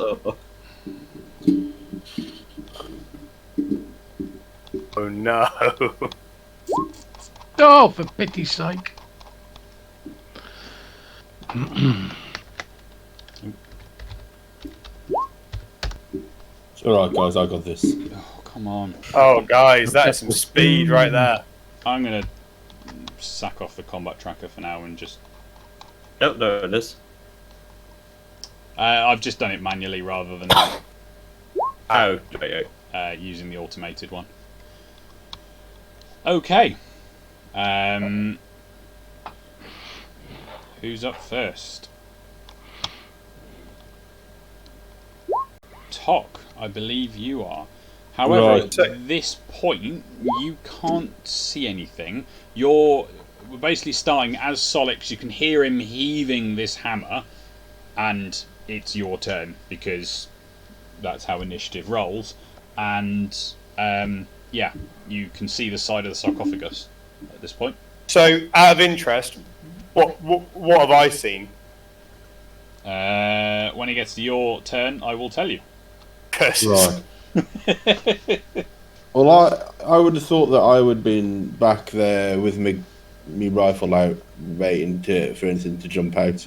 Oh no. Oh, for pity's sake. It's alright, guys, I got this. Oh, come on. Oh, guys, that is some speed right there. I'm going to sack off the combat tracker for now and just... No, it is. I've just done it manually rather than using the automated one. Okay. Who's up first? Tok, I believe you are. However, at this point, you can't see anything. We're basically starting as Solix. You can hear him heaving this hammer, and it's your turn because that's how initiative rolls. And you can see the side of the sarcophagus at this point. So, out of interest, what have I seen? When it gets to your turn, I will tell you. Right. Well, I would have thought that I would have been back there with me rifle out, waiting for anything to jump out.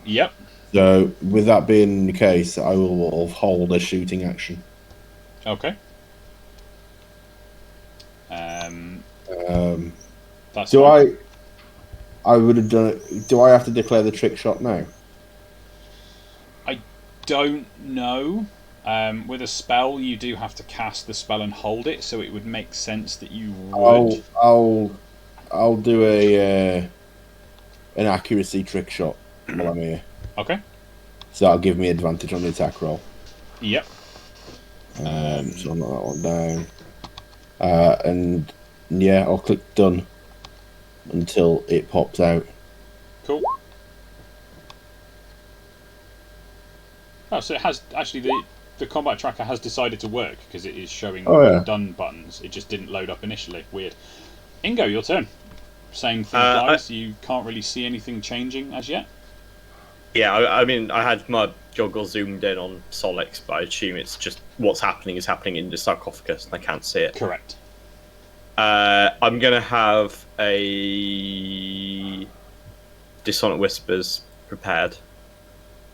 Yep. So, with that being the case, I will hold a shooting action. Okay. That's do fine. I would have done it. Do I have to declare the trick shot now? I don't know. With a spell, you do have to cast the spell and hold it, so it would make sense that you would. I'll do an accuracy trick shot while I'm here. Okay. So that'll give me advantage on the attack roll. Yep. So I'll knock that one down. And yeah, I'll click done until it pops out. Cool. Oh, so it has actually the combat tracker has decided to work because it is showing done buttons. It just didn't load up initially. Weird. Ingo, your turn. Same thing applies. You can't really see anything changing as yet. Yeah, I mean, I had my joggle zoomed in on Solix, but I assume it's just what's happening is happening in the sarcophagus, and I can't see it. Correct. I'm going to have a Dissonant Whispers prepared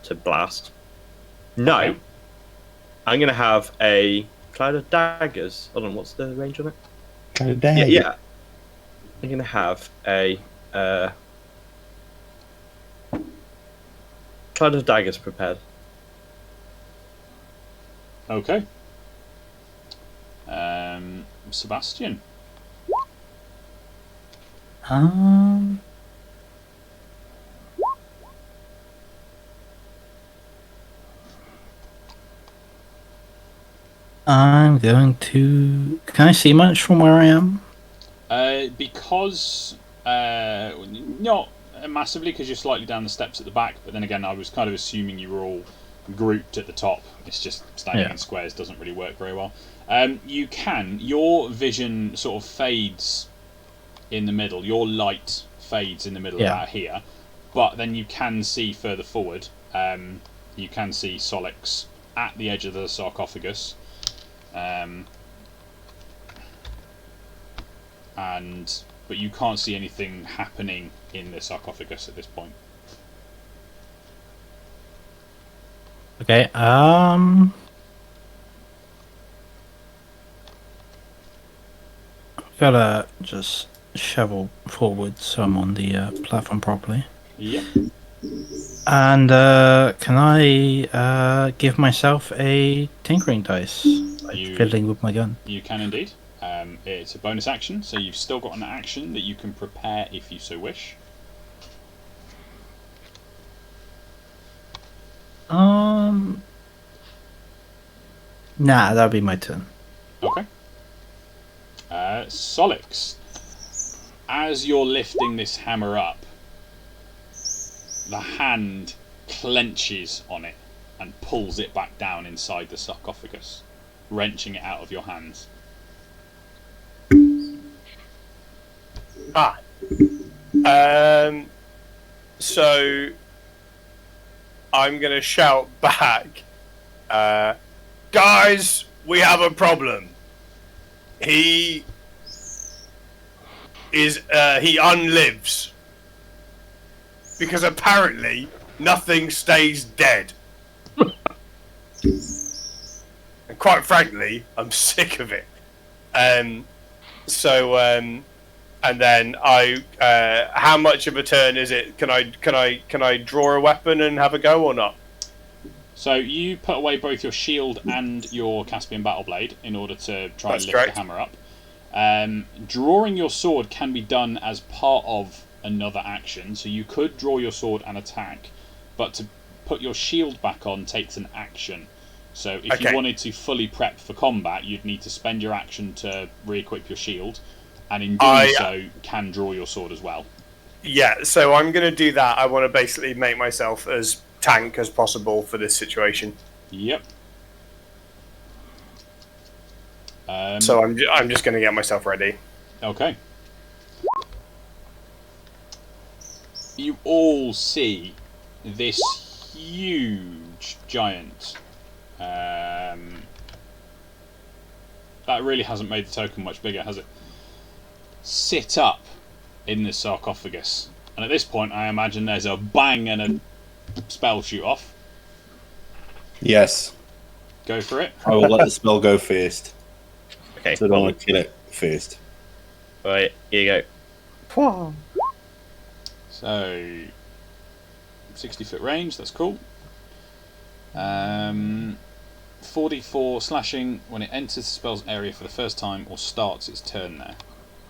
to blast. No. Okay. I'm going to have a Cloud of Daggers. Hold on, what's the range on it? Cloud of Daggers? Yeah. I'm going to have a Cloud of Daggers prepared. Okay. Sebastian. I'm going to... Can I see much from where I am? Because not massively, because you're slightly down the steps at the back. But then again, I was kind of assuming you were all grouped at the top. It's just standing in squares doesn't really work very well. You can. Your vision sort of fades in the middle. Your light fades in the middle about here. But then you can see further forward. You can see Solix at the edge of the sarcophagus. but you can't see anything happening in the sarcophagus at this point. Okay. Gotta just shovel forward so I'm on the platform properly. Yep. And can I give myself a tinkering dice, like fiddling with my gun? You can indeed. It's a bonus action, so you've still got an action that you can prepare if you so wish. Nah, that'll be my turn. Okay. Solix, as you're lifting this hammer up, the hand clenches on it and pulls it back down inside the sarcophagus, wrenching it out of your hands. So I'm gonna shout back, guys, we have a problem. He unlives because apparently nothing stays dead. And quite frankly, I'm sick of it. And then how much of a turn is it? Can I draw a weapon and have a go or not? So you put away both your shield and your Caspian Battleblade in order to try and lift the hammer up. Drawing your sword can be done as part of another action, so you could draw your sword and attack, but to put your shield back on takes an action. So if you wanted to fully prep for combat, you'd need to spend your action to re-equip your shield, and in doing so, can draw your sword as well. Yeah, so I'm going to do that. I want to basically make myself as tank as possible for this situation. Yep. So I'm just going to get myself ready. Okay. You all see this huge giant. That really hasn't made the token much bigger, has it? Sit up in the sarcophagus. And at this point, I imagine there's a bang and a spell shoot off. Yes. Go for it. I will let the spell go first. Okay. So I don't want to kill it first. Right, here you go. So, 60-foot range, that's cool. 4d4 slashing when it enters the spell's area for the first time or starts its turn there.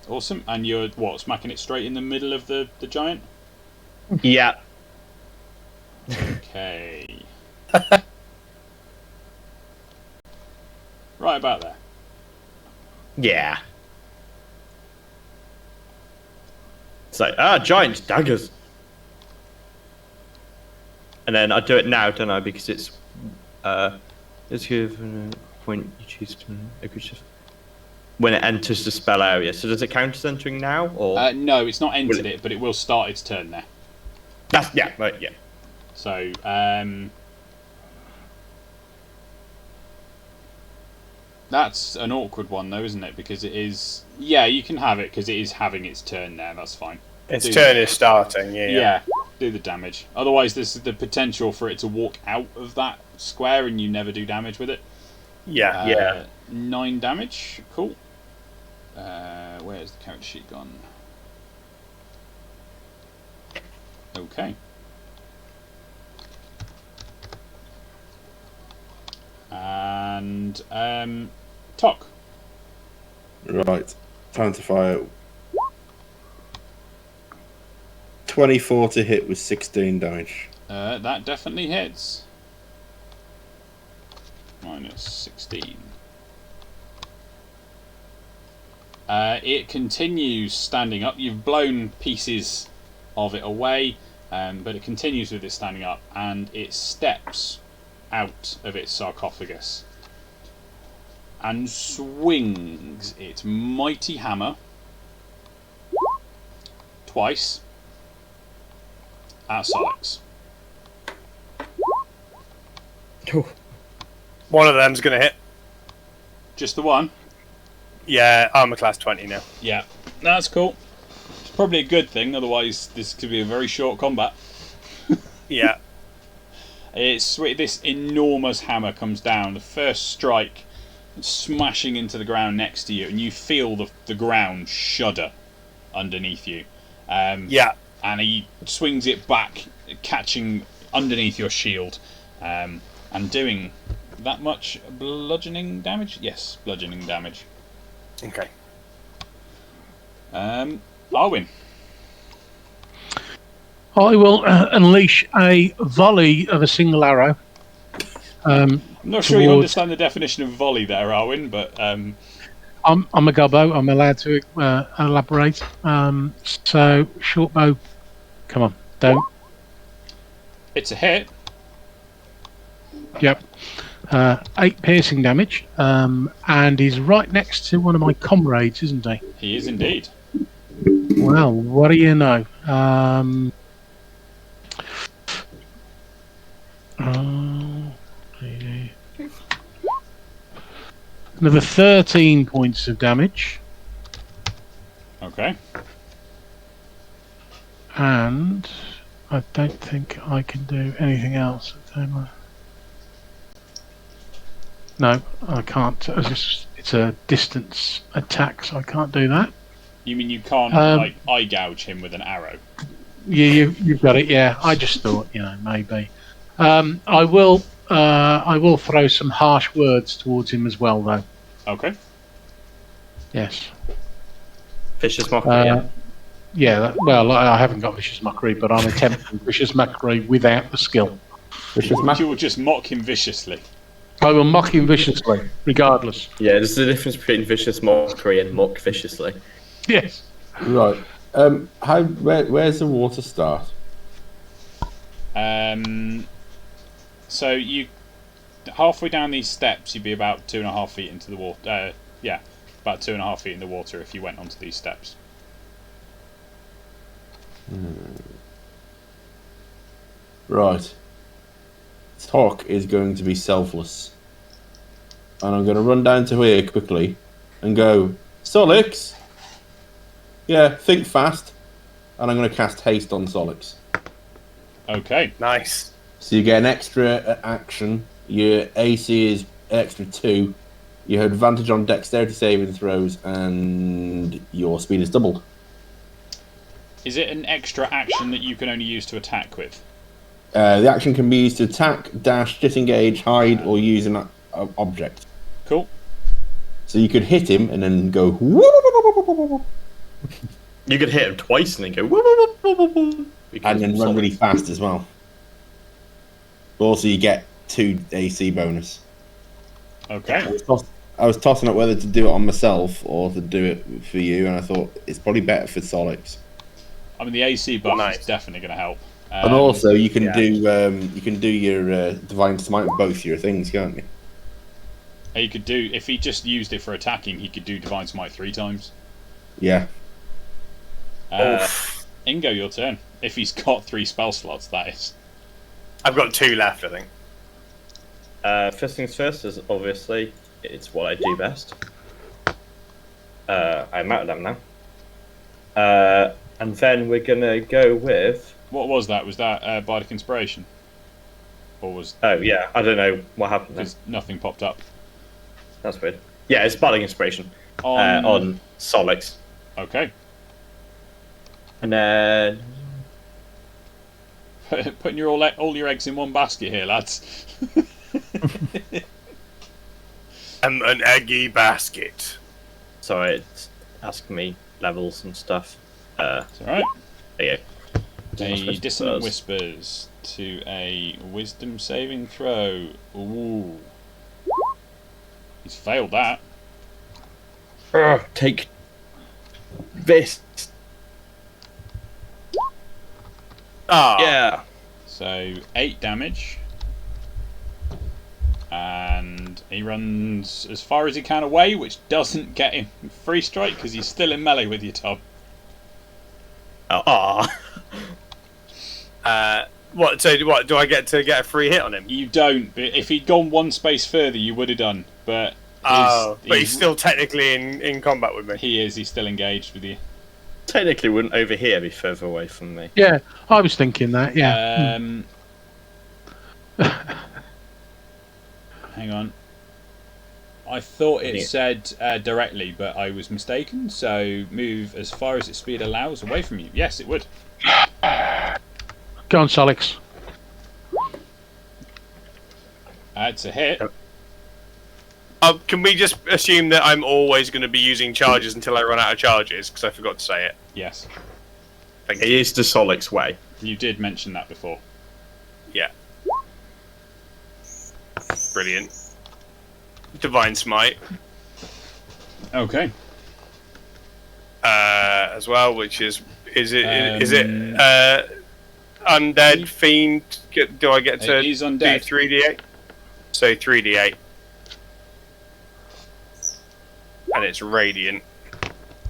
Awesome. And you're, smacking it straight in the middle of the giant? Yeah. Okay. Right about there. Yeah. It's like, giant daggers. And then I do it now, don't I? Because it's give a point you choose to when it enters the spell area. So does it count as entering now, or no? It's not entered it, but it will start its turn there. That's right. Yeah. So that's an awkward one, though, isn't it? Because it is. Yeah, you can have it because it is having its turn there. That's fine. Its turn is starting. Yeah. Do the damage. Otherwise, there's the potential for it to walk out of that square and you never do damage with it. Yeah. 9 damage. Cool. Where's the character sheet gone? Okay. And Tok. Right. Time to fire. 24 to hit with 16 damage. That definitely hits. Minus 16. It continues standing up. You've blown pieces of it away, but it continues with it standing up, and it steps out of its sarcophagus and swings its mighty hammer twice at Solix. One of them's going to hit. Just the one? Yeah, armor class 20 now. Yeah. That's cool. It's probably a good thing, otherwise this could be a very short combat. Yeah. It's this enormous hammer comes down. The first strike, smashing into the ground next to you, and you feel the ground shudder underneath you. Yeah. And he swings it back, catching underneath your shield, and doing that much bludgeoning damage. Yes, bludgeoning damage. Okay. Arwen. I will unleash a volley of a single arrow. I'm not sure you understand the definition of volley there, Arwen, but I'm a gobbo. I'm allowed to elaborate. So short bow. Come on, don't. it's a hit. Yep. 8 piercing damage. And he's right next to one of my comrades, isn't he? He is indeed. Well, what do you know? Another 13 points of damage. Okay. And I don't think I can do anything else. No, I can't. It's a distance attack, so I can't do that. You mean you can't like eye gouge him with an arrow? Yeah, you've got it. Yeah, I just thought, maybe. I will throw some harsh words towards him as well, though. Okay. Yes. Vicious mockery. Yeah. Well, I haven't got vicious mockery, but I'm attempting vicious mockery without the skill. You will just mock him viciously. I will mock him viciously, regardless. Yeah, there's a difference between vicious mockery and mock viciously. Yes. Right. Where's the water start? So you halfway down these steps, you'd be about 2.5 feet into the water. About 2.5 feet in the water if you went onto these steps. Right. Talk is going to be selfless. And I'm going to run down to here quickly and go, Solix! Yeah, think fast. And I'm going to cast haste on Solix. Okay. Nice. So you get an extra action. Your AC is extra 2. You have advantage on dexterity saving throws, and your speed is doubled. Is it an extra action that you can only use to attack with? The action can be used to attack, dash, disengage, hide, or use an object. Cool. So you could hit him and then go. You could hit him twice and then go. And then run really fast as well. But also, you get 2 AC bonus. Okay. I was tossing up whether to do it on myself or to do it for you, and I thought it's probably better for Solix. I mean, the AC buff is definitely going to help. And also, you can do your divine smite with both your things, can't you? He could do, if he just used it for attacking, he could do divine smite 3 times. Yeah. Ingo, your turn. If he's got 3 spell slots, that is. I've got 2 left, I think. First things first is obviously it's what I do best. I'm out of them now. And then we're gonna go with. What was that? Was that Bardic Inspiration? Or was? Oh yeah, I don't know what happened there. Because nothing popped up. That's weird. Yeah, it's Bardic Inspiration on Solix. Okay. And then putting all your eggs in one basket here, lads. An eggy basket. Sorry, it's asking me levels and stuff. It's alright. There you go. A Dissonant Whispers to a Wisdom saving throw. Ooh. He's failed that. Take this. Yeah. So 8 damage. And he runs as far as he can away, which doesn't get him free strike because he's still in melee with you, Tom. What? So what? Do I get to get a free hit on him? You don't. But if he'd gone one space further, you would have done. But he's still technically in combat with me. He is. He's still engaged with you. Technically, wouldn't over here be further away from me? Yeah, I was thinking that. Yeah. Hang on. I thought it said directly, but I was mistaken. So move as far as its speed allows away from you. Yes, it would. Go on, Solix. It's a hit. Can we just assume that I'm always going to be using charges until I run out of charges? Because I forgot to say it. Yes. Thank It you. is the Solix way. You did mention that before. Yeah. Brilliant. Divine Smite. Okay. As well, which is it undead fiend? Do I get to It is do undead. 3d8? So 3d8, and it's radiant.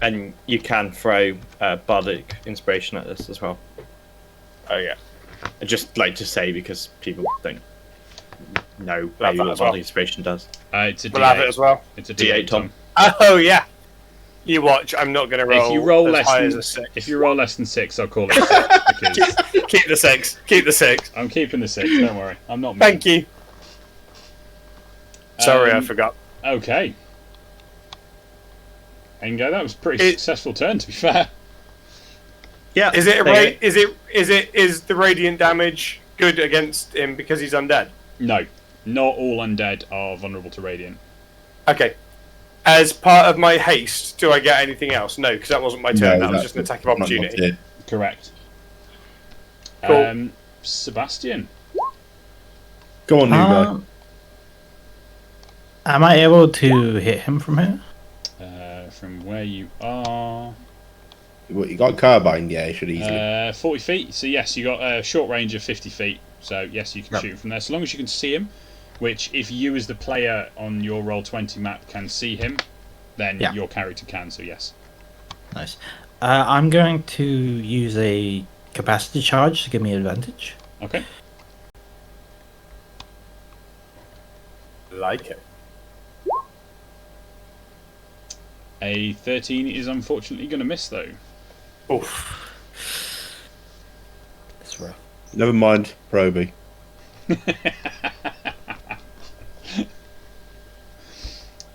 And you can throw bardic inspiration at this as well. Oh yeah, I'd just like to say because people don't know We'll have maybe that what as well. bardic inspiration does. It's a we'll have it D8. as well. It's a D8, D8, Tom. Tom. Oh yeah. You watch. I'm not going to roll. If you roll as less high than as a 6. if you roll less than 6, I'll call it a 6 because Keep the 6. Keep the 6. I'm keeping the 6. Don't worry, I'm not. Thank you. Sorry, I Um, forgot. Okay. Ingo, that was a pretty successful turn, to be fair. Yeah. Is it a there you is the radiant damage good against him because he's undead? No, not all undead are vulnerable to radiant. Okay. As part of my haste, do I get anything else? No, because that wasn't my turn. No, that was that's just an attack of not opportunity. it. Correct. Cool. Sebastian. Go on, new guy. Am I able to hit him from here? From where you are, What, you got carbine? Yeah, you should easily. 40 feet. So yes, you got a short range of 50 feet. So yes, you can shoot from there, so long as you can see him. Which, if you as the player on your Roll20 map can see him, then your character can. So yes. Nice. I'm going to use a capacity charge to give me advantage. Okay. Like it. A 13 is unfortunately going to miss though. Oof. That's rough. Never mind, Proby.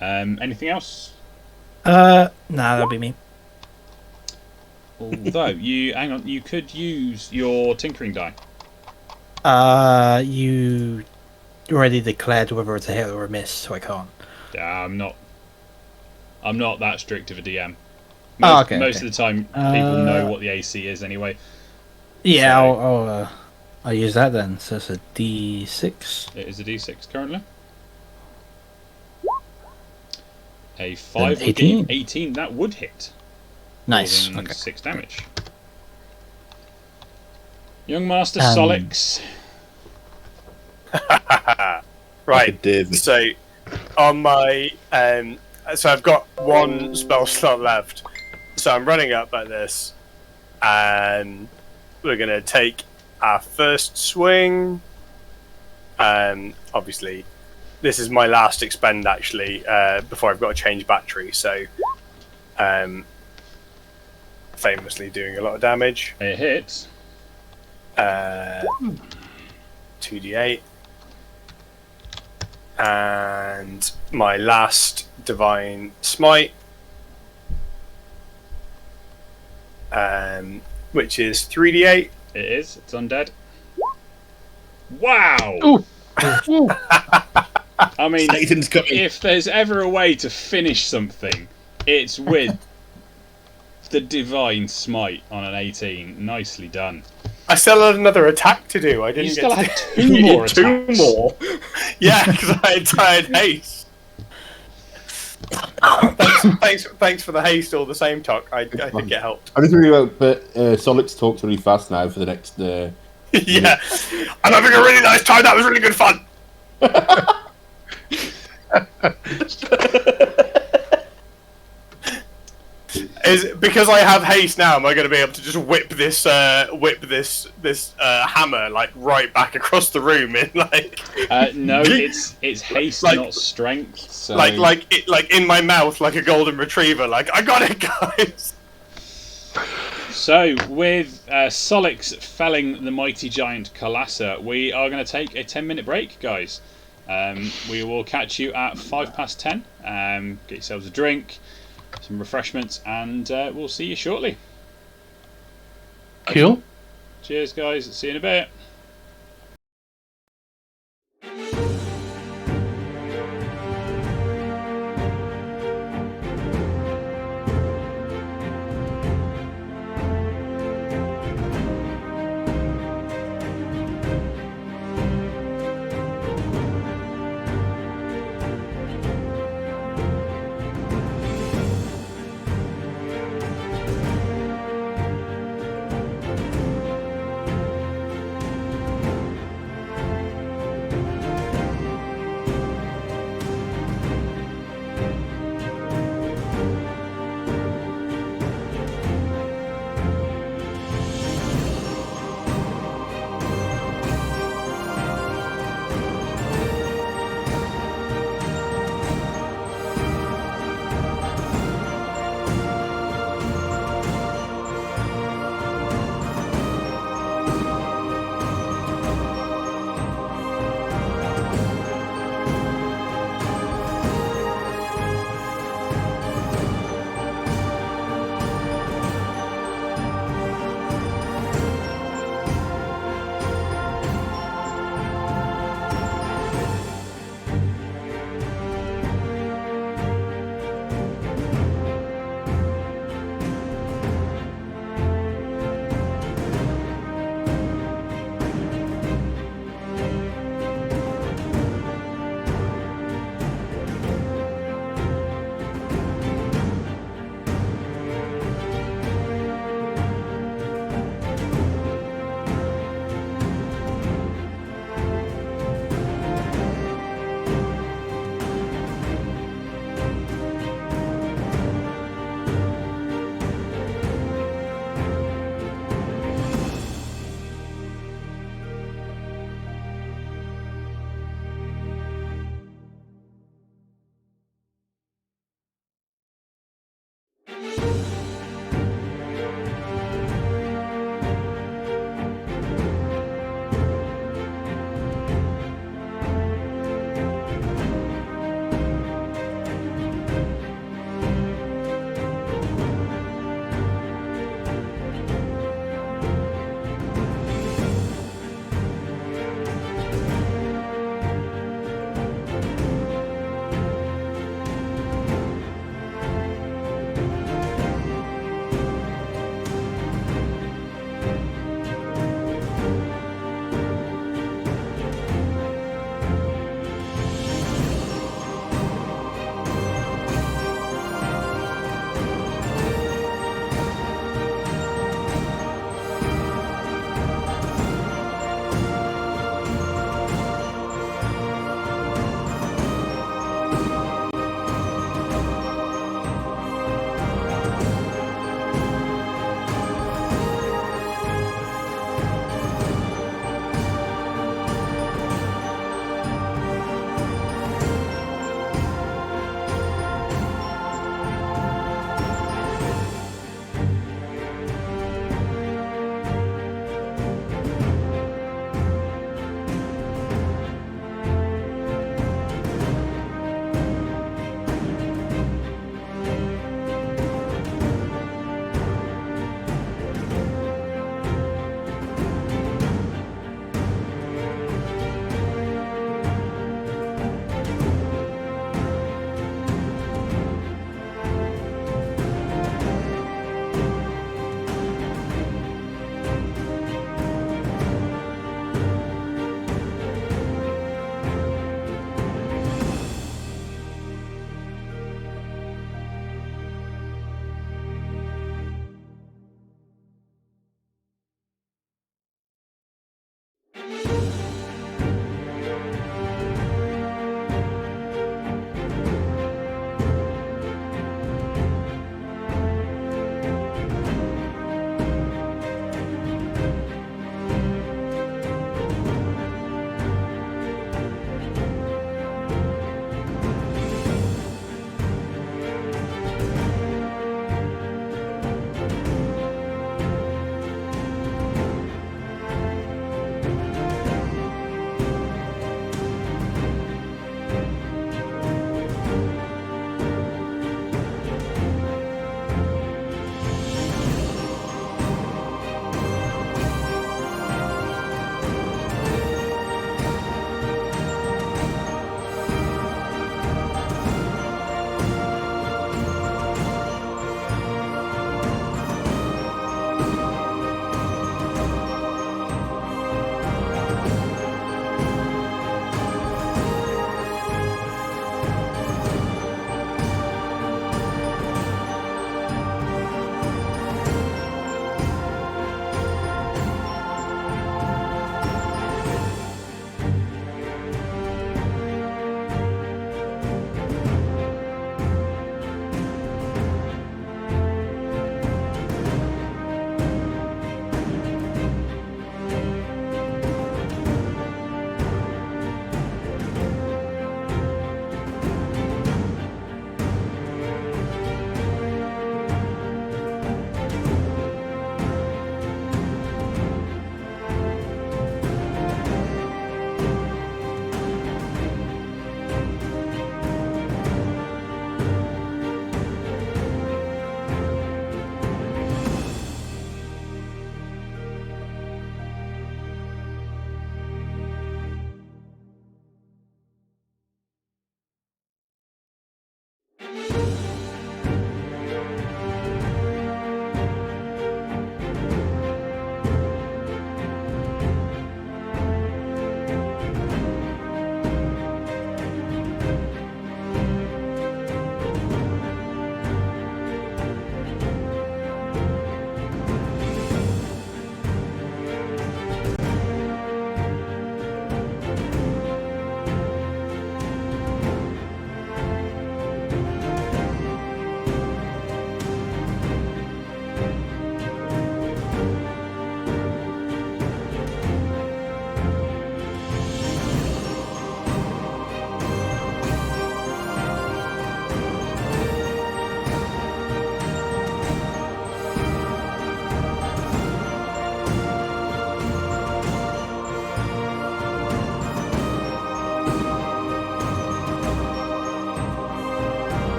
Anything else? Nah, that'll be me. Although hang on, you could use your tinkering die. You already declared whether it's a hit or a miss, so I can't. I'm not that strict of a DM. Most Most of the time, people know what the AC is anyway. Yeah, So- I'll use that then. So it's a D6. It is a D6 currently. A 5 Then would be 18. 18. That would hit. Nice. Causing Okay. 6 damage. Young Master Um, Solix. Right. David. So, on my so I've got one spell slot left. So I'm running up like this, and we're gonna take our first swing. Obviously, this is my last expend actually before I've got to change battery. So, famously doing a lot of damage. It hits. 2d8. And my last Divine Smite, which is 3d8. It is. It's undead. Wow! Ooh. Ooh. I mean, Satan's coming. if there's ever a way to finish something, it's with the Divine Smite on an 18. Nicely done. I still had another attack to do. I didn't You get still to had 2 more two attacks. more. Yeah, because I had tired haste. thanks for the haste all the same, Talk. I think it helped. I just really hope that Solix talks really fast now for the next. Yeah. I'm having a really nice time. That was really good fun. Is because I have haste now. Am I going to be able to just whip this hammer like right back across the room in like No, it's haste, Like- not strength. So like in my mouth like a golden retriever? Like I got it, guys. So, with Solix felling the mighty giant Kalasa, we are going to take a 10-minute break, guys. We will catch you at 10:05. Get yourselves a drink, some refreshments, and we'll see you shortly. Cool. Cheers, guys. See you in a bit.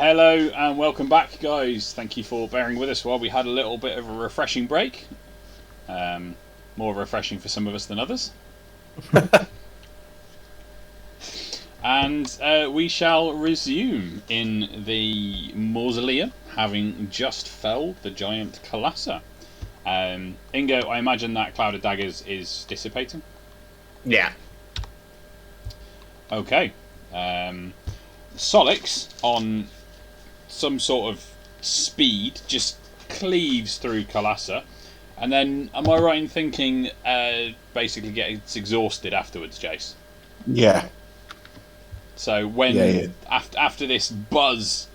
Hello and welcome back, guys. Thank you for bearing with us while we had a little bit of a refreshing break. More refreshing for some of us than others. And we shall resume in the mausoleum, having just felled the giant Kalasa. Ingo, I imagine that cloud of daggers is dissipating? Yeah. Okay. Solix, on some sort of speed, just cleaves through Kalasa. And then, am I right in thinking, basically gets exhausted afterwards, Jace? Yeah. So when after this buzz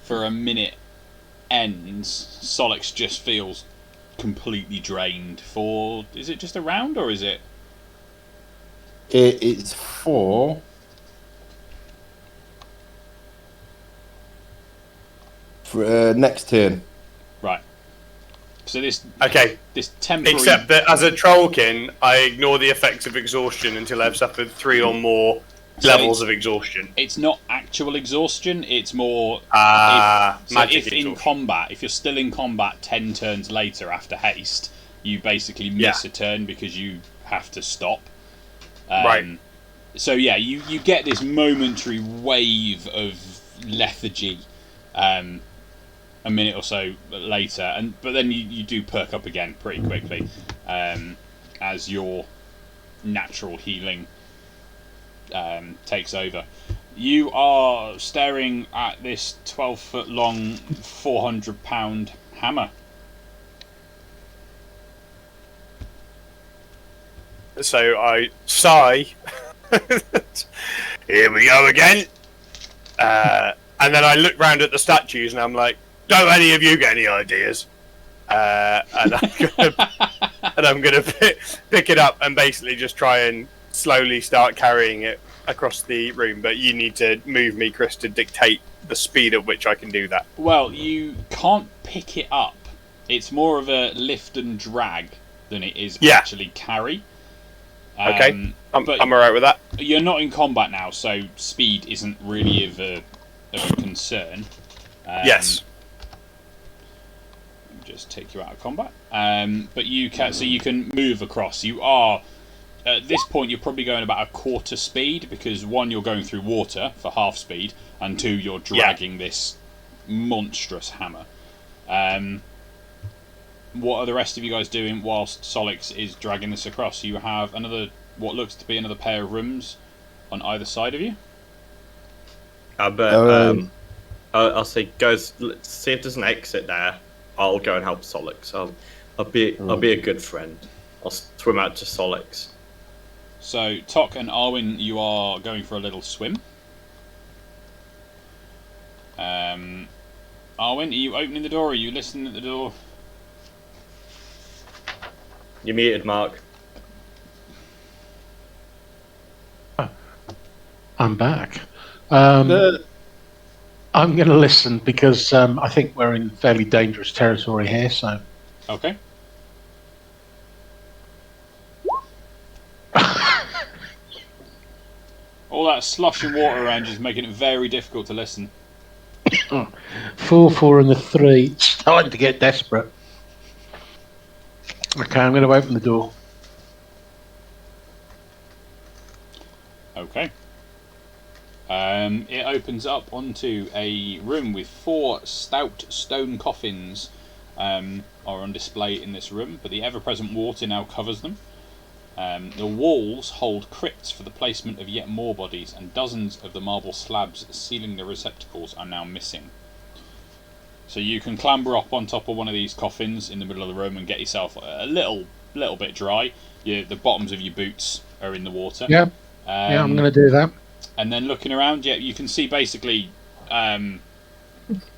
for a minute ends, Solix just feels completely drained for... Is it just a round, or is it... It's 4. For next turn. Right. So this temporary... Except that as a trollkin, I ignore the effects of exhaustion until I've suffered 3 or more levels of exhaustion. It's not actual exhaustion, it's more... magic if exhaustion. in combat, if you're still in combat 10 turns later after haste, you basically miss a turn because you have to stop. Right. So yeah, you get this momentary wave of lethargy a minute or so later, but then you do perk up again pretty quickly as your natural healing takes over. You are staring at this 12-foot long, 400-pound hammer. So I sigh. Here we go again. And then I look round at the statues and I'm like, don't any of you get any ideas? And I'm gonna pick it up and basically just try and slowly start carrying it across the room. But you need to move me, Chris, to dictate the speed at which I can do that. Well, you can't pick it up. It's more of a lift and drag than it is actually carry. Okay, I'm but alright with that. You're not in combat now, so speed isn't really of a concern. Yes. Just take you out of combat. But you can move across. You are at this point you're probably going about a quarter speed because 1, you're going through water for half speed, and 2, you're dragging this monstrous hammer. What are the rest of you guys doing whilst Solix is dragging this across? You have what looks to be another pair of rooms on either side of you. I'll say, guys, let's see if there's an exit there. I'll go and help Solix. I'll be a good friend. I'll swim out to Solix. So Tok and Arwen, you are going for a little swim. Arwen, are you opening the door? Or are you listening at the door? You're muted, Mark. I'm back. I'm going to listen because I think we're in fairly dangerous territory here. So, okay. All that sloshing water around you is making it very difficult to listen. 4, 4, and the 3. It's starting to get desperate. Okay, I'm going to open the door. Okay. It opens up onto a room with 4 stout stone coffins are on display in this room, but the ever-present water now covers them. The walls hold crypts for the placement of yet more bodies, and dozens of the marble slabs sealing the receptacles are now missing. So you can clamber up on top of one of these coffins in the middle of the room and get yourself a little bit dry. The bottoms of your boots are in the water. Yeah, I'm going to do that. And then looking around, you can see basically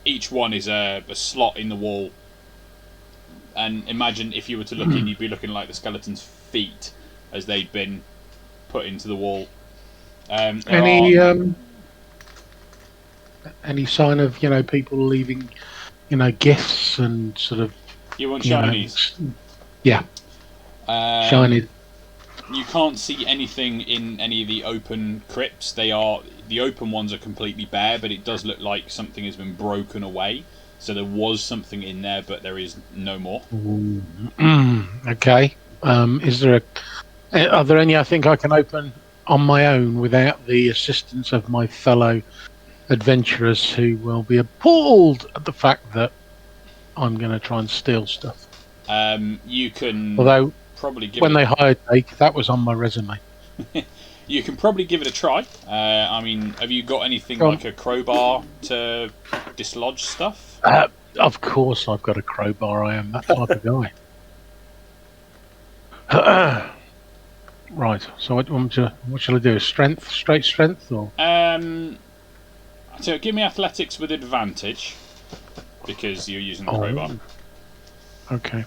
each one is a slot in the wall. And imagine if you were to look in, you'd be looking like the skeleton's feet as they'd been put into the wall. Any sign of people leaving gifts and sort of you want shinies? Yeah, shiny. You can't see anything in any of the open crypts. The open ones are completely bare, but it does look like something has been broken away. So there was something in there, but there is no more. Okay. Are there any I think I can open on my own without the assistance of my fellow adventurers who will be appalled at the fact that I'm going to try and steal stuff? You can Although probably give when it they hired me, that was on my resume. you can probably give it a try. I mean, have you got anything Go on. like a crowbar to dislodge stuff? Of course, I've got a crowbar. I am that type of guy. Right. So what shall I do? Strength, straight strength, or So give me athletics with advantage because you're using the crowbar. Okay.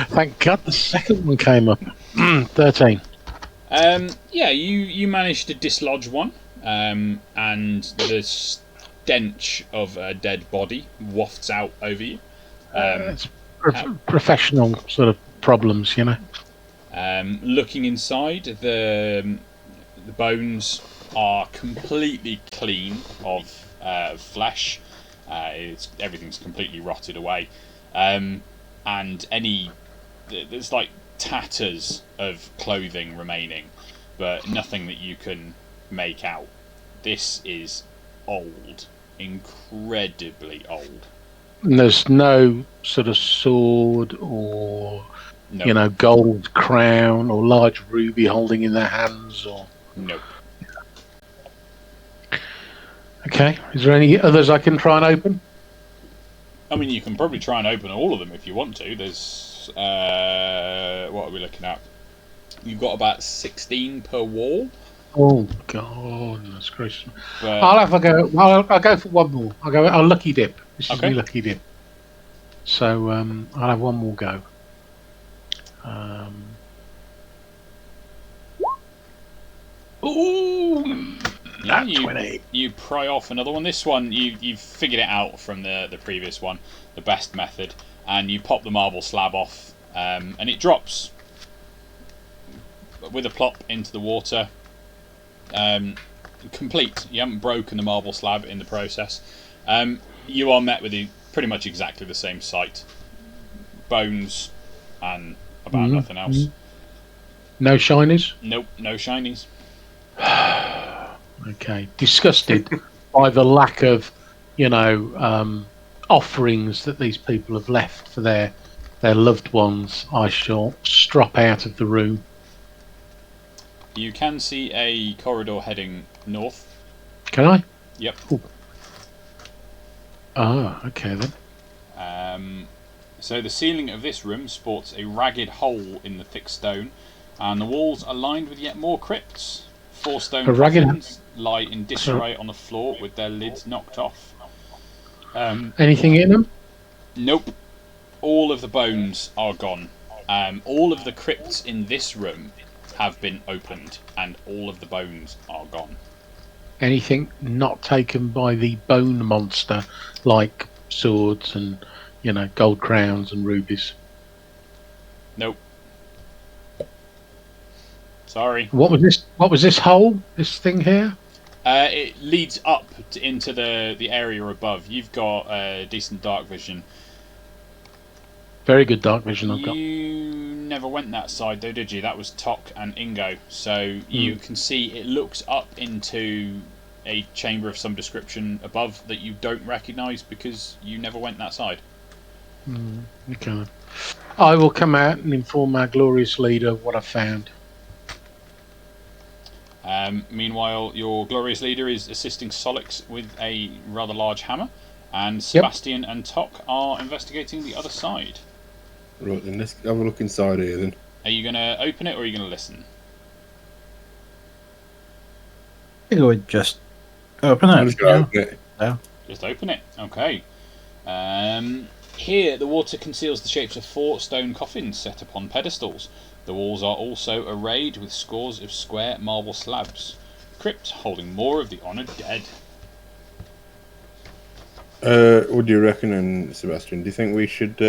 Thank God the second one came up. 13. Yeah, you managed to dislodge one, and the stench of a dead body wafts out over you. It's professional sort of problems, you know. Looking inside, the bones are completely clean of flesh. Everything's completely rotted away, and there's like tatters of clothing remaining, but nothing that you can make out. This is old, incredibly old. And there's no sort of sword or No. Gold crown or large ruby holding in their hands or. Nope. Okay. Is there any others I can try and open? I mean, you can probably try and open all of them if you want to. There's what are we looking at? You've got about 16 per wall. Oh God, that's gracious. But I'll have a go. I'll go for one more. I'll lucky dip. This is Okay. my lucky dip. So I'll have one more go. Ooh, yeah, nat 20. you pry off another one. This one you've figured it out from the previous one, the best method, and you pop the marble slab off, and it drops with a plop into the water. Complete. You haven't broken the marble slab in the process. You are met with pretty much exactly the same sight. Bones and about nothing else. No shinies. Nope, no shinies. Okay. Disgusted by the lack of, offerings that these people have left for their loved ones, I shall strop out of the room. You can see a corridor heading north. Can I? Yep. Ooh. Ah, okay then. So the ceiling of this room sports a ragged hole in the thick stone, and the walls are lined with yet more crypts. 4 stone A ragged- coffins lie in disarray on the floor with their lids knocked off. Anything in them? Nope. All of the bones are gone. All of the crypts in this room have been opened, and all of the bones are gone. Anything not taken by the bone monster, like swords and gold crowns and rubies? Nope. Sorry. What was this? What was this hole? This thing here? It leads up into the area above. You've got decent dark vision. Very good dark vision I've got. You never went that side though, did you? That was Tok and Ingo. So you can see it looks up into a chamber of some description above that you don't recognise because you never went that side. Okay. I will come out and inform our glorious leader what I found. Meanwhile, your glorious leader is assisting Solix with a rather large hammer, and Sebastian and Tok are investigating the other side. Right, then let's have a look inside here then. Are you going to open it or are you going to listen? I think I would just open I'm it. just going to open it. Just open it. Okay. Here, the water conceals the shapes of 4 stone coffins set upon pedestals. The walls are also arrayed with scores of square marble slabs. Crypt holding more of the honoured dead. What do you reckon, then, Sebastian? Do you think we should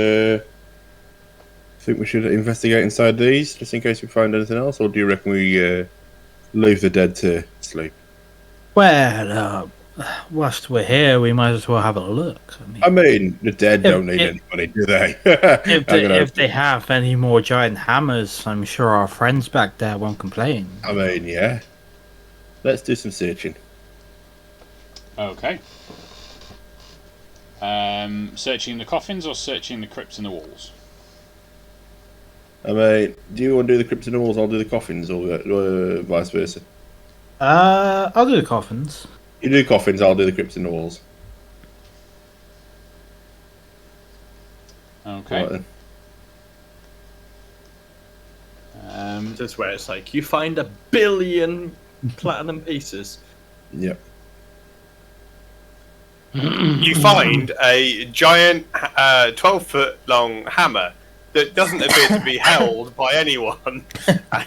investigate inside these just in case we find anything else, or do you reckon we leave the dead to sleep? Well, whilst we're here, we might as well have a look. I mean, the dead don't need if- any money, do they? if they have any more giant hammers, I'm sure our friends back there won't complain. I mean, yeah. Let's do some searching. Okay. Searching the coffins or searching the crypts in the walls? I mean, do you want to do the crypts in the walls? I'll do the coffins, or vice versa. I'll do the coffins. You do coffins, I'll do the crypts in the walls. Okay. Right, then. Just where it's like, you find 1 billion platinum pieces. Yep. You find a giant 12-foot long hammer that doesn't appear to be held by anyone and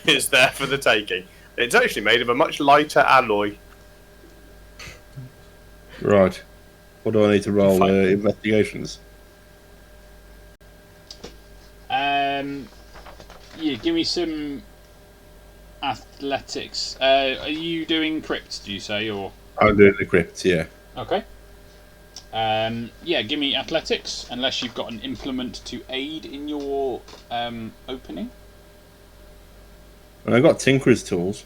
is there for the taking. It's actually made of a much lighter alloy. Right. What do I need to roll? Investigations. Yeah, give me some athletics. Are you doing crypts, do you say, or? I'm doing the crypts, yeah. Okay. Yeah, give me athletics, unless you've got an implement to aid in your opening. And I've got Tinker's tools.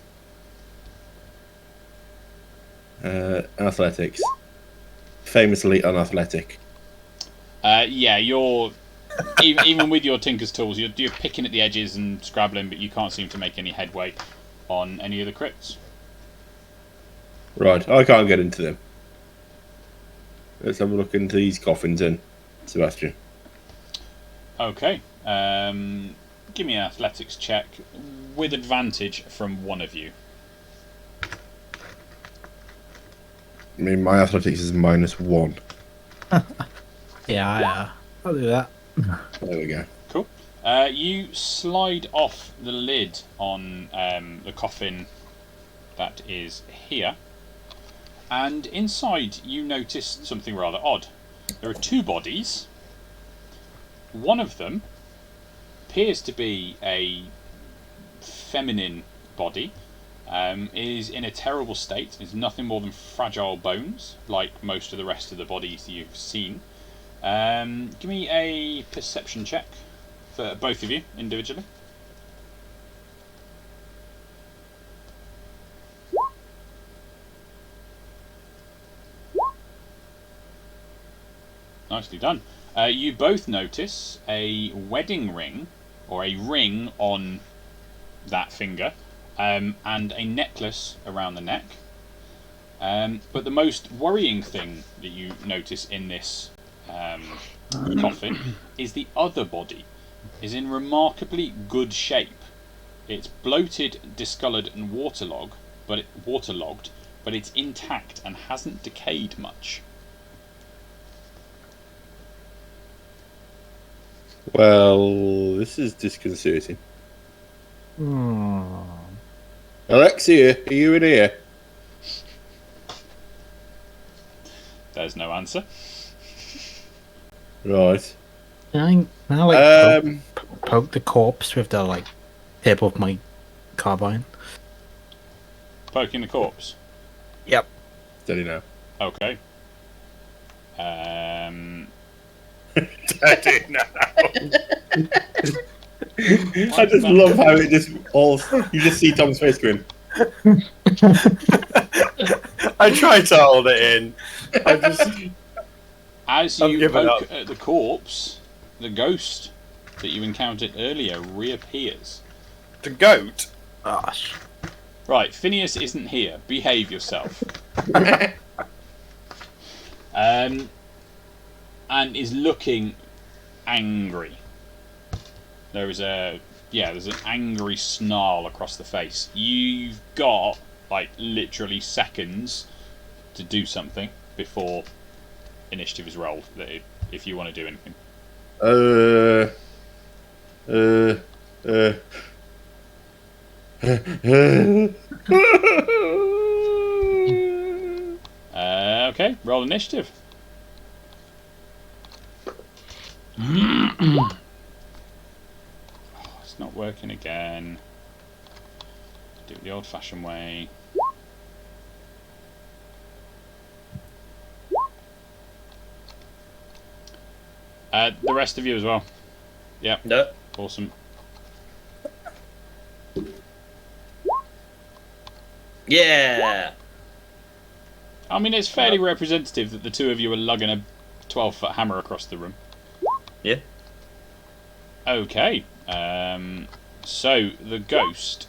Athletics. Famously unathletic. Yeah, you're even with your Tinker's tools, you're picking at the edges and scrabbling, but you can't seem to make any headway on any of the crypts. Right, I can't get into them. Let's have a look into these coffins then, Sebastian. Okay. Give me an athletics check with advantage from one of you. I mean, my athletics is -1. Yeah, I'll do that. There we go. Cool. You slide off the lid on the coffin that is here, and inside you notice something rather odd. There are 2 bodies. One of them appears to be a feminine body, is in a terrible state. It's nothing more than fragile bones, like most of the rest of the bodies you've seen. Give me a perception check for both of you individually. Nicely done. You both notice a wedding ring, or a ring on that finger, and a necklace around the neck. But the most worrying thing that you notice in this coffin is the other body is in remarkably good shape. It's bloated, discoloured, and waterlogged, but it's intact and hasn't decayed much. Well, this is disconcerting. Hmm. Alexia, are you in here? There's no answer. Right. Can I poke the corpse with the tip of my carbine? Poking the corpse. Yep. Steady now. Okay. Steady now. I just love how it just all. You just see Tom's face going. I tried to hold it in. I just. As I've you given poke up. at the corpse, the ghost that you encountered earlier reappears. The goat. Gosh. Right, Phineas isn't here. Behave yourself. And is looking angry. There's an angry snarl across the face. You've got literally seconds to do something before initiative is rolled. If you want to do anything. Okay, roll initiative. It's not working again. Do it the old-fashioned way. The rest of you as well. Yep. No. Awesome. Yeah. I mean, it's fairly representative that the two of you are lugging a 12-foot hammer across the room. Yeah. Okay. So the ghost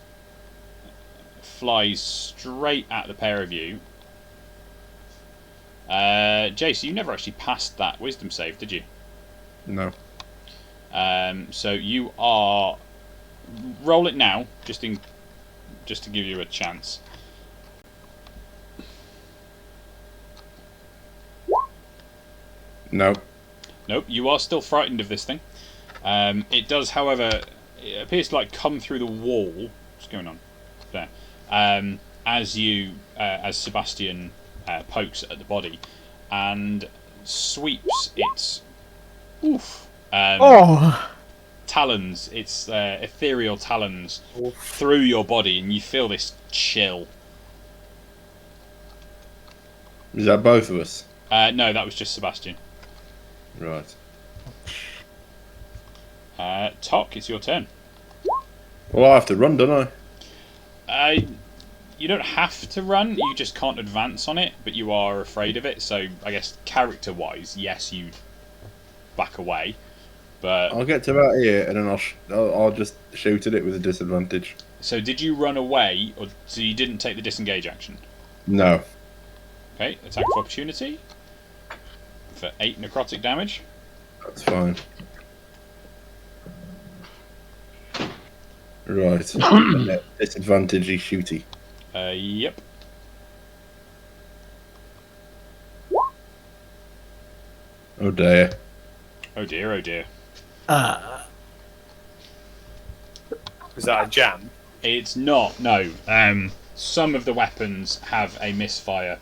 flies straight at the pair of you. Jace, you never actually passed that wisdom save, did you? No. So you are roll it now, just to give you a chance. No. Nope, you are still frightened of this thing. It does, however, it appears to like come through the wall. What's going on there? As Sebastian pokes at the body and sweeps its talons, its ethereal talons, through your body, and you feel this chill. Is that both of us? No, that was just Sebastian. Right. Tok, it's your turn. Well, I have to run, don't I? You don't have to run, you just can't advance on it, but you are afraid of it, so I guess character-wise, yes, you'd back away, but... I'll get to about here, and then I'll just shoot at it with a disadvantage. So did you run away, or so you didn't take the disengage action? No. Okay, attack of opportunity for 8 necrotic damage. That's fine. Right. And that disadvantage is shooty. Yep. Oh dear. Oh dear, oh dear. Is that a jam? It's not, no. Some of the weapons have a misfire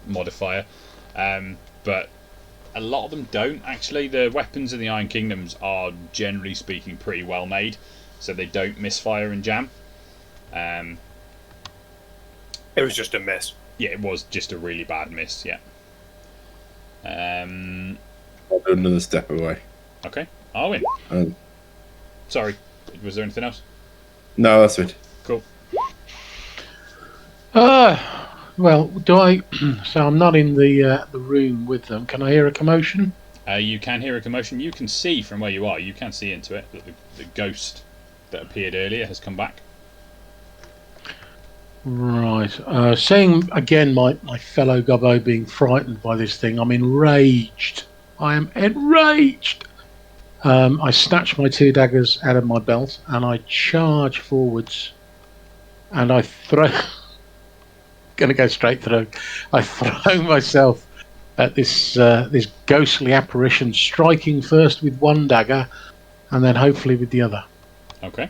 modifier, but a lot of them don't, actually. The weapons in the Iron Kingdoms are, generally speaking, pretty well made, so they don't misfire and jam. It was just a miss. Yeah, it was just a really bad miss, yeah. I'll do another step away. Okay, Arwen. Um, Sorry, was there anything else? No, that's it. Cool. Well, do I? So I'm not in the room with them. Can I hear a commotion? You can hear a commotion. You can see from where you are. You can see into it that the ghost that appeared earlier has come back. Right. Seeing again my fellow gobbo being frightened by this thing, I'm enraged. I am enraged. I snatch my 2 daggers out of my belt and I charge forwards, and I throw. Going to go straight through. I throw myself at this ghostly apparition, striking first with one dagger, and then hopefully with the other. Okay.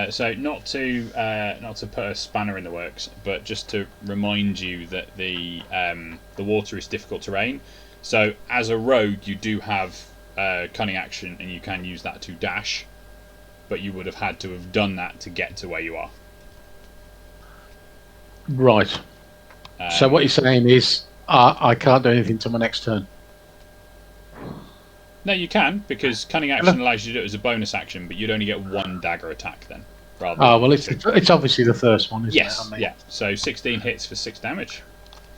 So not to put a spanner in the works, but just to remind you that the water is difficult terrain. So as a rogue, you do have cunning action, and you can use that to dash, but you would have had to have done that to get to where you are. Right. So what you're saying is I can't do anything till my next turn. No, you can, because cunning action allows you to do it as a bonus action, but you'd only get 1 dagger attack then. Rather Oh well, it's obviously the first one, isn't yes, it? I mean, yeah. So 16 hits for 6 damage.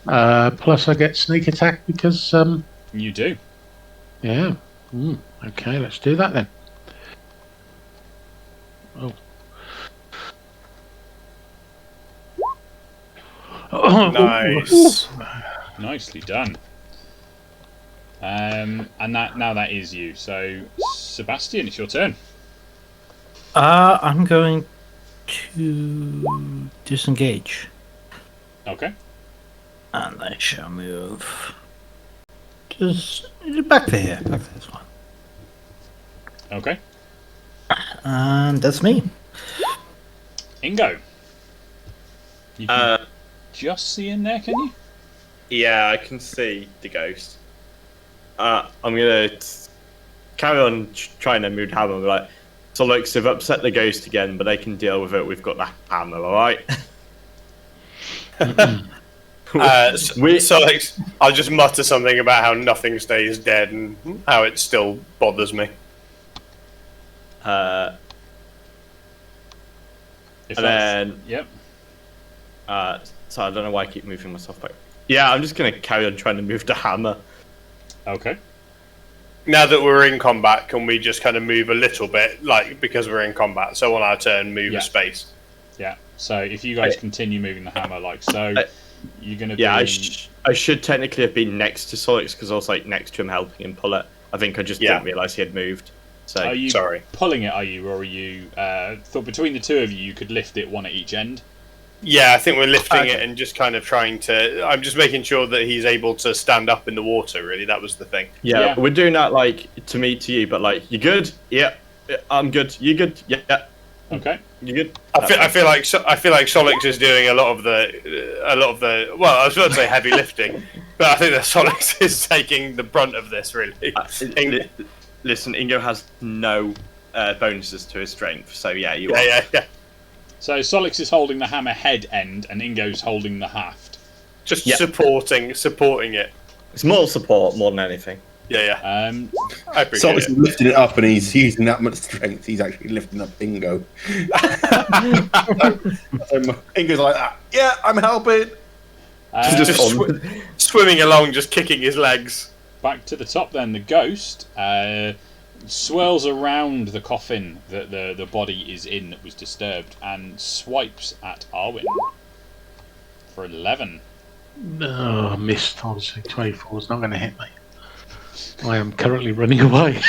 Plus I get sneak attack because You do. yeah. Okay, let's do that then. Nice. Nicely done. And that is you. So Sebastian, it's your turn. I'm going to disengage, Okay. and I shall move just back there. Back to this one, Okay. and that's me. Ingo. You can just see in there, can you? Yeah, I can see the ghost. I'm gonna carry on trying to move the hammer. Like, so like, they've upset the ghost again, but they can deal with it. We've got the hammer, all right. So like, I'll just mutter something about how nothing stays dead and how it still bothers me. If And then, yep. so I don't know why I keep moving myself back. Yeah, I'm just gonna carry on trying to move the hammer. Okay. Now that we're in combat, can we just kind of move a little bit, like, because we're in combat? So on our turn, move a space. Yeah. So if you guys continue moving the hammer like so, you're going to be... Yeah, I should technically have been next to Solix because I was like next to him helping him pull it. I think I just didn't realise he had moved. So are you sorry. Pulling it, are you? Or are you... thought between the two of you could lift it one at each end? Yeah, I think we're lifting it and just kind of trying to... I'm just making sure that he's able to stand up in the water, really. That was the thing. Yeah, we're doing that like to me, to you, but like, you good? Yeah, I'm good. You good? Yeah. Okay. You good? I feel like Solix is doing a lot of the. Well, I was about to say heavy lifting, but I think that Solix is taking the brunt of this, really. Listen, Ingo has no bonuses to his strength, so yeah, you are. Yeah. So Solix is holding the hammer head end, and Ingo's holding the haft. Just supporting it. It's moral support more than anything. Yeah. I appreciate So he's lifting it up and he's using that much strength. He's actually lifting up Ingo. Ingo's like that. Yeah, I'm helping. Just swimming along, just kicking his legs. Back to the top then. The ghost swirls around the coffin that the body is in that was disturbed and swipes at Arwen for 11. Oh, I missed. Obviously, 24 is not going to hit me. I am currently running away.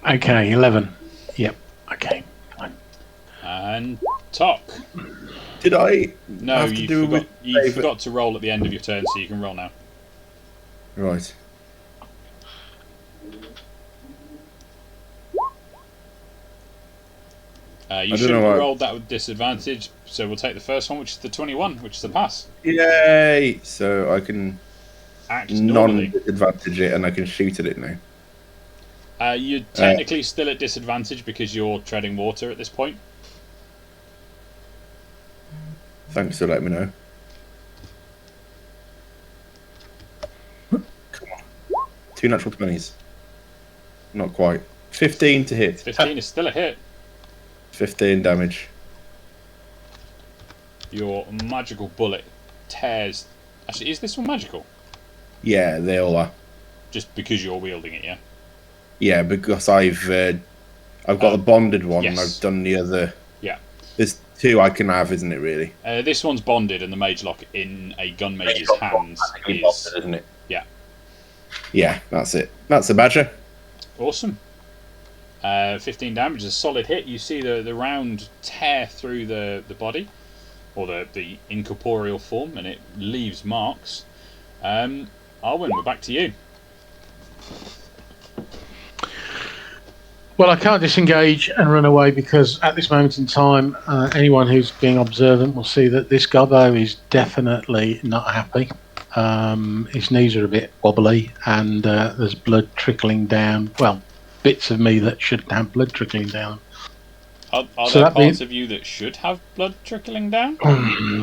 Okay, 11. Yep. Okay. Fine. And Tok. Did I? No, you forgot to roll at the end of your turn, so you can roll now. Right. You should have rolled that with disadvantage, so we'll take the first one, which is the 21, which is the pass. Yay! So I can Act normally. non-disadvantage it and I can shoot at it now. You're technically still at disadvantage because you're treading water at this point. Thanks for letting me know. Come on. 2 natural 20s. Not quite. 15 to hit. 15 is still a hit. 15 damage. Your magical bullet tears... Actually, is this one magical? Yeah, they all are. Just because you're wielding it, yeah? Yeah, because I've got the bonded one and yes. I've done the other. Yeah. There's 2 I can have, isn't it, really? This one's bonded, and the mage lock in a gun mage's hands is... bonded, isn't it? Yeah. Yeah, that's it. That's the badger. Awesome. 15 damage is a solid hit. You see the round tear through the body, or the incorporeal form, and it leaves marks. Arwen, we're back to you. Well, I can't disengage and run away because at this moment in time, anyone who's being observant will see that this gobbo is definitely not happy. His knees are a bit wobbly and there's blood trickling down. Well, bits of me that shouldn't have blood trickling down. Are there parts of you that should have blood trickling down?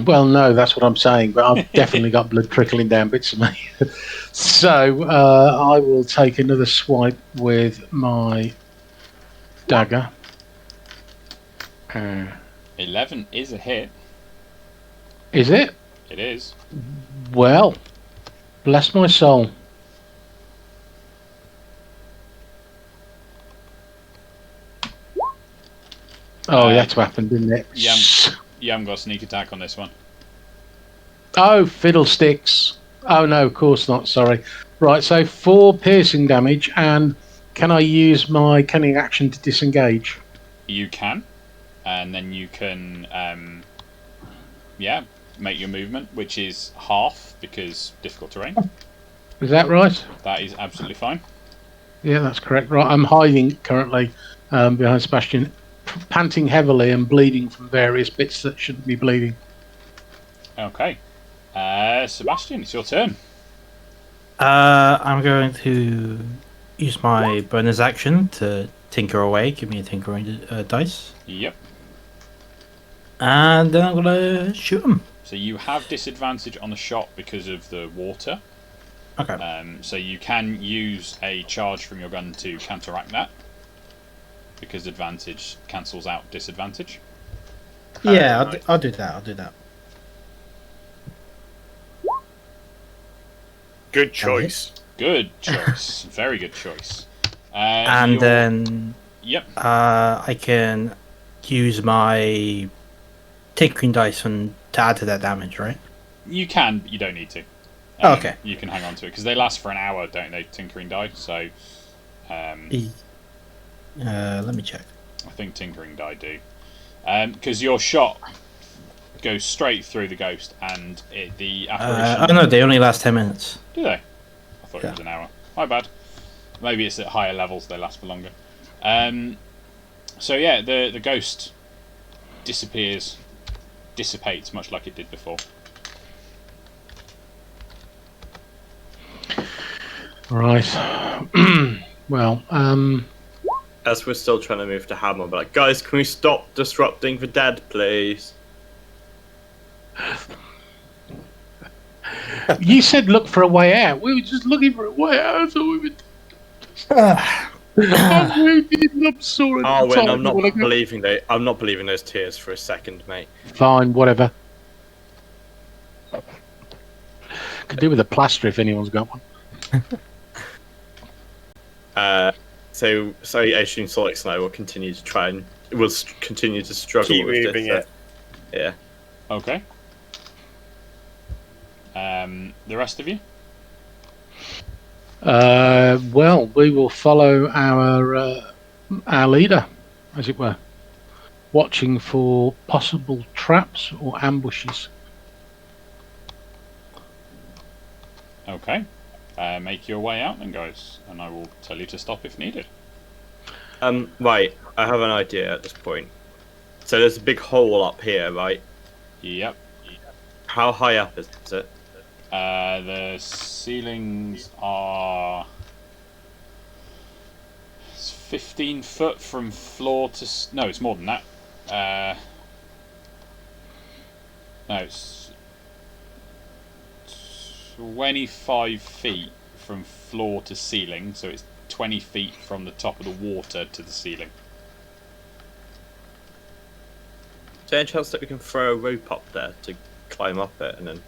Well, no, that's what I'm saying, but I've definitely got blood trickling down bits of me. So I will take another swipe with my dagger. 11 is a hit. Is it? It is. Well, bless my soul. Oh, that's what happened, didn't it? You haven't got a sneak attack on this one. Oh, fiddlesticks. Oh, no, of course not, sorry. Right, so 4 piercing damage, and can I use my cunning action to disengage? You can, and then you can, make your movement, which is half, because difficult terrain. Is that right? That is absolutely fine. Yeah, that's correct. Right, I'm hiding currently behind Sebastian. panting heavily and bleeding from various bits that shouldn't be bleeding. Okay. Sebastian, it's your turn. I'm going to use my bonus action to tinker away. Give me a tinkering dice. Yep. And then I'm going to shoot him. So you have disadvantage on the shot because of the water. Okay. So you can use a charge from your gun to counteract that, because advantage cancels out disadvantage. Yeah, nice. I'll do that. I'll do that. Good choice. Good choice. Very good choice. And then Yep. I can use my tinkering dice to add to that damage, right? You can, but you don't need to. Okay. You can hang on to it because they last for an hour, don't they? Tinkering die. So, Let me check. I think tinkering die do. Because your shot goes straight through the ghost, and the apparition. Oh no, they only last 10 minutes. Do they? I thought it was an hour. My bad. Maybe it's at higher levels; they last for longer. So yeah, the ghost dissipates much like it did before. Right. Well, As we're still trying to move to Hammer, but like, guys, can we stop disrupting the dead, please? you said look for a way out. We were just looking for a way out. So we I'm sorry. Arwen, I'm not believing I'm not believing those tears for a second, mate. Fine, whatever. Could do with a plaster if anyone's got one. So I assume Solix and I will continue to try and continue to struggle Keep with moving this. it. Yeah. Okay. The rest of you? Well, we will follow our leader, as it were, watching for possible traps or ambushes. Okay. Make your way out then, guys, and I will tell you to stop if needed. Right, I have an idea at this point. So there's a big hole up here, right? Yep. How high up is it? The ceilings are 15 foot from floor to... No, it's more than that. No, it's 25 feet from floor to ceiling, so it's 20 feet from the top of the water to the ceiling. Is there any chance that we can throw a rope up there to climb up it and then...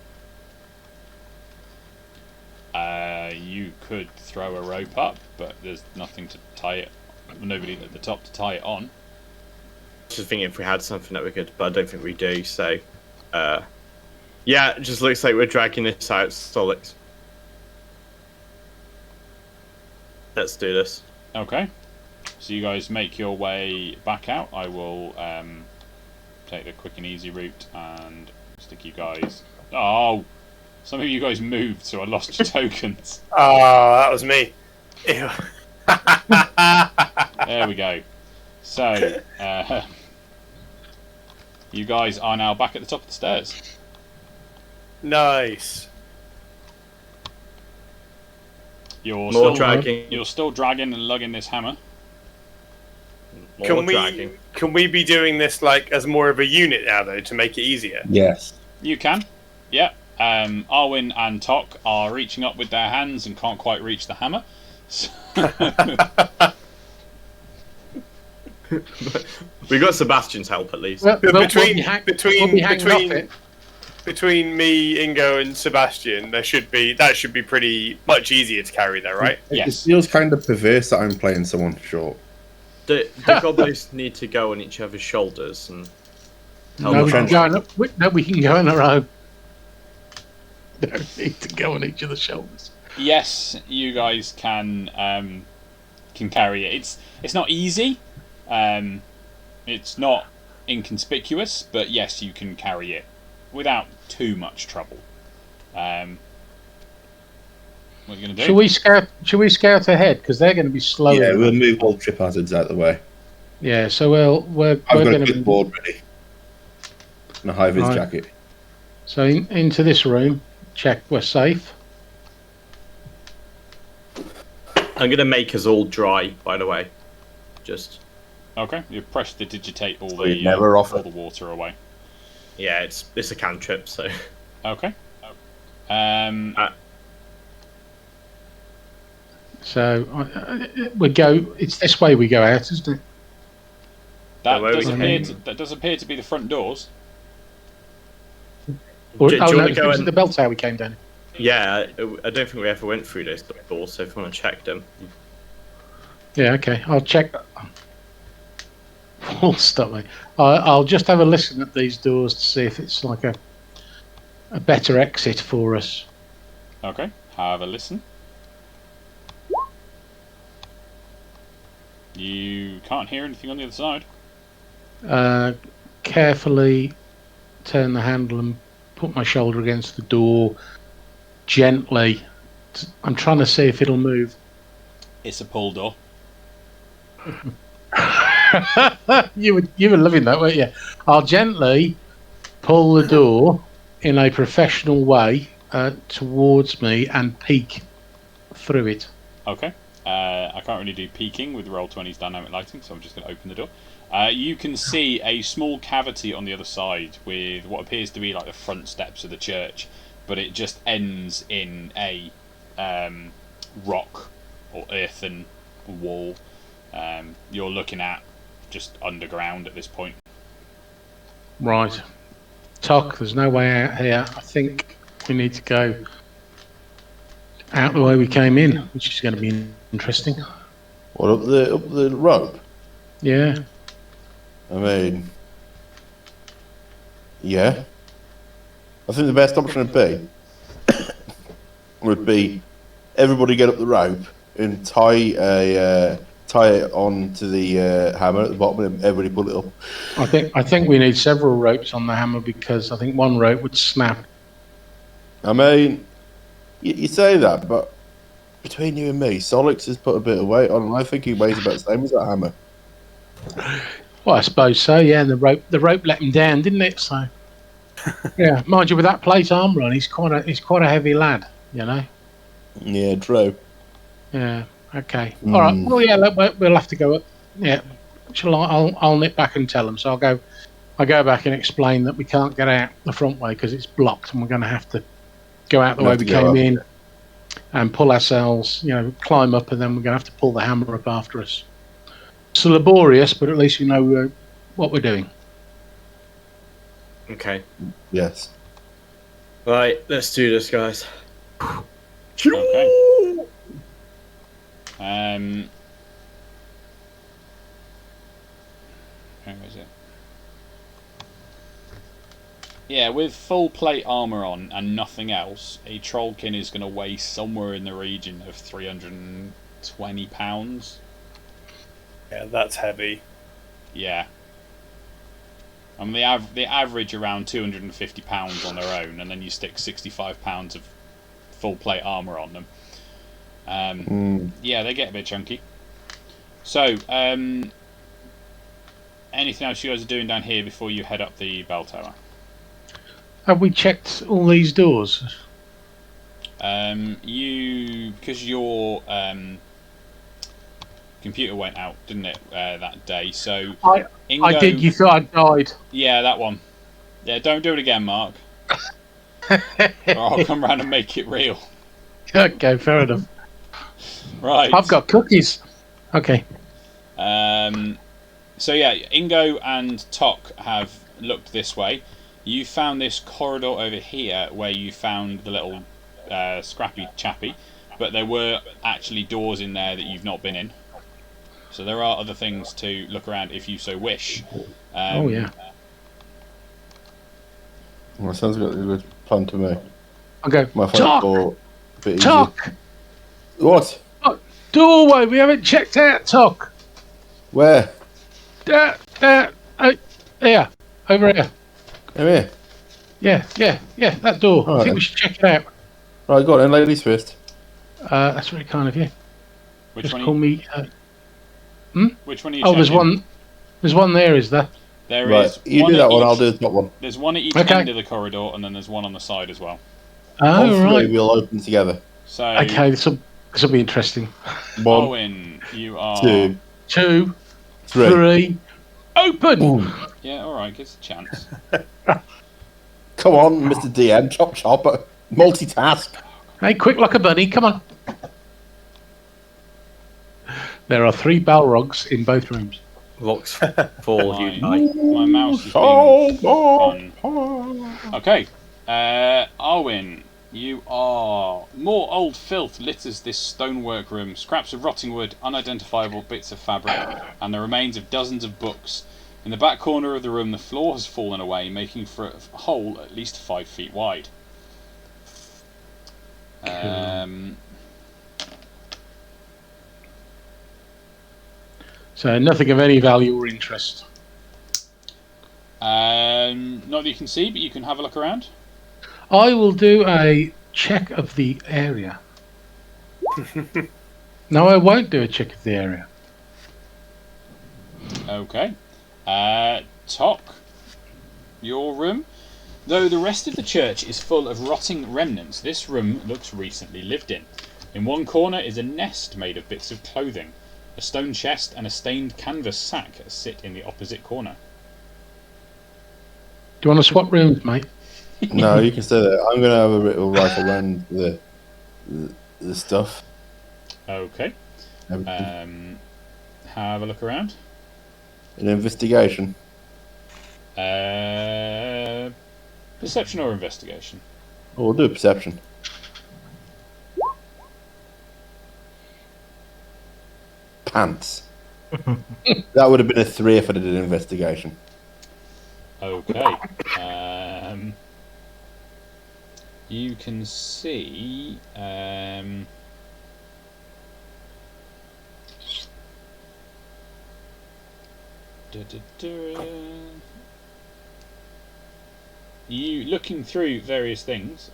You could throw a rope up, but there's nothing to tie it... Nobody at the top to tie it on. Just thinking if we had something that we could, but I don't think we do, so... yeah, it just looks like we're dragging this out, Solix. Let's do this. Okay. So you guys make your way back out. I will take the quick and easy route and stick you guys... Oh! Some of you guys moved, so I lost your tokens. Oh, that was me. Ew. There we go. So, you guys are now back at the top of the stairs. Nice. You're More still dragging. You're still dragging and lugging this hammer. More dragging. Can we be doing this like as more of a unit now though to make it easier? Yes. You can. Yeah. Arwen and Tok are reaching up with their hands and can't quite reach the hammer. So We got Sebastian's help at least. Well, Between me, Ingo, and Sebastian, that should be pretty much easier to carry there, right? It Yes. feels kind of perverse that I'm playing someone short. The goblins need to go on each other's shoulders and help No, we them can out. go on, we can go on our own. Don't need to go on each other's shoulders. yes, you guys can carry it. It's not easy. It's not inconspicuous, but yes, you can carry it without too much trouble. What are you going to do? Should we scout ahead? Because they're going to be slow. Yeah, we'll move all trip hazards out the way. Yeah, so we're I've got going a to clipboard ready and a high vis Right. jacket. So into this room, check we're safe. I'm going to make us all dry, by the way. Just, Okay, you press to digitate all So you'd the never offer. all the water away. yeah, it's a cantrip, so. Okay. So we go. It's this way we go out, isn't it? That where we does appear to be the front doors. Or, Do you oh no, wanna it go was and- the bell tower we came down. Yeah, I don't think we ever went through those doors, so if you want to check them. Yeah, okay. I'll check. Oh, stop me. I'll just have a listen at these doors to see if it's like a better exit for us. Okay, have a listen. You can't hear anything on the other side. Carefully turn the handle and put my shoulder against the door gently. I'm trying to see if it'll move. It's a pull door. you were loving that, weren't you? I'll gently pull the door in a professional way towards me and peek through it. Okay. I can't really do peeking with Roll20's dynamic lighting, so I'm just going to open the door. You can see a small cavity on the other side with what appears to be like the front steps of the church, but it just ends in a rock or earthen wall. You're looking at just underground at this point. Right. Tock, there's no way out here. I think we need to go out the way we came in, which is going to be interesting. What, up the rope? Yeah. I mean, yeah. I think the best option would be everybody get up the rope and tie it on to the hammer at the bottom and everybody pull it up. I think we need several ropes on the hammer because I think one rope would snap. I mean, you say that, but between you and me, Solix has put a bit of weight on, and I think he weighs about the same as that hammer. Well, I suppose so. Yeah, and the rope let him down, didn't it? So, yeah. Mind you, with that plate armor on, he's quite a heavy lad. You know. Yeah, true. Yeah. Okay. All right. Well, yeah. We'll have to go up. Yeah. I'll nip back and tell them. So I'll go back and explain that we can't get out the front way because it's blocked, and we're going to have to go out the way we came in and pull ourselves. You know, climb up, and then we're going to have to pull the hammer up after us. It's laborious, but at least we know what we're doing. Okay. Yes. Right, let's do this, guys. Okay. Where is it? Yeah, with full plate armor on and nothing else, a Trollkin is going to weigh somewhere in the region of 320 pounds. Yeah, that's heavy. Yeah. I mean, the average around 250 pounds on their own, and then you stick 65 pounds of full plate armor on them. Yeah, they get a bit chunky. So, anything else you guys are doing down here before you head up the bell tower? Have we checked all these doors? Because your computer went out, didn't it, that day? So I did. You thought I died. Yeah, that one. Yeah, don't do it again, Mark. Or I'll come round and make it real. Okay, fair enough. Right. I've got cookies. Okay. So yeah, Ingo and Tok have looked this way. You found this corridor over here where you found the little scrappy chappy, but there were actually doors in there that you've not been in. So there are other things to look around if you so wish. Oh yeah. Well, sounds like a good plan to me. Okay. My Tok! door a bit easy. Tok! What? Doorway. We haven't checked out. Tok. Where? Here. Over here. Come here. Yeah. That door. All I right. think we should check it out. Right, go on then, ladies first. That's really kind of you. Which Just one? call me. Which one are you? Oh, there's checking? one. There's one there, is there? There Right, is you one do at that one. each- I'll do the top one. There's one at each Okay. end of the corridor, and then there's one on the side as well. All Oh, three right. will open together. So, Okay, this will be interesting. One, Owen, you are... 2, 2, 3. 3, open! Ooh. Yeah, alright, give us a chance. Come on, Mr. DM, chop chop, multitask. Hey, quick like a bunny, come on. There are 3 Balrogs in both rooms. Rocks fall, My, unite. my mouse is Oh, being fun. oh. Okay, Arwen, you are... More old filth litters this stonework room. Scraps of rotting wood, unidentifiable bits of fabric, and the remains of dozens of books. In the back corner of the room, the floor has fallen away, making for a hole at least 5 feet wide. So nothing of any value or interest. Not that you can see, but you can have a look around. I will do a check of the area. No, I won't do a check of the area. Okay. Tok, your room. Though the rest of the church is full of rotting remnants, this room looks recently lived in. In one corner is a nest made of bits of clothing. A stone chest and a stained canvas sack sit in the opposite corner. Do you want to swap rooms, mate? No, you can stay there. I'm going to have a little rifle around the stuff. Okay. Everything. Have a look around. An investigation. Perception or investigation? Oh, we'll do a perception. Pants. That would have been a 3 if I did an investigation. Okay. You can see. You looking through various things,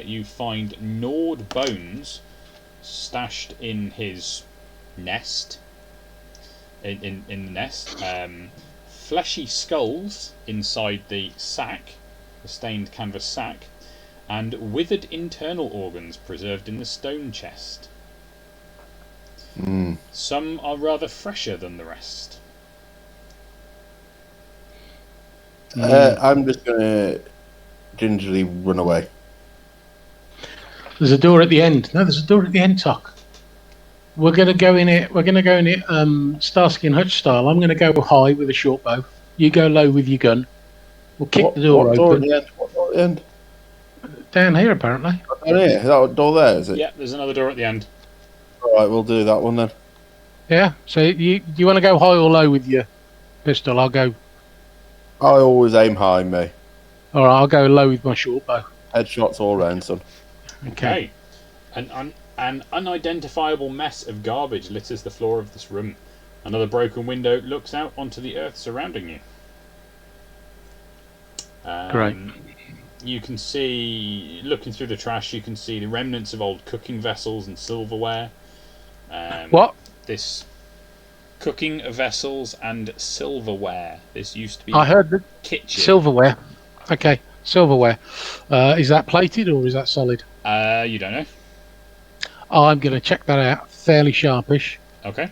you find gnawed bones stashed in his nest. In the nest, fleshy skulls inside the sack, the stained canvas sack, and withered internal organs preserved in the stone chest. Mm. Some are rather fresher than the rest. I'm just going to gingerly run away. There's a door at the end. No, there's a door at the end, Tok. We're gonna go in it. We're gonna go in it, Starsky and Hutch style. I'm gonna go high with a short bow. You go low with your gun. We'll kick the door what door at open. the end? What door at the end? Down here, apparently. Down here. Is that door there, is it? Yeah, there's another door at the end. Alright, we'll do that one then. Yeah. So you want to go high or low with your pistol? I'll go. I always aim high, me. All right. I'll go low with my short bow. Headshots all round, son. Okay. An unidentifiable mess of garbage litters the floor of this room. Another broken window looks out onto the earth surrounding you. Great. You can see, looking through the trash, you can see the remnants of old cooking vessels and silverware. What? This cooking vessels and silverware. This used to be I heard the kitchen. silverware. Okay. Silverware. Is that plated or is that solid? You don't know. I'm going to check that out. Fairly sharpish. Okay.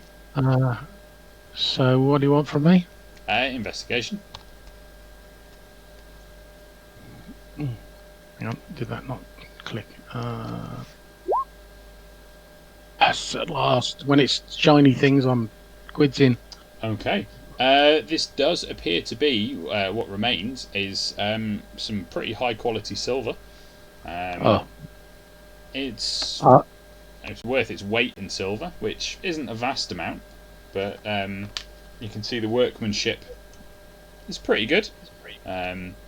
So what do you want from me? Investigation. Hang on, did that not click? Yes, at last. When it's shiny things, I'm quids in. Okay. This does appear to be what remains is some pretty high quality silver. It's worth its weight in silver, which isn't a vast amount, but you can see the workmanship is pretty good.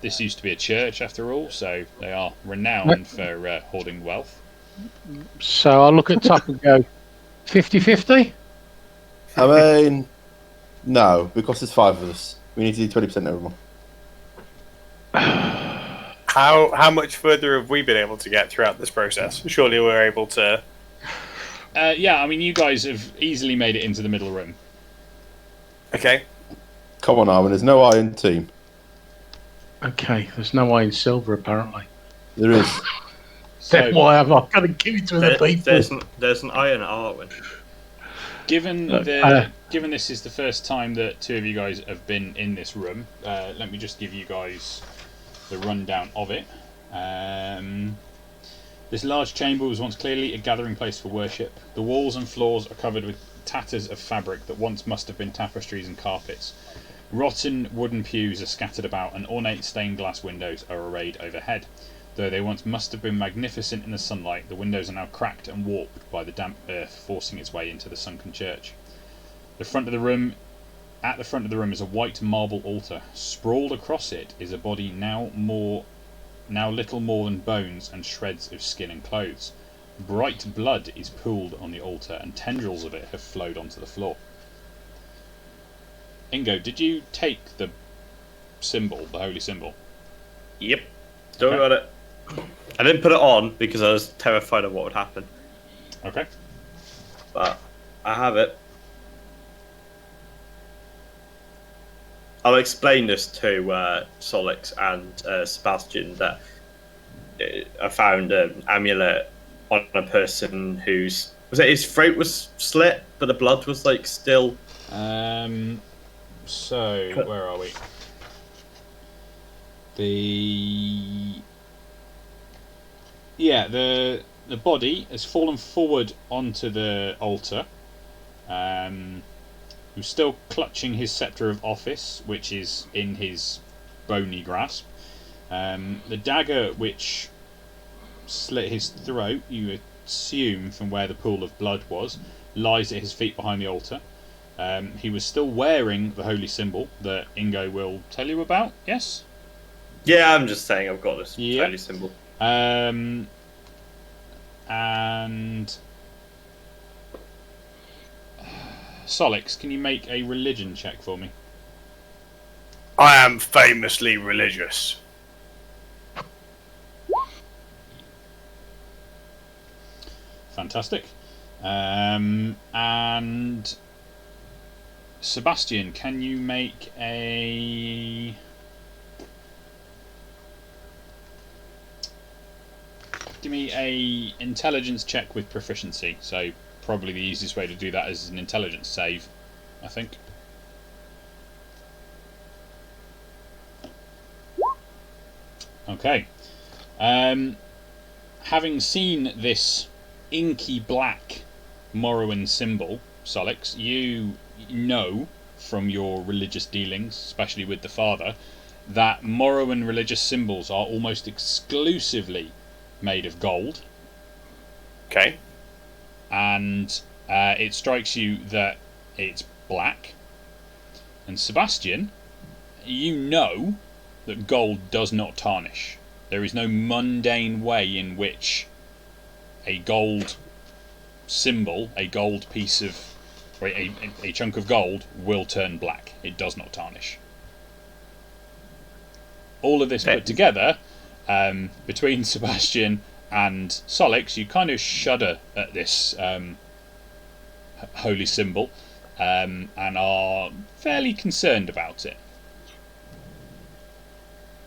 This used to be a church after all, so they are renowned for hoarding wealth. So I'll look at Tuck and go 50-50? I mean, no, because there's 5 of us. We need to do 20% everyone. How much further have we been able to get throughout this process? Surely we're able to... Yeah, I mean, you guys have easily made it into the middle room. Okay. Come on, Arwen. There's no iron team. Okay, there's no iron silver apparently. There is. Then So, why have I got to give it to the people? There's an iron at Arwen. given Look, given this is the first time that two of you guys have been in this room, let me just give you guys the rundown of it. This large chamber was once clearly a gathering place for worship. The walls and floors are covered with tatters of fabric that once must have been tapestries and carpets. Rotten wooden pews are scattered about, and ornate stained glass windows are arrayed overhead. Though they once must have been magnificent in the sunlight, the windows are now cracked and warped by the damp earth forcing its way into the sunken church. At the front of the room is a white marble altar. Sprawled across it is a body now little more than bones and shreds of skin and clothes. Bright blood is pooled on the altar, and tendrils of it have flowed onto the floor. Ingo, did you take the symbol, the holy symbol? Yep. Don't worry about it. I didn't put it on because I was terrified of what would happen. Okay. But I have it. I'll explain this to Solix and Sebastian that I found an amulet on a person whose his throat was slit, but the blood was like still. So where are we? The body has fallen forward onto the altar. Who's still clutching his sceptre of office, which is in his bony grasp. The dagger which slit his throat, you assume from where the pool of blood was, lies at his feet behind the altar. He was still wearing the holy symbol that Ingo will tell you about, yes? Yeah, I'm just saying I've got this Yep. holy symbol. And Solix, can you make a religion check for me? I am famously religious. Fantastic. And Sebastian, can you make a... Give me a intelligence check with proficiency. So probably the easiest way to do that is an intelligence save, I think. Okay. Having seen this inky black Morrowind symbol, Solix, you know from your religious dealings, especially with the father, that Morrowind religious symbols are almost exclusively made of gold. Okay. And it strikes you that it's black. And Sebastian, you know that gold does not tarnish. There is no mundane way in which a gold symbol, a gold piece of, or a chunk of gold will turn black. It does not tarnish. All of this put together, between Sebastian and Solix, you kind of shudder at this holy symbol, and are fairly concerned about it.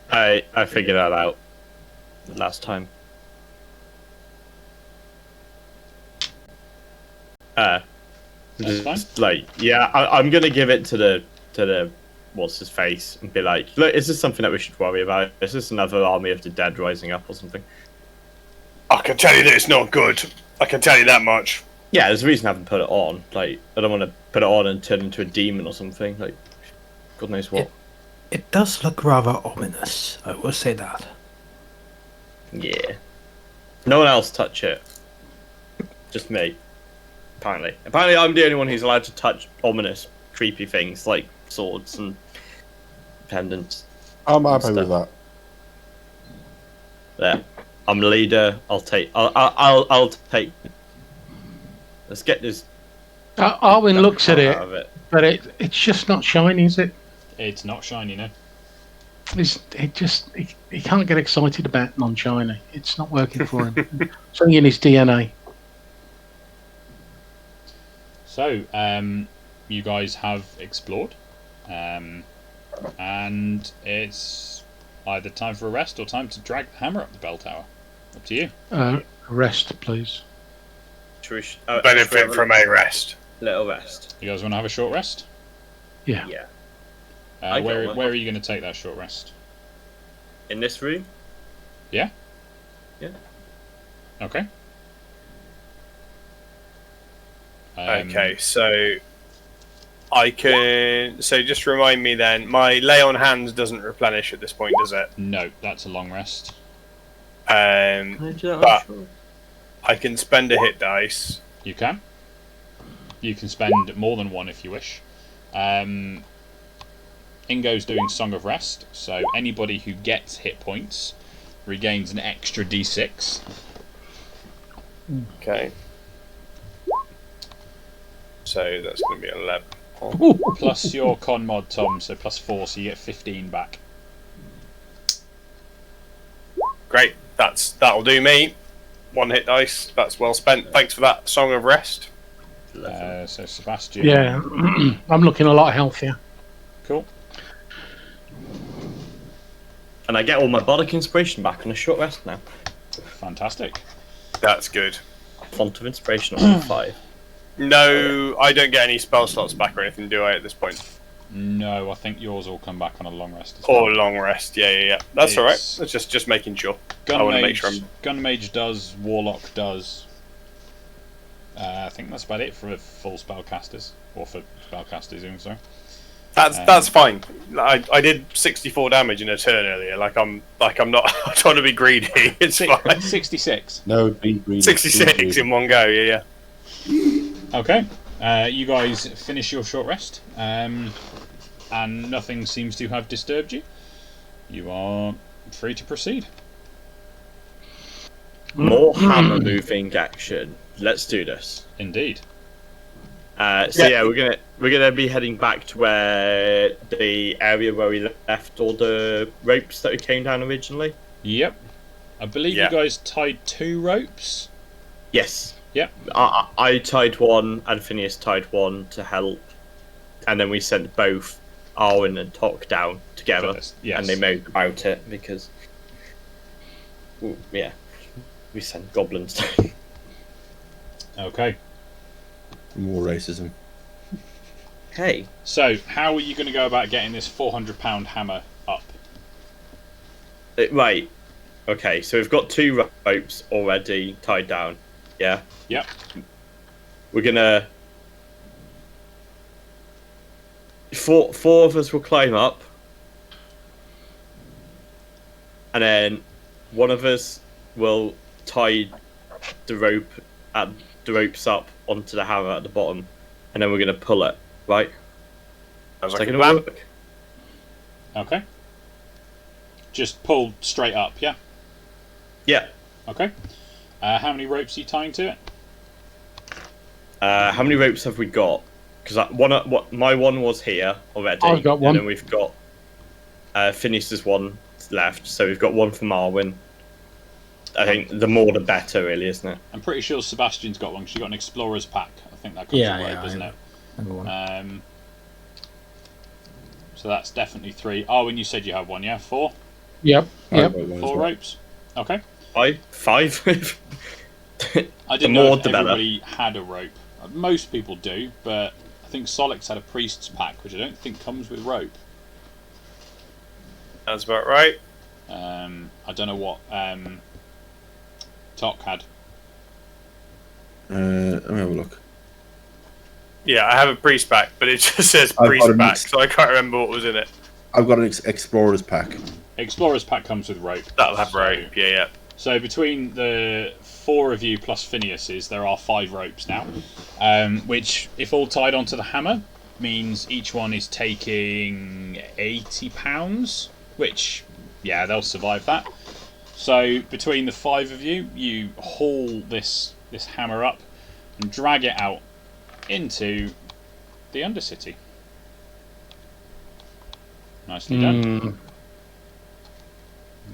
I figured that out last time. That's fine. I'm gonna give it to the what's his face and be like, look, is this something that we should worry about? Is this another army of the dead rising up or something? I can tell you that it's not good. I can tell you that much. Yeah, there's a reason I haven't put it on. Like, I don't want to put it on and turn into a demon or something. Like, God knows what. It does look rather ominous, I will say that. Yeah. No one else touch it. Just me. Apparently. Apparently I'm the only one who's allowed to touch ominous, creepy things like swords and pendants. I'm happy with that. There. I'm the leader. I'll take. Let's get this. Arwen looks at out of it, but it's just not shiny, is it? It's not shiny, no. He can't get excited about non-shiny. It's not working for him. Something in his DNA. So, you guys have explored. And it's either time for a rest or time to drag the hammer up the bell tower. Up to you. Rest, please. Benefit from a rest. Little rest. You guys want to have a short rest? Yeah. Yeah. Where are you going to take that short rest? In this room? Yeah? Yeah. Okay. Okay, so I can. So just remind me then. My lay on hands doesn't replenish at this point, does it? No, that's a long rest. But I can spend a hit dice. You can. You can spend more than one if you wish. Ingo's doing Song of Rest, so anybody who gets hit points regains an extra d6. Okay. So that's going to be 11. Plus your con mod, Tom, so plus 4, so you get 15 back. Great. That'll do me. One hit dice. That's well spent. Thanks for that Song of Rest. So Sebastian. Yeah, I'm looking a lot healthier. Cool. And I get all my bardic inspiration back on a short rest now. Fantastic. That's good. Font of inspiration on 5. No, I don't get any spell slots back or anything, do I, at this point? No, I think yours will come back on a long rest as well. Or long rest, yeah. That's alright. That's just making sure. I want to make sure Gun Mage does, Warlock does. I think that's about it for full spellcasters. Or for spellcasters, even so. That's fine. I did 64 damage in a turn earlier. I'm not trying to be greedy. It's fine. 66. No, be greedy. 66 in one go, yeah. Okay. You guys finish your short rest. And nothing seems to have disturbed you. You are free to proceed. More hammer moving action. Let's do this. Indeed. We're gonna be heading back to where the area where we left all the ropes that we came down originally. Yep. I believe you guys tied 2 ropes. Yes. Yep. I tied one, and Phineas tied one to help, and then we sent both Arwen and Tok down together, Yes. and they made about it because, we sent goblins down. Okay. More racism. Hey. So, how are you going to go about getting this £400 hammer up? Right. Okay, so we've got 2 ropes already tied down. Yeah. Yep. We're gonna. Four of us will climb up, and then one of us will tie the ropes up onto the hammer at the bottom, and then we're gonna pull it. Right. Sounds Is like that a gonna plan. work? Okay. Just pull straight up, yeah? Yeah. Okay. How many ropes are you tying to it? How many ropes have we got? Because my one was here already. I've got one. And then we've got Phineas's one left, so we've got one from Arwen. I think the more the better, really, isn't it? I'm pretty sure Sebastian's got one because you got an explorer's pack. I think that comes with rope, isn't it? Number one. So that's definitely 3. Oh, and you said you have one, yeah? 4? Yep. I've got one as 4 well. ropes. Okay. 5. I didn't know if everybody had a rope. Most people do, but I think Solix had a priest's pack, which I don't think comes with rope. That's about right. I don't know what Tok had. Let me have a look. Yeah, I have a priest pack, but it just says I've priest got a pack, mix. so I can't remember what was in it. I've got an explorer's pack. Explorer's pack comes with rope. That'll have rope, yeah. So between the 4 of you plus Phineas's, there are 5 ropes now, which, if all tied onto the hammer, means each one is taking £80, which, yeah, they'll survive that. So between the 5 of you, you haul this hammer up and drag it out into the Undercity. Nicely done.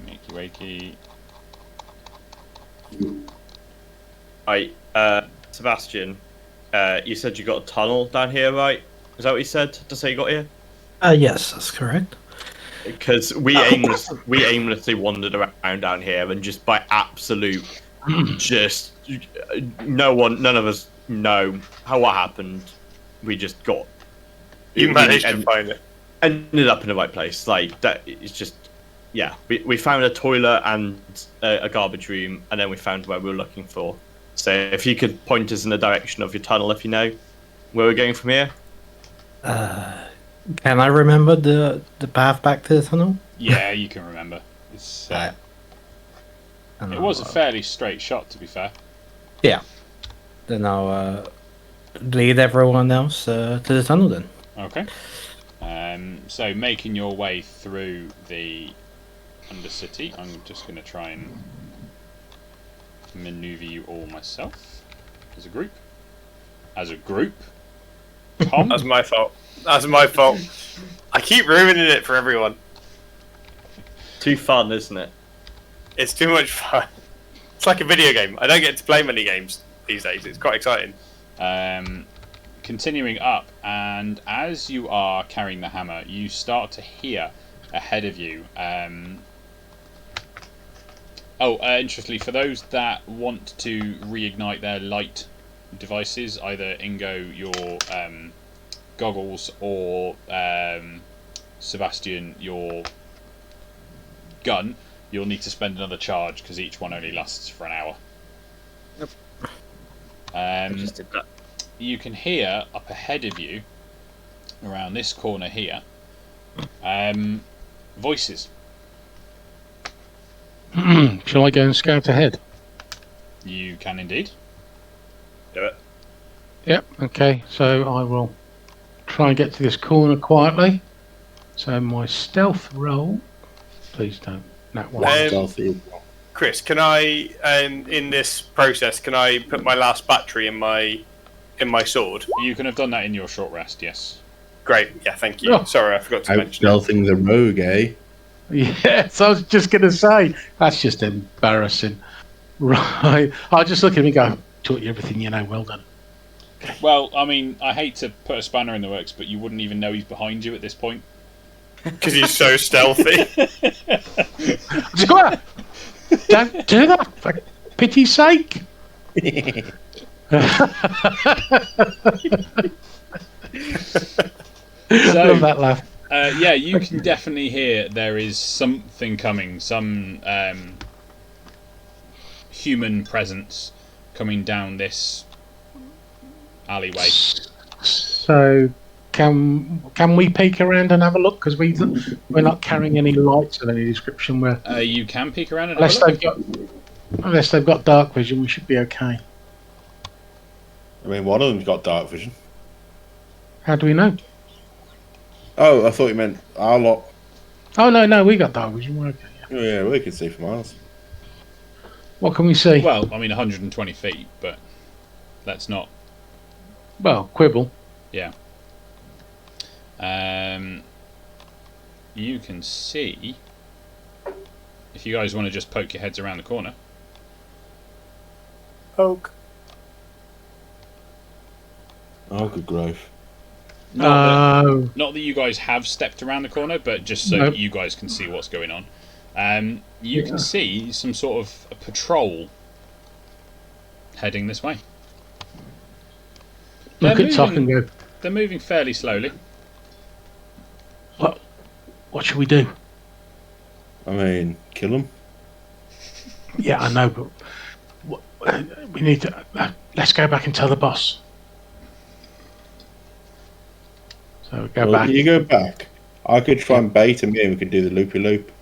Wakey wakey. Right, Sebastian, you said you got a tunnel down here, right? Is that what you said to say you got here? Yes, that's correct. Because we aimlessly wandered around down here, and just by absolute, just none of us know what happened. We just got. You managed to find it. Ended up in the right place. Like that, it's just, yeah. We found a toilet and a garbage room, and then we found where we were looking for. So if you could point us in the direction of your tunnel, if you know where we're going from here. Can I remember the path back to the tunnel? Yeah, you can remember. It's, it was a fairly straight shot, to be fair. Yeah. Then I'll lead everyone else to the tunnel then. Okay. So making your way through the Undercity, I'm just going to try and maneuver you all myself as a group. Tom? That's my fault. I keep ruining it for everyone. Too fun, isn't it? It's too much fun. It's like a video game. I don't get to play many games these days. It's quite exciting. Continuing up, and as you are carrying the hammer, you start to hear ahead of you. Interestingly, for those that want to reignite their light devices, either Ingo, your goggles, or Sebastian, your gun, you'll need to spend another charge because each one only lasts for an hour. Yep. I just did that. You can hear up ahead of you, around this corner here, voices. Shall I go and scout ahead? You can indeed. Do it. Yep, okay, so I will try and get to this corner quietly. So my stealth roll, please don't, that one. Stealthy. Chris, can I, in this process, can I put my last battery in my sword? You can have done that in your short rest, yes. Great, yeah, thank you. Oh. Sorry, I forgot to mention it. Stealthing the rogue, eh? Yes, I was just going to say, that's just embarrassing. Right, I'll just look at him and go, taught you everything you know, well done. Well, I mean, I hate to put a spanner in the works, but you wouldn't even know he's behind you at this point. Because he's so stealthy. Squire! Don't do that, for pity's sake. Love that laugh. Yeah, you can definitely hear there is something coming, some human presence coming down this alleyway. So, can we peek around and have a look? Because we're not carrying any lights of any description. You can peek around and Unless they've got dark vision, we should be okay. I mean, one of them's got dark vision. How do we know? Oh, I thought you meant our lot. Oh no, we got dark vision. We're okay. Yeah. Oh, yeah, we can see from ours. What can we see? Well, I mean, 120 feet, but that's not. Well, quibble. Yeah. You can see, if you guys want to just poke your heads around the corner. Poke. Oh, good growth. Not that you guys have stepped around the corner, but just so Nope. you guys can see what's going on. You can see some sort of a patrol heading this way. Look at Tuck and go, They're moving fairly slowly. what should we do? I mean, kill them. Yeah, I know, but we need to. Let's go back and tell the boss. So we go back. You go back. I could try and bait them in. We could do the loopy loop.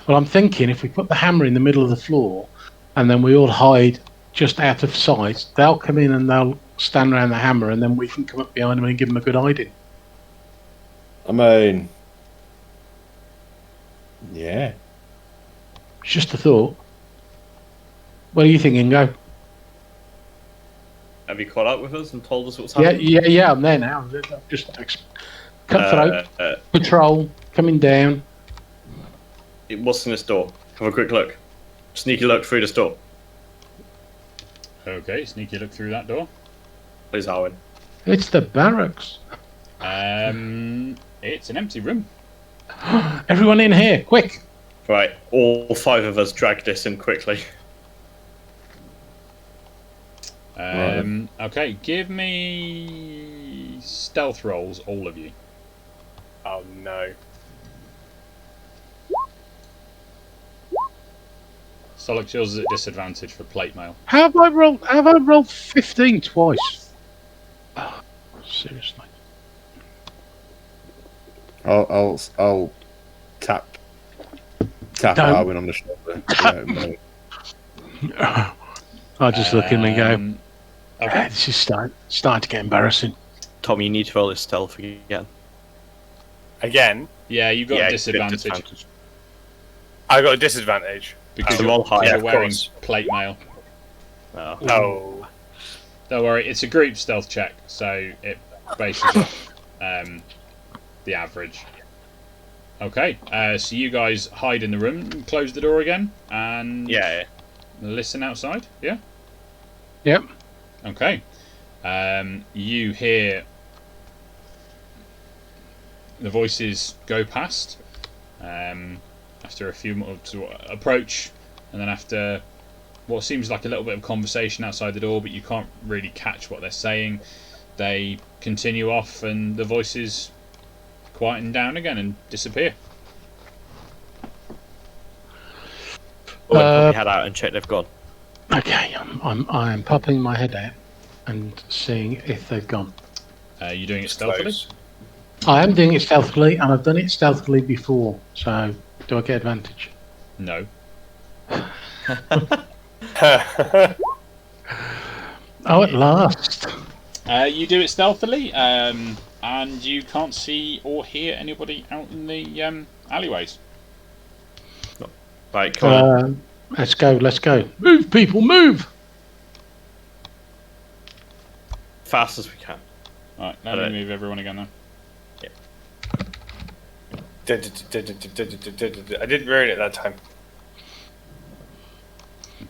Well, I'm thinking if we put the hammer in the middle of the floor, and then we all hide just out of sight, they'll come in and they'll stand around the hammer, and then we can come up behind them and give them a good hiding. I mean, yeah. It's just a thought. What are you thinking, Go? Have you caught up with us and told us what's Yeah, happening? I'm there now. Just cutthroat, patrol, coming down. What's in this door? Have a quick look. Sneaky look through this door. Okay, sneaky look through that door. Please, Harwin. It's the barracks. It's an empty room. Everyone in here, quick! Right, all 5 of us drag this in quickly. Okay, give me stealth rolls, all of you. Oh no. Solix, yours is at disadvantage for plate mail. Have I rolled 15 twice? Oh, seriously. I'll tap Don't. Arwen on the shoulder. I just look at him and go, Okay. this is starting to get embarrassing. Tom, you need to roll his stealth again. Again, Yeah, you've got Yeah, a disadvantage I got a disadvantage. because Oh, you're, roll high, you're of wearing course. plate mail. Oh. Oh. Don't worry, it's a group stealth check, so it bases off the average. Okay, so you guys hide in the room, close the door again, and Yeah. listen outside. Yeah. Yep. Okay. You hear the voices go past after a few more to approach, and then after what seems like a little bit of conversation outside the door, but you can't really catch what they're saying. They continue off, and the voices quieten down again and disappear. We'll probably head out and check they've gone. Okay, I'm popping my head out and seeing if they've gone. You're doing it stealthily. Close. I am doing it stealthily, and I've done it stealthily before, so do I get advantage? No. Oh, at last. You do it stealthily, and you can't see or hear anybody out in the alleyways. Right, come on. Let's go. Move, people, move! Fast as we can. Alright, let me move everyone again then. I didn't ruin it that time.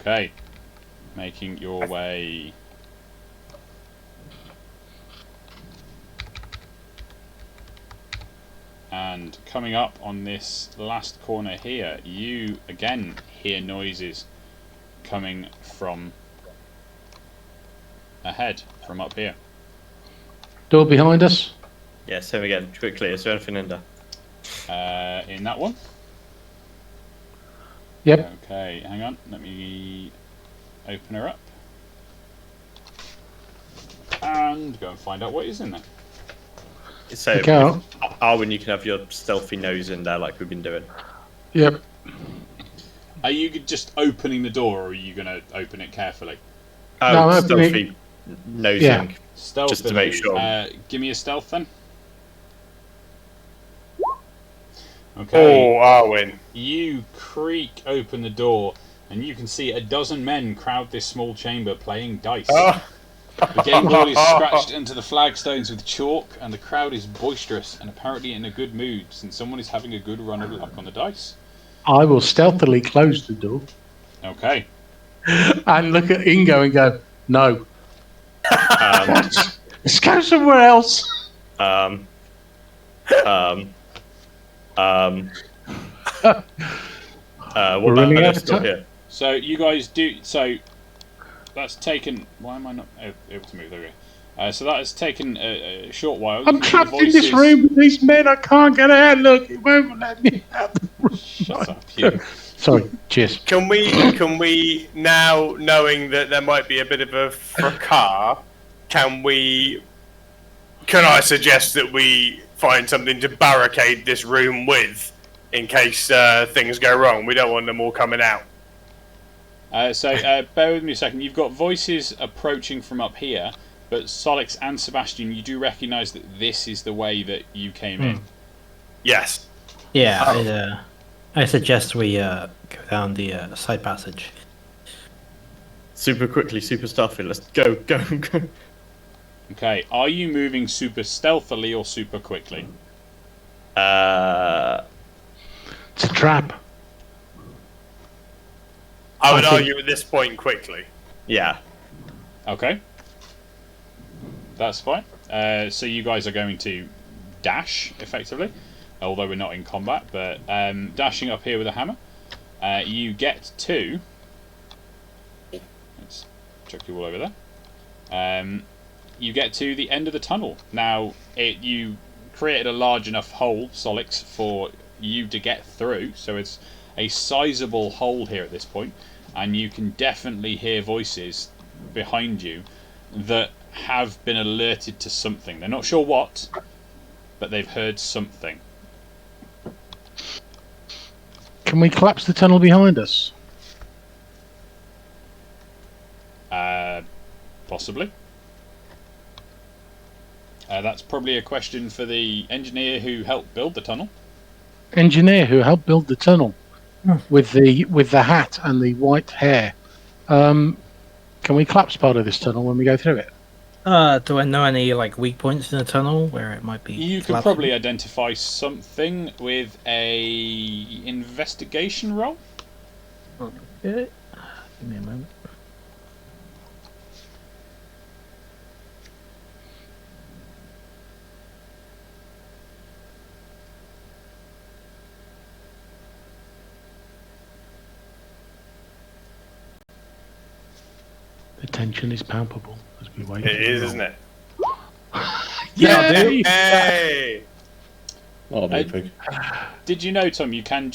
Okay. Making your way. And coming up on this last corner here, you again hear noises coming from ahead, from up here. Door behind us. Yeah, same again. Quickly, is there anything in there? In that one. Yep. Okay, hang on. Let me open her up. And go and find out what is in there. So, Okay. Arwen, you can have your stealthy nose in there like we've been doing. Yep. Are you just opening the door, or are you going to open it carefully? Oh, No, I'm stealthy nosing. Yeah. Stealth. Just to make sure. Give me a stealth then. Okay. Oh, Arwen. You creak open the door, and you can see a dozen men crowd this small chamber playing dice. Oh. The game board is scratched into the flagstones with chalk, and the crowd is boisterous and apparently in a good mood, since someone is having a good run of luck on the dice. I will stealthily close the door Okay. and look at Ingo and go, no. Um, Let's go somewhere else. What We're running about out this of door time. here? So you guys do. So that's taken. Why am I not able to move? There we go. So that has taken a short while. I'm trapped in this room with these men. I can't get out. Look, it won't let me out the room. Shut up, you. Sorry, cheers. Can we now, knowing that there might be a bit of a fracas, can I suggest that we find something to barricade this room with, in case things go wrong? We don't want them all coming out. So bear with me a second. You've got voices approaching from up here, but Solix and Sebastian, you do recognise that this is the way that you came in. Yes. Yeah, I suggest we go down the side passage. Super quickly, super stealthy. Let's go. Okay, are you moving super stealthily or super quickly? It's a trap. I would I think- argue at this point quickly. Yeah. Okay. That's fine. So you guys are going to dash, effectively. Although we're not in combat, but dashing up here with a hammer, you get to... Let's chuck you all over there. You get to the end of the tunnel. Now, you created a large enough hole, Solix, for you to get through, so it's a sizable hole here at this point, and you can definitely hear voices behind you that have been alerted to something. They're not sure what, but they've heard something. Can we collapse the tunnel behind us? Possibly. That's probably a question for the engineer who helped build the tunnel. Engineer who helped build the tunnel with the hat and the white hair. Can we collapse part of this tunnel when we go through it? Do I know any like weak points in the tunnel where it might be? You can probably identify something with a investigation roll. Okay. Give me a moment. The tension is palpable as we wait. It is, isn't it? Yeah, dude. Hey! Oh, big pig. Did you know, Tom? You can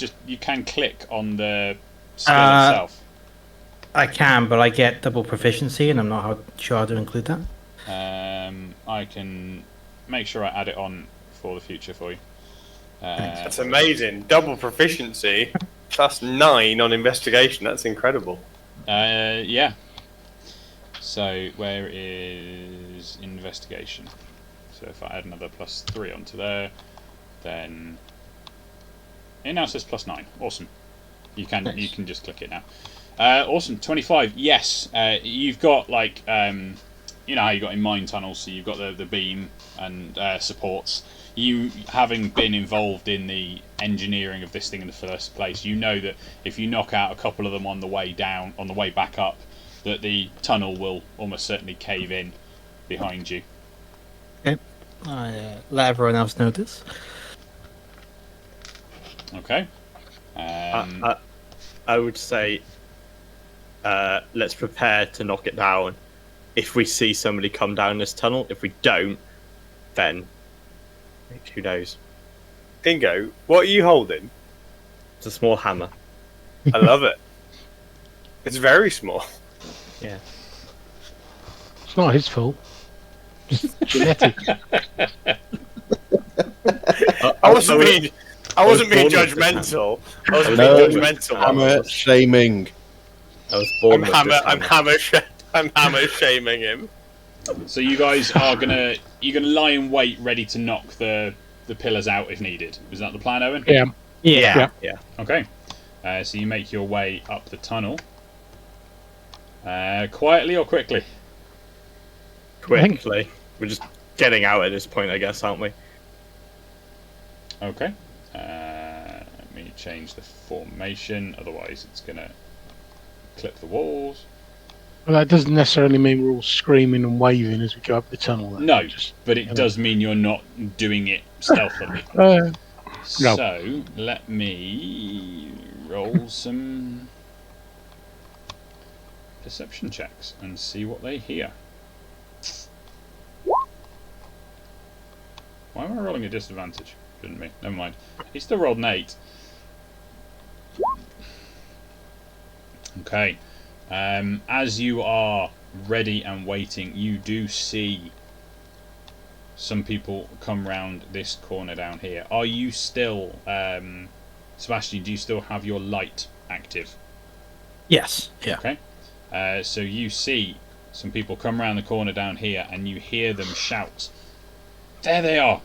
click on the skill itself. I can, but I get double proficiency, and I'm not sure how to include that. I can make sure I add it on for the future for you. That's amazing. Double proficiency, plus 9 on investigation. That's incredible. Yeah. So where is investigation? So if I add another plus 3 onto there, then it now says plus 9. Awesome. You can just click it now. Awesome. 25. Yes. You've got like you know how you got in mine tunnels, so you've got the beam and supports. You, having been involved in the engineering of this thing in the first place, you know that if you knock out a couple of them on the way down, on the way back up, that the tunnel will almost certainly cave in behind you. Okay. Let everyone else know this. Okay. I would say let's prepare to knock it down if we see somebody come down this tunnel. If we don't, then who knows? Ingo, what are you holding? It's a small hammer. I love it. It's very small. Yeah. It's not his fault. It's genetic. I wasn't being judgmental. I wasn't being judgmental. Hammer shaming. I was born with this I'm hammer shaming him. So you guys are gonna lie in wait, ready to knock the pillars out if needed. Is that the plan, Owen? Yeah. Yeah. Okay. So you make your way up the tunnel. Quietly or quickly? Quickly. We're just getting out at this point, I guess, aren't we? Okay. Let me change the formation, otherwise it's gonna clip the walls. Well, that doesn't necessarily mean we're all screaming and waving as we go up the tunnel. Though. No, but it does mean you're not doing it stealthily. No. So let me roll some perception checks and see what they hear. Why am I rolling a disadvantage? Shouldn't be. Never mind. He still rolled an 8. Okay. As you are ready and waiting, you do see some people come round this corner down here. Are you still, Sebastian, do you still have your light active? Yes. Yeah. Okay. So you see some people come round the corner down here and you hear them shout. There they are!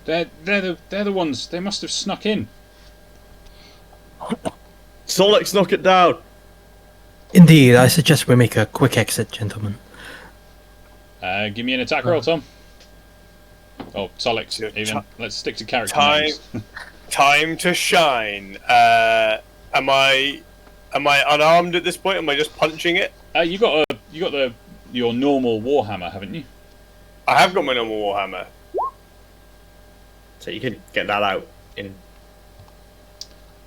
They're the ones. They must have snuck in. Solix, knock it down! Indeed, I suggest we make a quick exit, gentlemen. Give me an attack roll, Tom. Oh, Solix, even. Let's stick to character names. Time to shine. Am I unarmed at this point? Am I just punching it? You got your normal warhammer, haven't you? I have got my normal warhammer. So you could get that out in.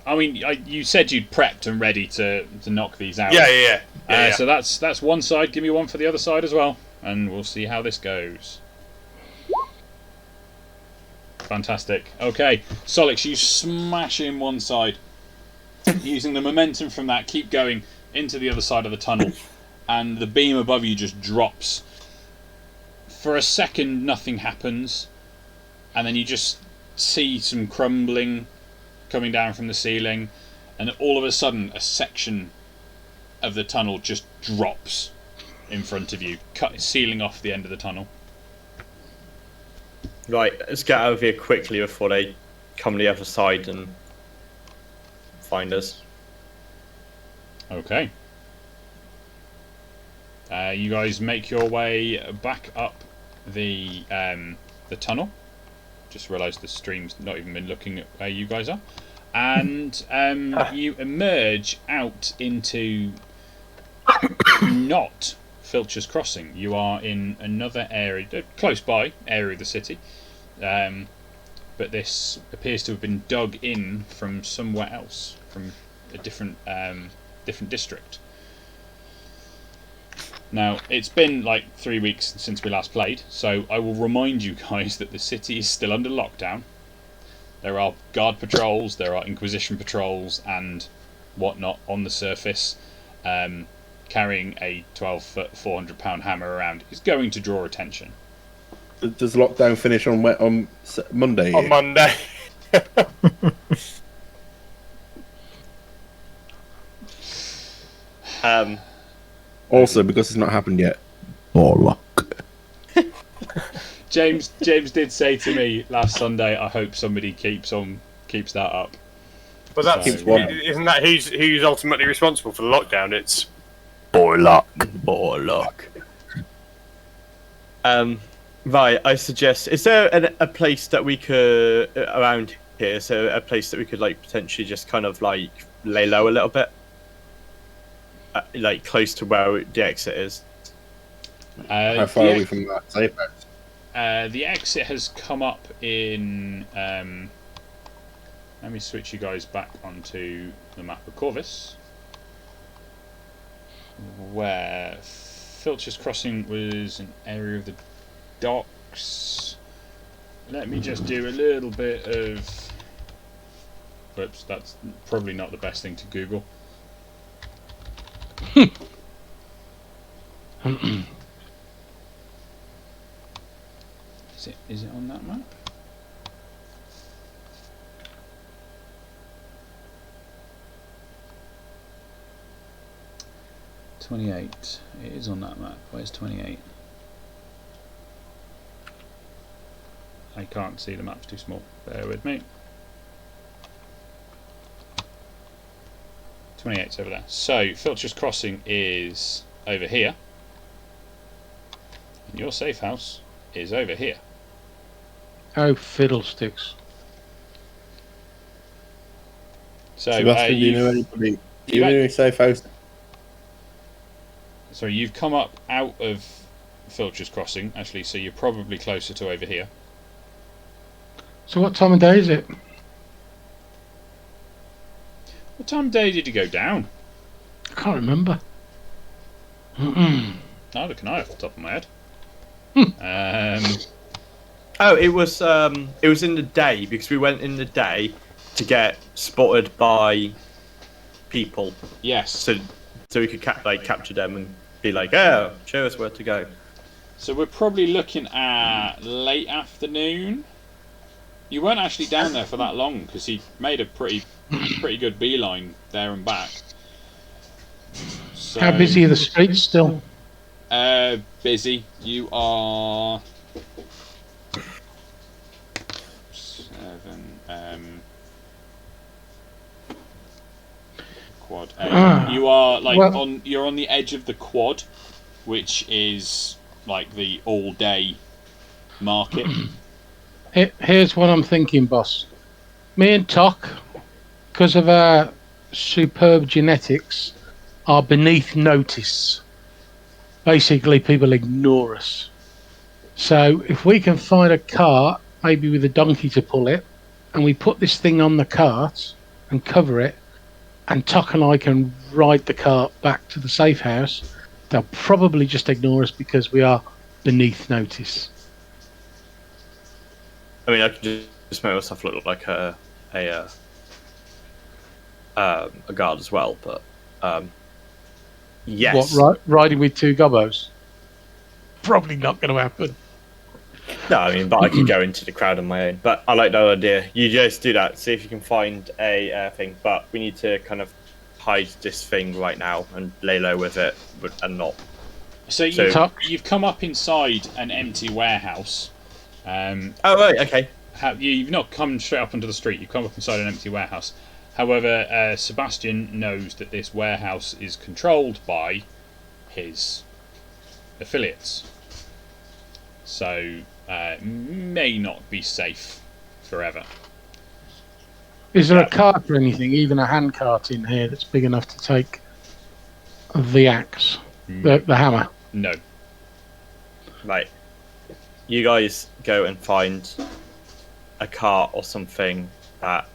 I mean, you said you'd prepped and ready to knock these out. Yeah. So that's one side. Give me one for the other side as well, and we'll see how this goes. Fantastic. Okay, Solix, you smash in one side, using the momentum from that. Keep going into the other side of the tunnel, and the beam above you just drops. For a second, nothing happens, and then you just see some crumbling coming down from the ceiling, and all of a sudden a section of the tunnel just drops in front of you, sealing off the end of the tunnel. Right, let's get out of here quickly before they come the other side and find us. Okay. You guys make your way back up the tunnel. Just realised the stream's not even been looking at where you guys are. And you emerge out into not Filcher's Crossing. You are in another area, close by area of the city. But this appears to have been dug in from somewhere else, from a different district. Now, it's been like 3 weeks since we last played, so I will remind you guys that the city is still under lockdown. There are guard patrols, there are Inquisition patrols and whatnot on the surface. Carrying a 12-foot, 400-pound hammer around is going to draw attention. Does lockdown finish on Monday? On Monday. Also, because it's not happened yet. Warlock. James did say to me last Sunday, I hope somebody keeps that up. Well, that's So, isn't that who's ultimately responsible for the lockdown? It's Warlock. Right, I suggest. Is there a place that we could around here? So a place that we could like potentially just kind of like lay low a little bit, like close to where the exit is. How far are we from that safe house? The exit has come up in. Let me switch you guys back onto the map of Corvus, where Filcher's Crossing was an area of the docks. Let me just do a little bit of. Whoops, that's probably not the best thing to Google. Is it on that map? '28. It is on that map. Where's 28? I can't see, the map's too small. Bear with me. 28's over there. So, Filcher's Crossing is over here. And your safe house is over here. Oh, fiddlesticks. So, Sebastian, do you know anybody? Do you know any safe house? Sorry, you've come up out of Filcher's Crossing, actually, so you're probably closer to over here. So what time of day is it? What time of day did you go down? I can't remember. Neither can I off the top of my head. Oh, it was in the day because we went in the day to get spotted by people, Yes. so we could capture them and be like, oh, show us where to go. So we're probably looking at late afternoon. You weren't actually down there for that long because he made a pretty good beeline there and back. So, How busy are the streets still? Busy. You are 7. Quad. You are you're on the edge of the quad, which is like the all-day market. Here's what I'm thinking, boss. Me and Tok, because of our superb genetics, are beneath notice. Basically, people ignore us. So if we can find a car maybe with a donkey to pull it, and we put this thing on the cart and cover it, and Tuck and I can ride the cart back to the safe house, they'll probably just ignore us because we are beneath notice. I mean, I can just make myself look like a guard as well, but yes. What, riding with two gobos? Probably not going to happen. No, I mean, but I could go into the crowd on my own. But I like that idea. You just do that. See if you can find a thing. But we need to kind of hide this thing right now and lay low with it, and not. So you've come up inside an empty warehouse. Oh right, okay. You've not come straight up onto the street. You've come up inside an empty warehouse. However, Sebastian knows that this warehouse is controlled by his affiliates. So, may not be safe forever. Is there a cart or anything, even a hand cart in here that's big enough to take the axe, the hammer? No. Right. You guys go and find a cart or something that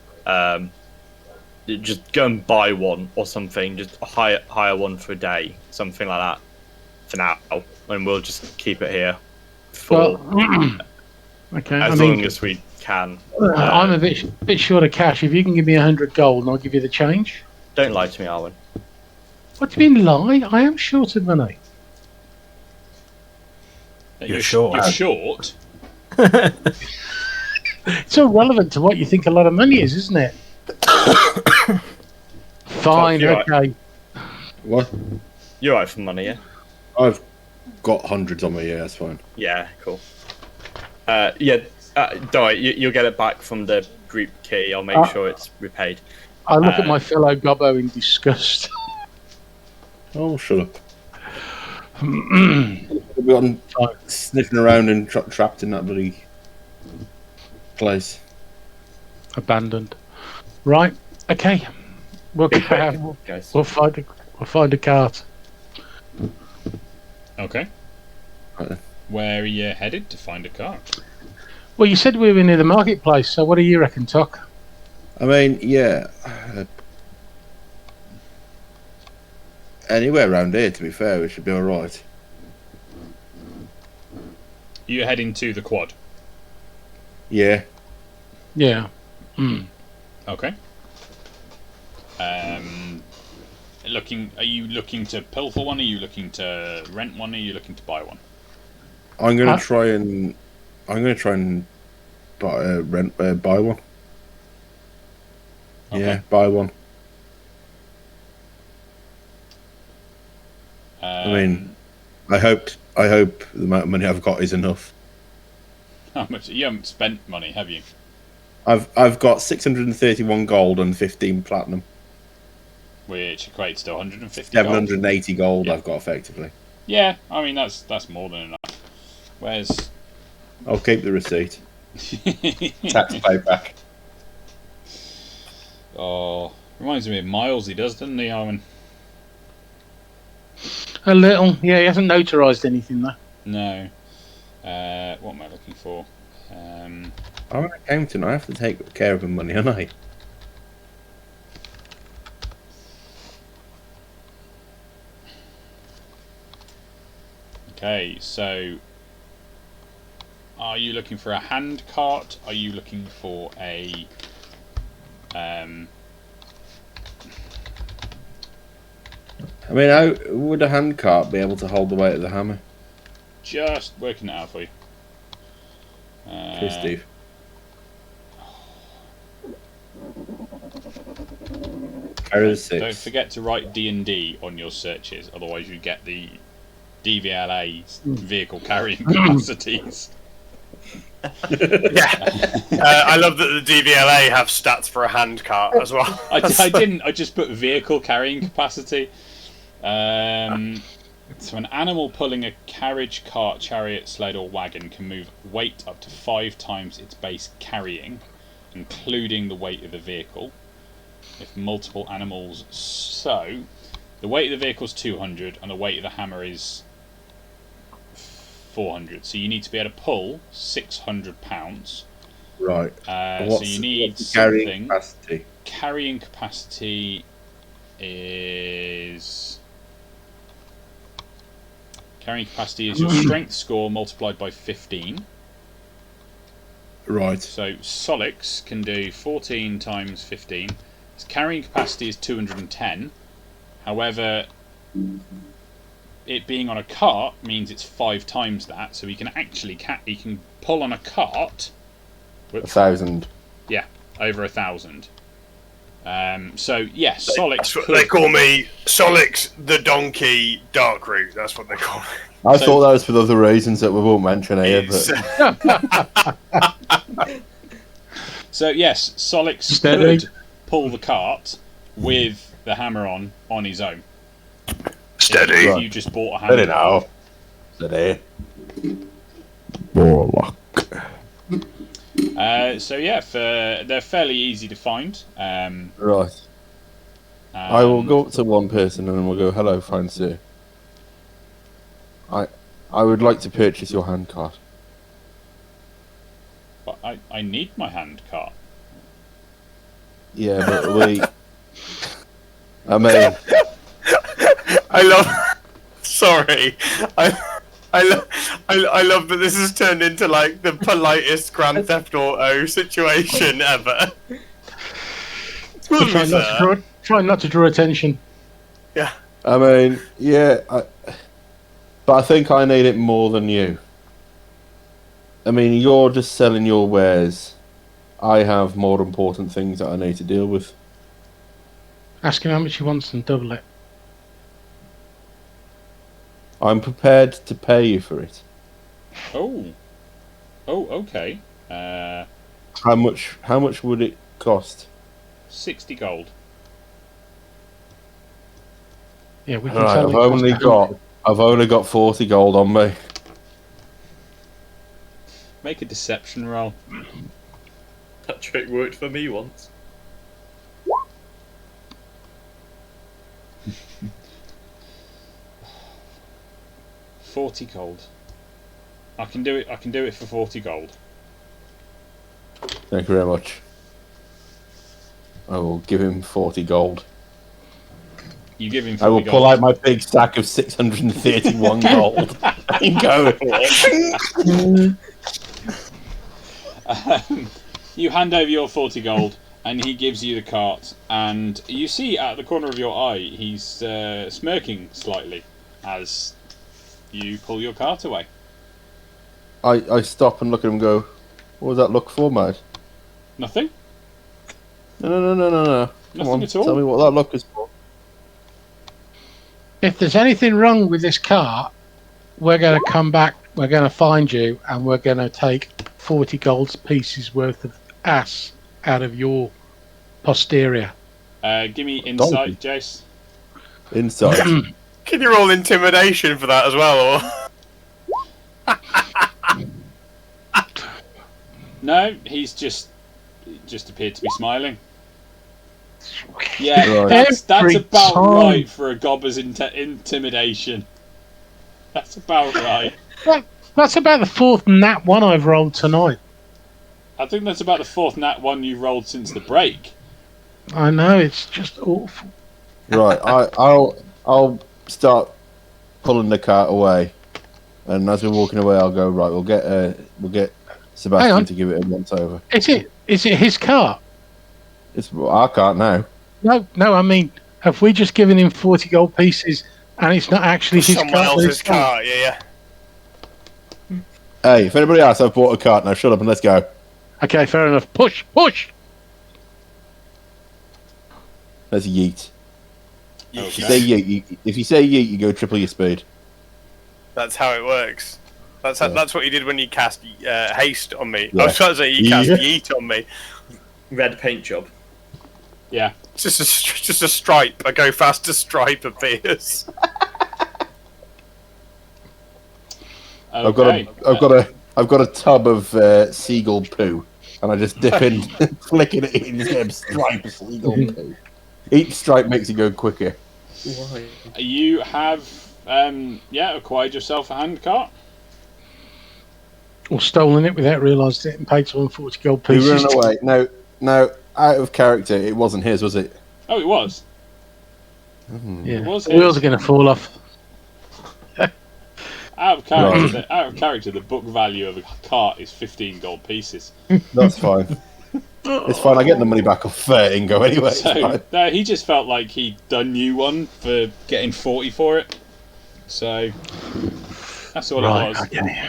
just go and buy one or something. Just hire one for a day, something like that. For now, and we'll just keep it here. For okay. As long as we can. I'm a bit short of cash. If you can give me 100 gold, and I'll give you the change. Don't lie to me, Arwen. What do you mean lie? I am short of money. You're short. You're short. It's all relevant to what you think a lot of money is, isn't it? Fine. Okay. Right. What? You're right for money, yeah. I've got hundreds on me. Yeah, that's fine. Yeah, cool. Don't worry, you'll get it back from the group key. I'll make sure it's repaid. I look at my fellow gobbo in disgust. Oh, shut up. We've gotten sniffing around and trapped in that bloody place. Abandoned. Right. Okay. We'll find a cart. Okay. Right. Where are you headed to find a car? Well, you said we were near the marketplace, so what do you reckon, Tuck? I mean, yeah. Anywhere around here, to be fair, we should be alright. You're heading to the quad? Yeah. Yeah. Okay. Are you looking to pilfer one? Are you looking to rent one? Are you looking to buy one? I'm gonna try and buy buy one. Okay. Yeah, buy one. I mean, I hope the amount of money I've got is enough. How much? You haven't spent money, have you? I've got 631 gold and 15 platinum. Which equates to 150 780 gold Yeah. I've got effectively. Yeah, I mean that's more than enough. Where's? I'll keep the receipt. Tax payback. Oh, reminds me of Miles. He does, doesn't he, Arwen? A little. Yeah, he hasn't notarized anything, though. No. What am I looking for? I'm an accountant. I have to take care of the money, don't I? Okay, so are you looking for a hand cart? Are you looking for a I mean, how would a hand cart be able to hold the weight of the hammer? just working it out for you? Cheers, Steve. Carry the six. Don't forget to write D&D on your searches, otherwise you get the DVLA's vehicle carrying capacities. I love that the DVLA have stats for a hand cart as well. I didn't. I just put vehicle carrying capacity. So an animal pulling a carriage, cart, chariot, sled, or wagon can move weight up to 5 times its base carrying, including the weight of the vehicle. If multiple animals, so the weight of the vehicle is 200 and the weight of the hammer is 400. So you need to be able to pull 600 pounds Right. So you need what's the carrying something. capacity? Carrying capacity is your strength score multiplied by 15. Right. So Solix can do 14 times 15. His carrying capacity is 210. However, it being on a cart means it's 5 times that. So he can actually he can pull on a cart. 1,000. Yeah, over 1,000. So yes, Solix. That's what they call me, Solix the Donkey Dark Route. That's what they call me. I thought that was for other reasons that we won't mention here. But So yes, Solix Steady. could pull the cart with the hammer on his own. Steady. If you just bought a hammer. steady now. Steady. Warlock. So yeah, they're fairly easy to find. Right. I will go up to one person and we'll go, hello, fine sir. I would like to purchase your hand cart. But I need my hand cart. Yeah, but we... I mean... I love. Sorry, I love that this has turned into like the politest Grand Theft Auto situation ever. Try not to draw attention. Yeah. I mean, yeah, but I think I need it more than you. I mean, you're just selling your wares. I have more important things that I need to deal with. Ask him how much he wants and double it. I'm prepared to pay you for it. Oh, okay. How much would it cost? 60 gold. Yeah, we can Right, tell I've only got 40 gold on me. Make a deception roll. That trick worked for me once. $40 gold. I can do it for 40 gold. Thank you very much. I will give him 40 gold. You give him 40 I will gold. pull out my big stack of 631 gold and go. You hand over your 40 gold, and he gives you the cart. And you see at the corner of your eye, he's smirking slightly as you pull your cart away. I stop and look at him and go, what was that look for, mate? Nothing? No. Come Nothing on, at all? tell me what that look is for. If there's anything wrong with this car, we're going to come back, we're going to find you, and we're going to take 40 gold pieces worth of ass out of your posterior. Give me insight, Jace. Inside. Can you roll intimidation for that as well, or? No, he's just appeared to be smiling. Yeah, Right. that's Every about time. right for a gobber's intimidation. That's about right. That's about the fourth nat one I've rolled tonight. I think that's about the fourth nat one you've rolled since the break. I know, it's just awful. Right, I'll start pulling the cart away, and as we're walking away, I'll go, right, we'll get Sebastian to give it a once over. Is it his car? It's our cart now. No, I mean, have we just given him 40 gold pieces and it's not actually his Someone car? else's car, yeah. Hey, if anybody else, I've bought a cart now. Shut up and let's go. Okay, fair enough. Push! Let's yeet. Okay. If you say yeet, you go triple your speed. That's how it works. That's what you did when you cast haste on me. Yeah. I was trying to say you cast Yeah. yeet on me. Red paint job. Yeah. It's just a stripe. I go fast, a stripe appears. Okay. I've got a tub of seagull poo, and I just dip in, flicking it in, get a stripe of seagull poo. Each stripe makes it go quicker. Why? You have acquired yourself a hand cart. Or stolen it without realising it and paid 240 gold He pieces. ran away. No, out of character, it wasn't his, was it? Oh, it was. Yeah. It was The wheels his. are going to fall off. Out of character, the book value of a cart is 15 gold pieces. That's fine. It's fine. I get the money back off Ingo anyway. It's So fine. no, he just felt like he'd done you one for getting 40 for it. So that's all it was. Okay.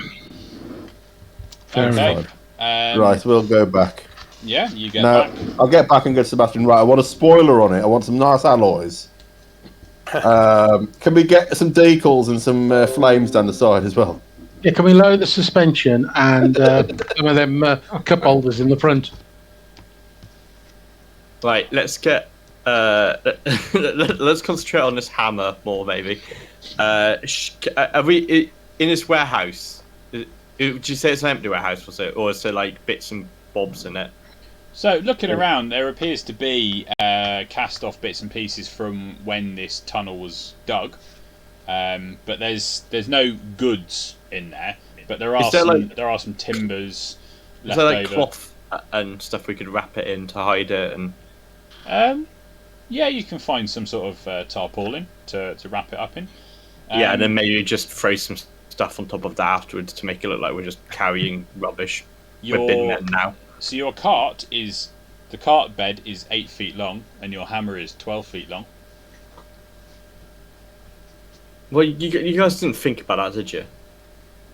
Okay. Right, we'll go back. Yeah, you get Now, back. I'll get back and go to Sebastian. Right, I want a spoiler on it. I want some nice alloys. Can we get some decals and some flames down the side as well? Yeah, can we lower the suspension and some of them cup holders in the front? Right, let's get. Let's concentrate on this hammer more, maybe. Are we in this warehouse? Did you say it's an empty warehouse, was it, or is there like bits and bobs in it? So looking around, there appears to be cast off bits and pieces from when this tunnel was dug, but there's no goods in there. But there are some timbers Is left there like over. cloth and stuff we could wrap it in to hide it? And Yeah, you can find some sort of tarpaulin to wrap it up in. yeah, and then maybe just throw some stuff on top of that afterwards to make it look like we're just carrying rubbish. We're bin men now. So your cart bed is 8 feet long, and your hammer is 12 feet long. Well, you guys didn't think about that, did you?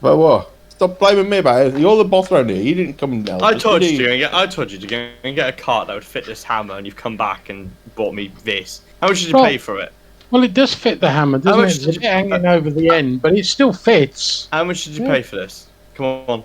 But what? Stop blaming me about it. You're the boss around here. You didn't come and help I us, told did you to go and get a cart that would fit this hammer, and you've come back and bought me this. How much did you Well, pay for it? Well, it does fit the hammer, doesn't much it? It's a did bit you- hanging over the end, but it still fits. How much did you pay for this? Come on,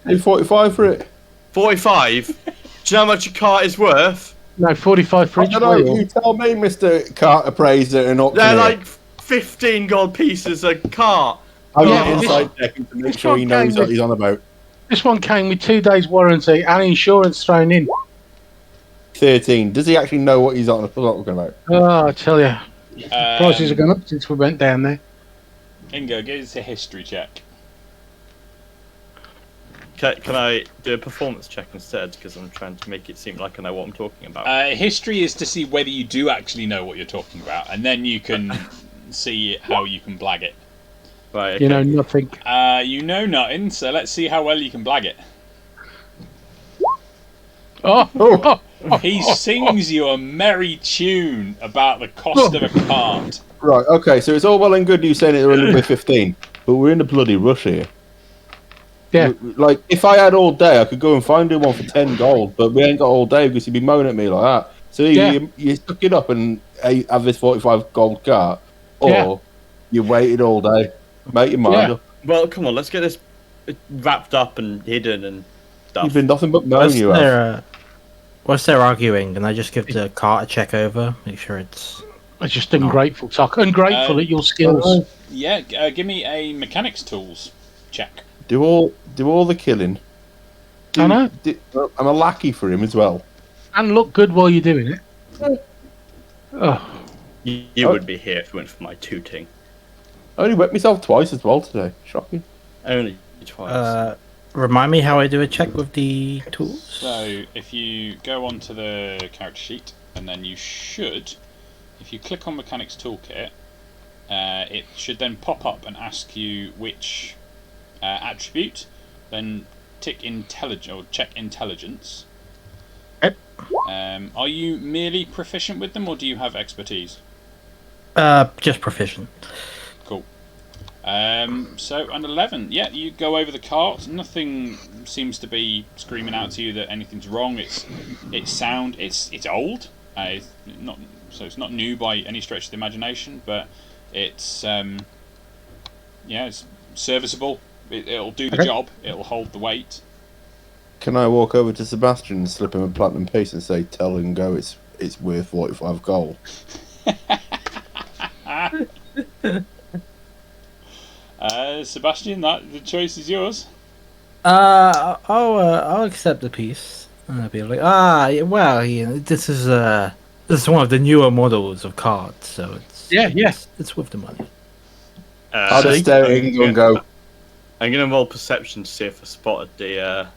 Pay 45 for it. 45. Do you know how much a cart is worth? No, 45 for I each don't know. wheel. You tell me, Mr. Cart Appraiser and Auctioneer. They're like 15 gold pieces a cart. I'll Yeah, get this- inside checking to make this sure he one knows came what with- he's on about. This one came with 2 days warranty and insurance thrown in. 13. Does he actually know what he's on talking about? Oh, I tell you, prices have gone up since we went down there. Ingo, give us a history check. Can I do a performance check instead? Because I'm trying to make it seem like I know what I'm talking about. History is to see whether you do actually know what you're talking about, and then you can see how you can blag it. Right. Okay. You know nothing. You know nothing, so let's see how well you can blag it. He sings you a merry tune about the cost of a cart. Right, okay, so it's all well and good you saying it only with 15, but we're in a bloody rush here. Yeah. Like, if I had all day, I could go and find you one for 10 gold, but we ain't got all day because you'd be moaning at me like that. So you stuck it up and have this 45 gold cart, or you waited all day. Make your mind up. Well, come on. Let's get this wrapped up and hidden and stuff. You've been nothing but moaning, you have. Whilst they're arguing, and I just give the cart a check over, make sure it's. It's just ungrateful, Tuck. Ungrateful at your skills. Yeah, give me a mechanics tools check. Do all the killing. I know. I'm a lackey for him as well. And look good while you're doing it. Oh, You would be here if it went for my tooting. I only wet myself twice as well today. Shocking. Only twice. Remind me how I do a check with the tools. So if you go onto the character sheet, and then you should, if you click on Mechanics Toolkit, it should then pop up and ask you which attribute, then tick intelligence or check intelligence. Yep. Are you merely proficient with them, or do you have expertise? Just proficient. Cool. So an 11. Yeah, you go over the cart. Nothing seems to be screaming out to you that anything's wrong. It's sound. It's old. It's not new by any stretch of the imagination, but it's it's serviceable. It'll do the job. It'll hold the weight. Can I walk over to Sebastian and slip him a platinum piece and say, tell him go, it's worth 45 gold? Sebastian, the choice is yours. I'll accept the piece. And I'll be like, this is one of the newer models of cards, so it's it's worth the money. I'll just stare at Ingo and go, I'm gonna roll perception to see if I spotted the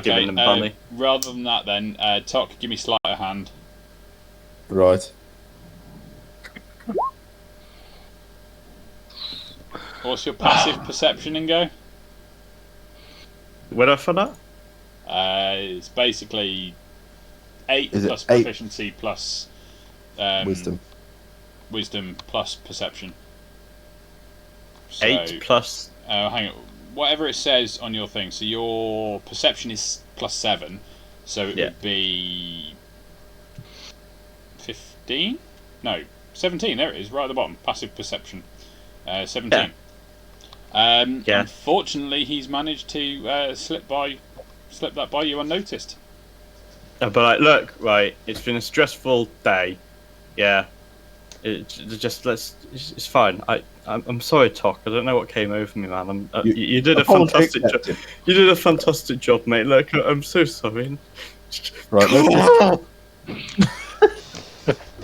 giving them money. Rather than that, then, Tok, give me sleight of hand. Right. What's your passive perception, Ingo? Where do I find that? It's basically 8 Is it plus 8? proficiency plus wisdom plus perception. So, 8 plus. hang on. Whatever it says on your thing. So your perception is plus 7. So it would be 15? No, 17. There it is, right at the bottom. Passive perception. 17. Unfortunately, he's managed to slip that by you unnoticed. But like, look, right. It's been a stressful day. Yeah. It's fine. I'm sorry, Tok. I don't know what came over me, man. You did a fantastic job. You did a fantastic job, mate. Look, I'm so sorry. Right, let's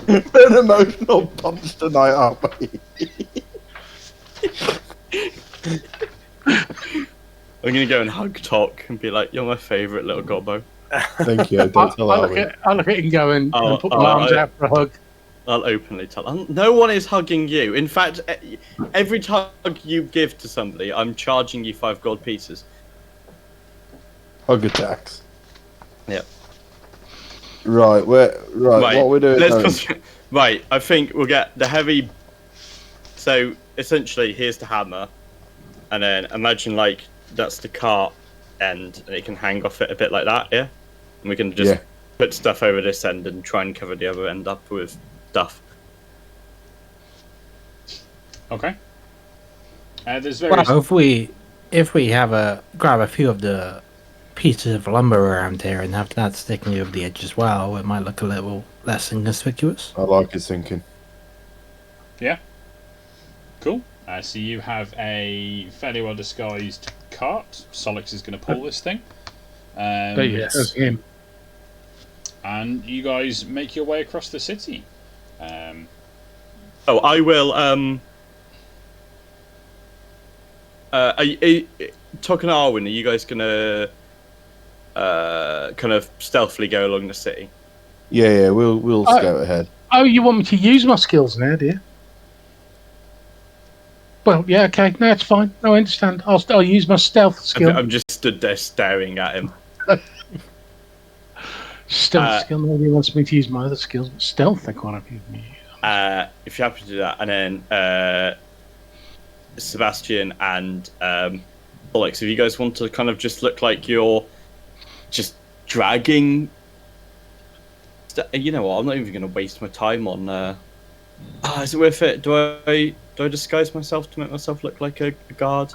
an emotional punch tonight, aren't we? I'm gonna go and hug Tok and be like, "You're my favourite little gobbo." Thank you. Don't tell I look at Ingo and put my arms out for a hug. I'll openly tell. No one is hugging you. In fact, every hug you give to somebody, I'm charging you 5 gold pieces. Hug attacks. Yep. Right, what are we doing? Right, I think we'll get the heavy. So essentially, here's the hammer, and then imagine like that's the cart end, and it can hang off it a bit like that, yeah. And we can just put stuff over this end and try and cover the other end up with stuff. Okay. There's various. Well, if we grab a few of the pieces of lumber around here and have that sticking over the edge as well, it might look a little less inconspicuous. I like his thinking. Yeah. Cool. So you have a fairly well disguised cart. Solix is going to pull this thing. That's him. And you guys make your way across the city. I will. Tok and Arwen, are you guys gonna kind of stealthily go along the city? Yeah, we'll scout ahead. Oh, you want me to use my skills now, do you? Well, yeah, okay, no, it's fine. No, I understand. I'll use my stealth skill. I'm just stood there staring at him. Stealth skill. Nobody wants me to use my other skills, but stealth, I can't have me. If you're happy to do that, and then Sebastian and Alex, if you guys want to kind of just look like you're just dragging. You know what? I'm not even going to waste my time on. Is it worth it? Do I disguise myself to make myself look like a guard?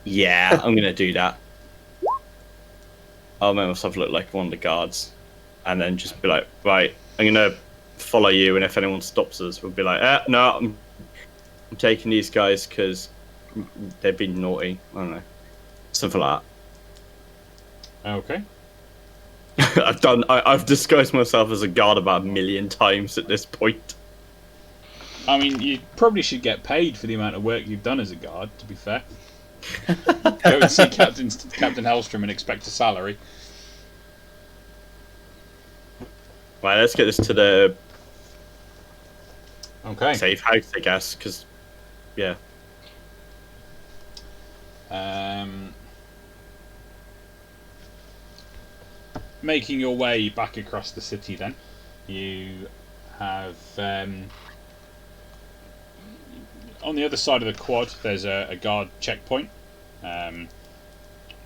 Yeah, I'm going to do that. I'll make myself look like one of the guards, and then just be like, right, I'm going to follow you, and if anyone stops us, we'll be like, no, I'm taking these guys because they've been naughty. I don't know, something like that. Okay. I've disguised myself as a guard about 1 million times at this point. I mean, you probably should get paid for the amount of work you've done as a guard, to be fair. Go and see Captain Hellstrom and expect a salary. Right, let's get this to the safe house, I guess, because, yeah. Making your way back across the city, then you have on the other side of the quad. There's a guard checkpoint.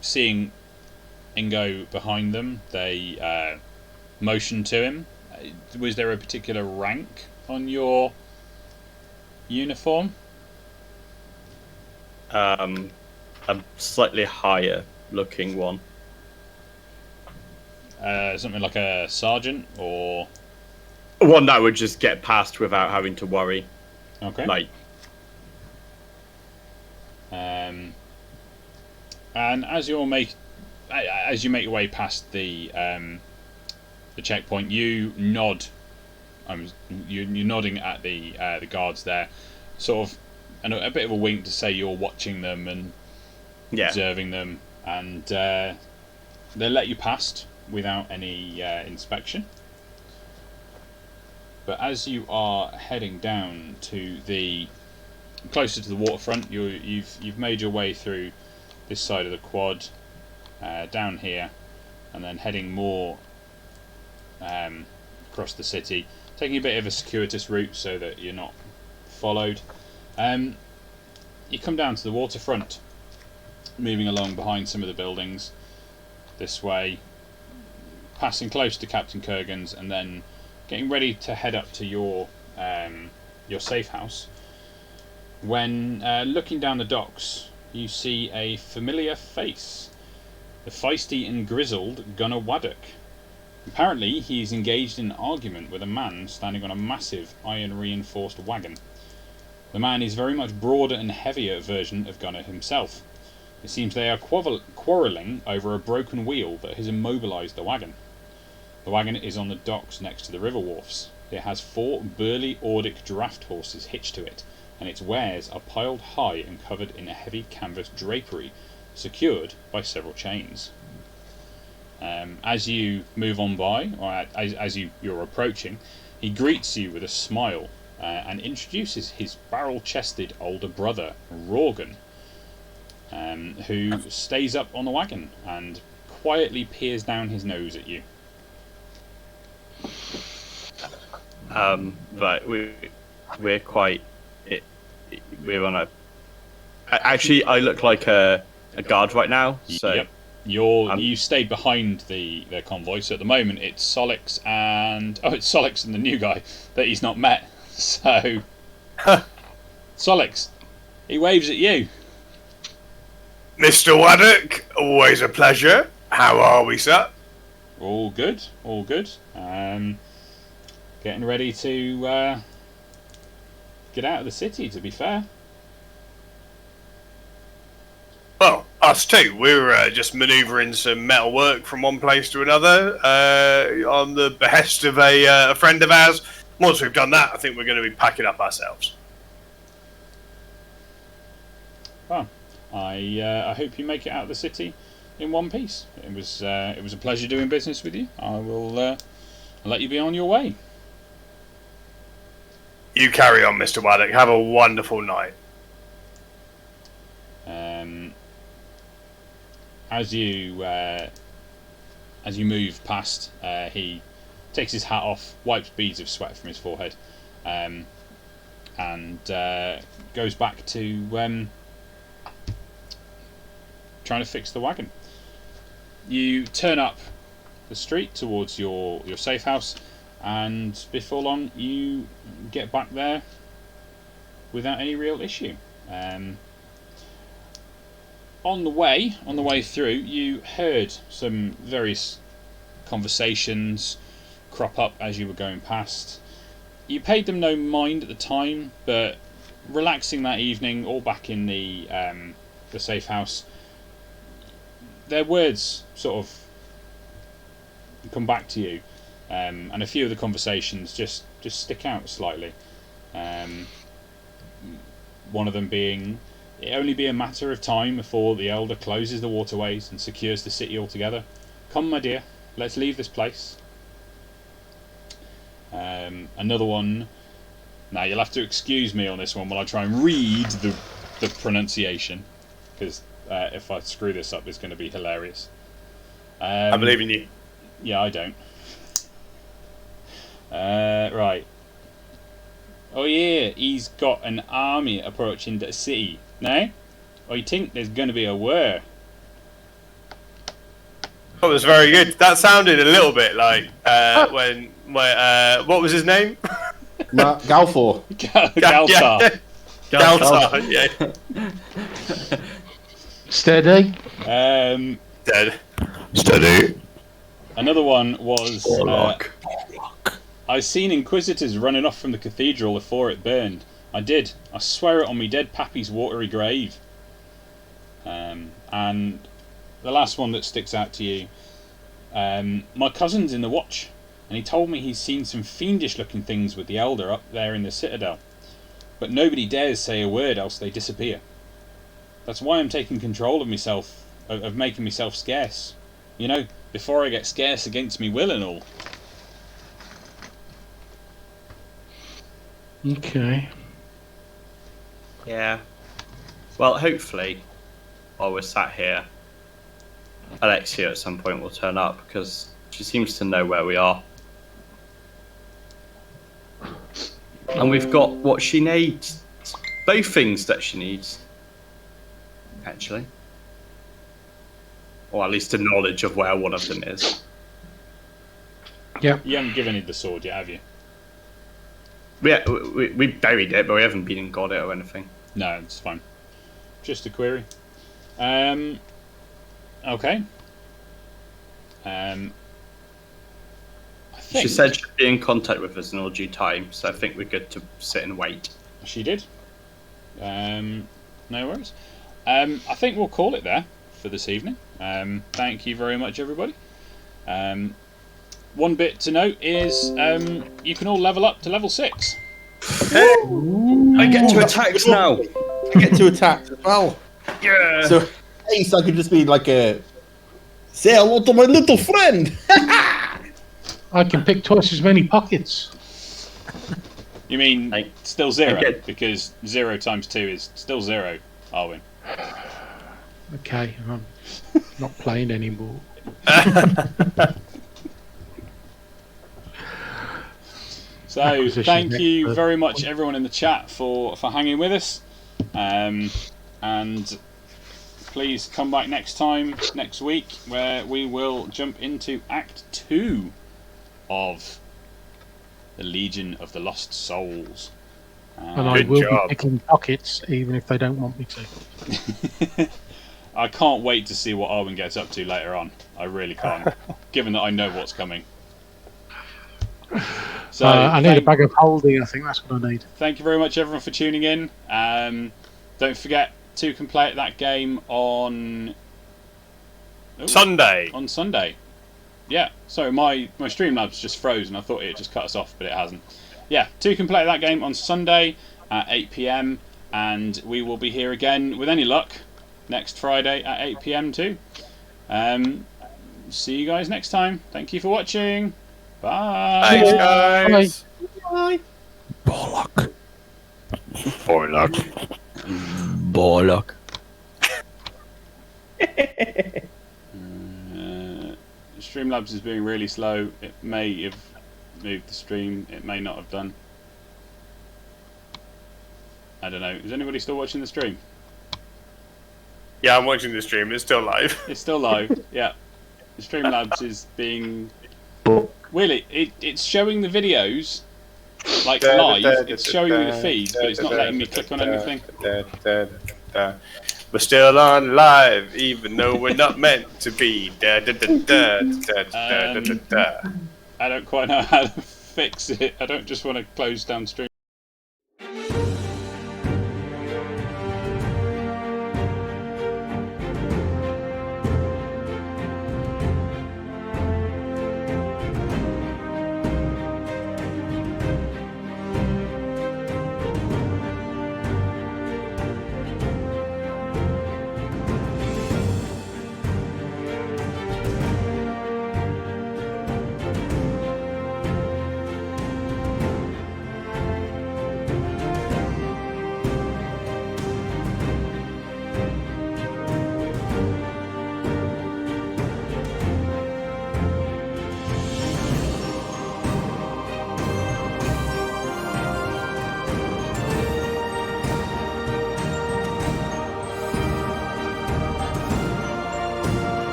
Seeing Ingo behind them, they motion to him. Was there a particular rank on your uniform? A slightly higher looking one. Something like a sergeant, or one that would just get past without having to worry. Okay. Like, and as you make your way past the checkpoint, you nod. You're nodding at the guards there, sort of a bit of a wink to say you're watching them and observing them, and they let you past without any inspection. But as you are heading down to the closer to the waterfront, you've made your way through this side of the quad, down here, and then heading more across the city, taking a bit of a circuitous route so that you're not followed. You come down to the waterfront, moving along behind some of the buildings this way, passing close to Captain Kurgan's, and then getting ready to head up to your safe house, when looking down the docks you see a familiar face, the feisty and grizzled Gunnar Waddock. Apparently he is engaged in an argument with a man standing on a massive iron reinforced wagon. The man is very much broader and heavier version of Gunnar himself. It seems they are quarrelling over a broken wheel that has immobilised the wagon. The wagon is on the docks next to the river wharfs. It has 4 burly Ordic draft horses hitched to it, and its wares are piled high and covered in a heavy canvas drapery, secured by several chains. As you move on by, or as you're approaching, he greets you with a smile and introduces his barrel-chested older brother, Rorgan, who stays up on the wagon and quietly peers down his nose at you. Right, we're quite. We're on a. Actually, I look like a guard right now. So yep. You stayed behind the convoy. So at the moment, it's Solix and the new guy that he's not met. So Solix, he waves at you. Mr. Waddock, always a pleasure. How are we, sir? All good, all good. Getting ready to get out of the city, to be fair. Well, us too. We're just manoeuvring some metal work from one place to another on the behest of a friend of ours. Once we've done that, I think we're going to be packing up ourselves. Well, I hope you make it out of the city in one piece. It was a pleasure doing business with you. I will I'll let you be on your way. You carry on, Mr. Waddock. Have a wonderful night. As you move past, he takes his hat off, wipes beads of sweat from his forehead, and goes back to trying to fix the wagon. You turn up the street towards your safe house, and before long you get back there without any real issue. On the way through, you heard some various conversations crop up as you were going past. You paid them no mind at the time, but relaxing that evening, all back in the safe house, their words sort of come back to you, and a few of the conversations just stick out slightly. One of them being, "It'll only be a matter of time before the Elder closes the waterways and secures the city altogether. Come, my dear, let's leave this place." Another one. Now you'll have to excuse me on this one while I try and read the pronunciation, because if I screw this up, it's going to be hilarious. I believe in you. Yeah, I don't. Right. Oh yeah, he's got an army approaching the city. No? I think there's going to be a war. That was very good. That sounded a little bit like when what was his name? Galfor. Galtar. Galtar. Yeah. Steady. Dead. Steady. Another one was I seen Inquisitors running off from the cathedral before it burned. I did. I swear it on me dead pappy's watery grave. And the last one that sticks out to you, my cousin's in the watch, and he told me he's seen some fiendish looking things with the Elder up there in the citadel. but nobody dares say a word, else they disappear. That's why I'm taking control of myself, of making myself scarce. You know, before I get scarce against me will and all. Okay. Yeah. Well, hopefully, while we're sat here, Alexia at some point will turn up because she seems to know where we are. And we've got what she needs. Both things that she needs, actually. Or at least a knowledge of where one of them is. Yeah. You haven't given it the sword yet, have you? We buried it, but we haven't been and got it or anything. No, it's fine. Just a query. Okay. I think She said she'd be in contact with us in all due time, so I think we're good to sit and wait. she did. No worries. I think we'll call it there for this evening. Thank you very much, everybody. One bit to note is you can all level up to level 6. I get to attack now! I get to attack as well. Yeah! So, Ace, I could just be like a. Say hello to my little friend! I can pick twice as many pockets. You mean I- still 0? I get- Because 0 times 2 is still 0, Arwen. Okay, I'm not playing anymore. So Acquisition thank you expert. very much, everyone in the chat, for hanging with us. And please come back next week, where we will jump into Act 2 of the Legion of the Lost Souls. And I Good will job. be picking pockets, even if they don't want me to. I can't wait to see what Arwen gets up to later on. I really can't, given that I know what's coming. So I need a bag of holding, I think that's what I need. thank you very much, everyone, for tuning in. Don't forget to complete that game on Sunday. on Sunday. Yeah, sorry, my Streamlabs just froze and I thought it had just cut us off, but it hasn't. Yeah, to complete that game on Sunday at 8 PM, and we will be here again, with any luck, next Friday at 8 PM too. See you guys next time. Thank you for watching. Bye. Thanks, guys. Bollock. Bollock. Bollock. Streamlabs is being really slow. It may have moved the stream. It may not have done. I don't know. Is anybody still watching the stream? Yeah, I'm watching the stream. It's still live. It's still live. Yeah. The Streamlabs is being... Really, it's showing the videos, like live. It's showing me the feeds, but it's not letting me click on anything. We're still on live, even though we're not meant to be. I don't quite know how to fix it. I don't just want to close down stream.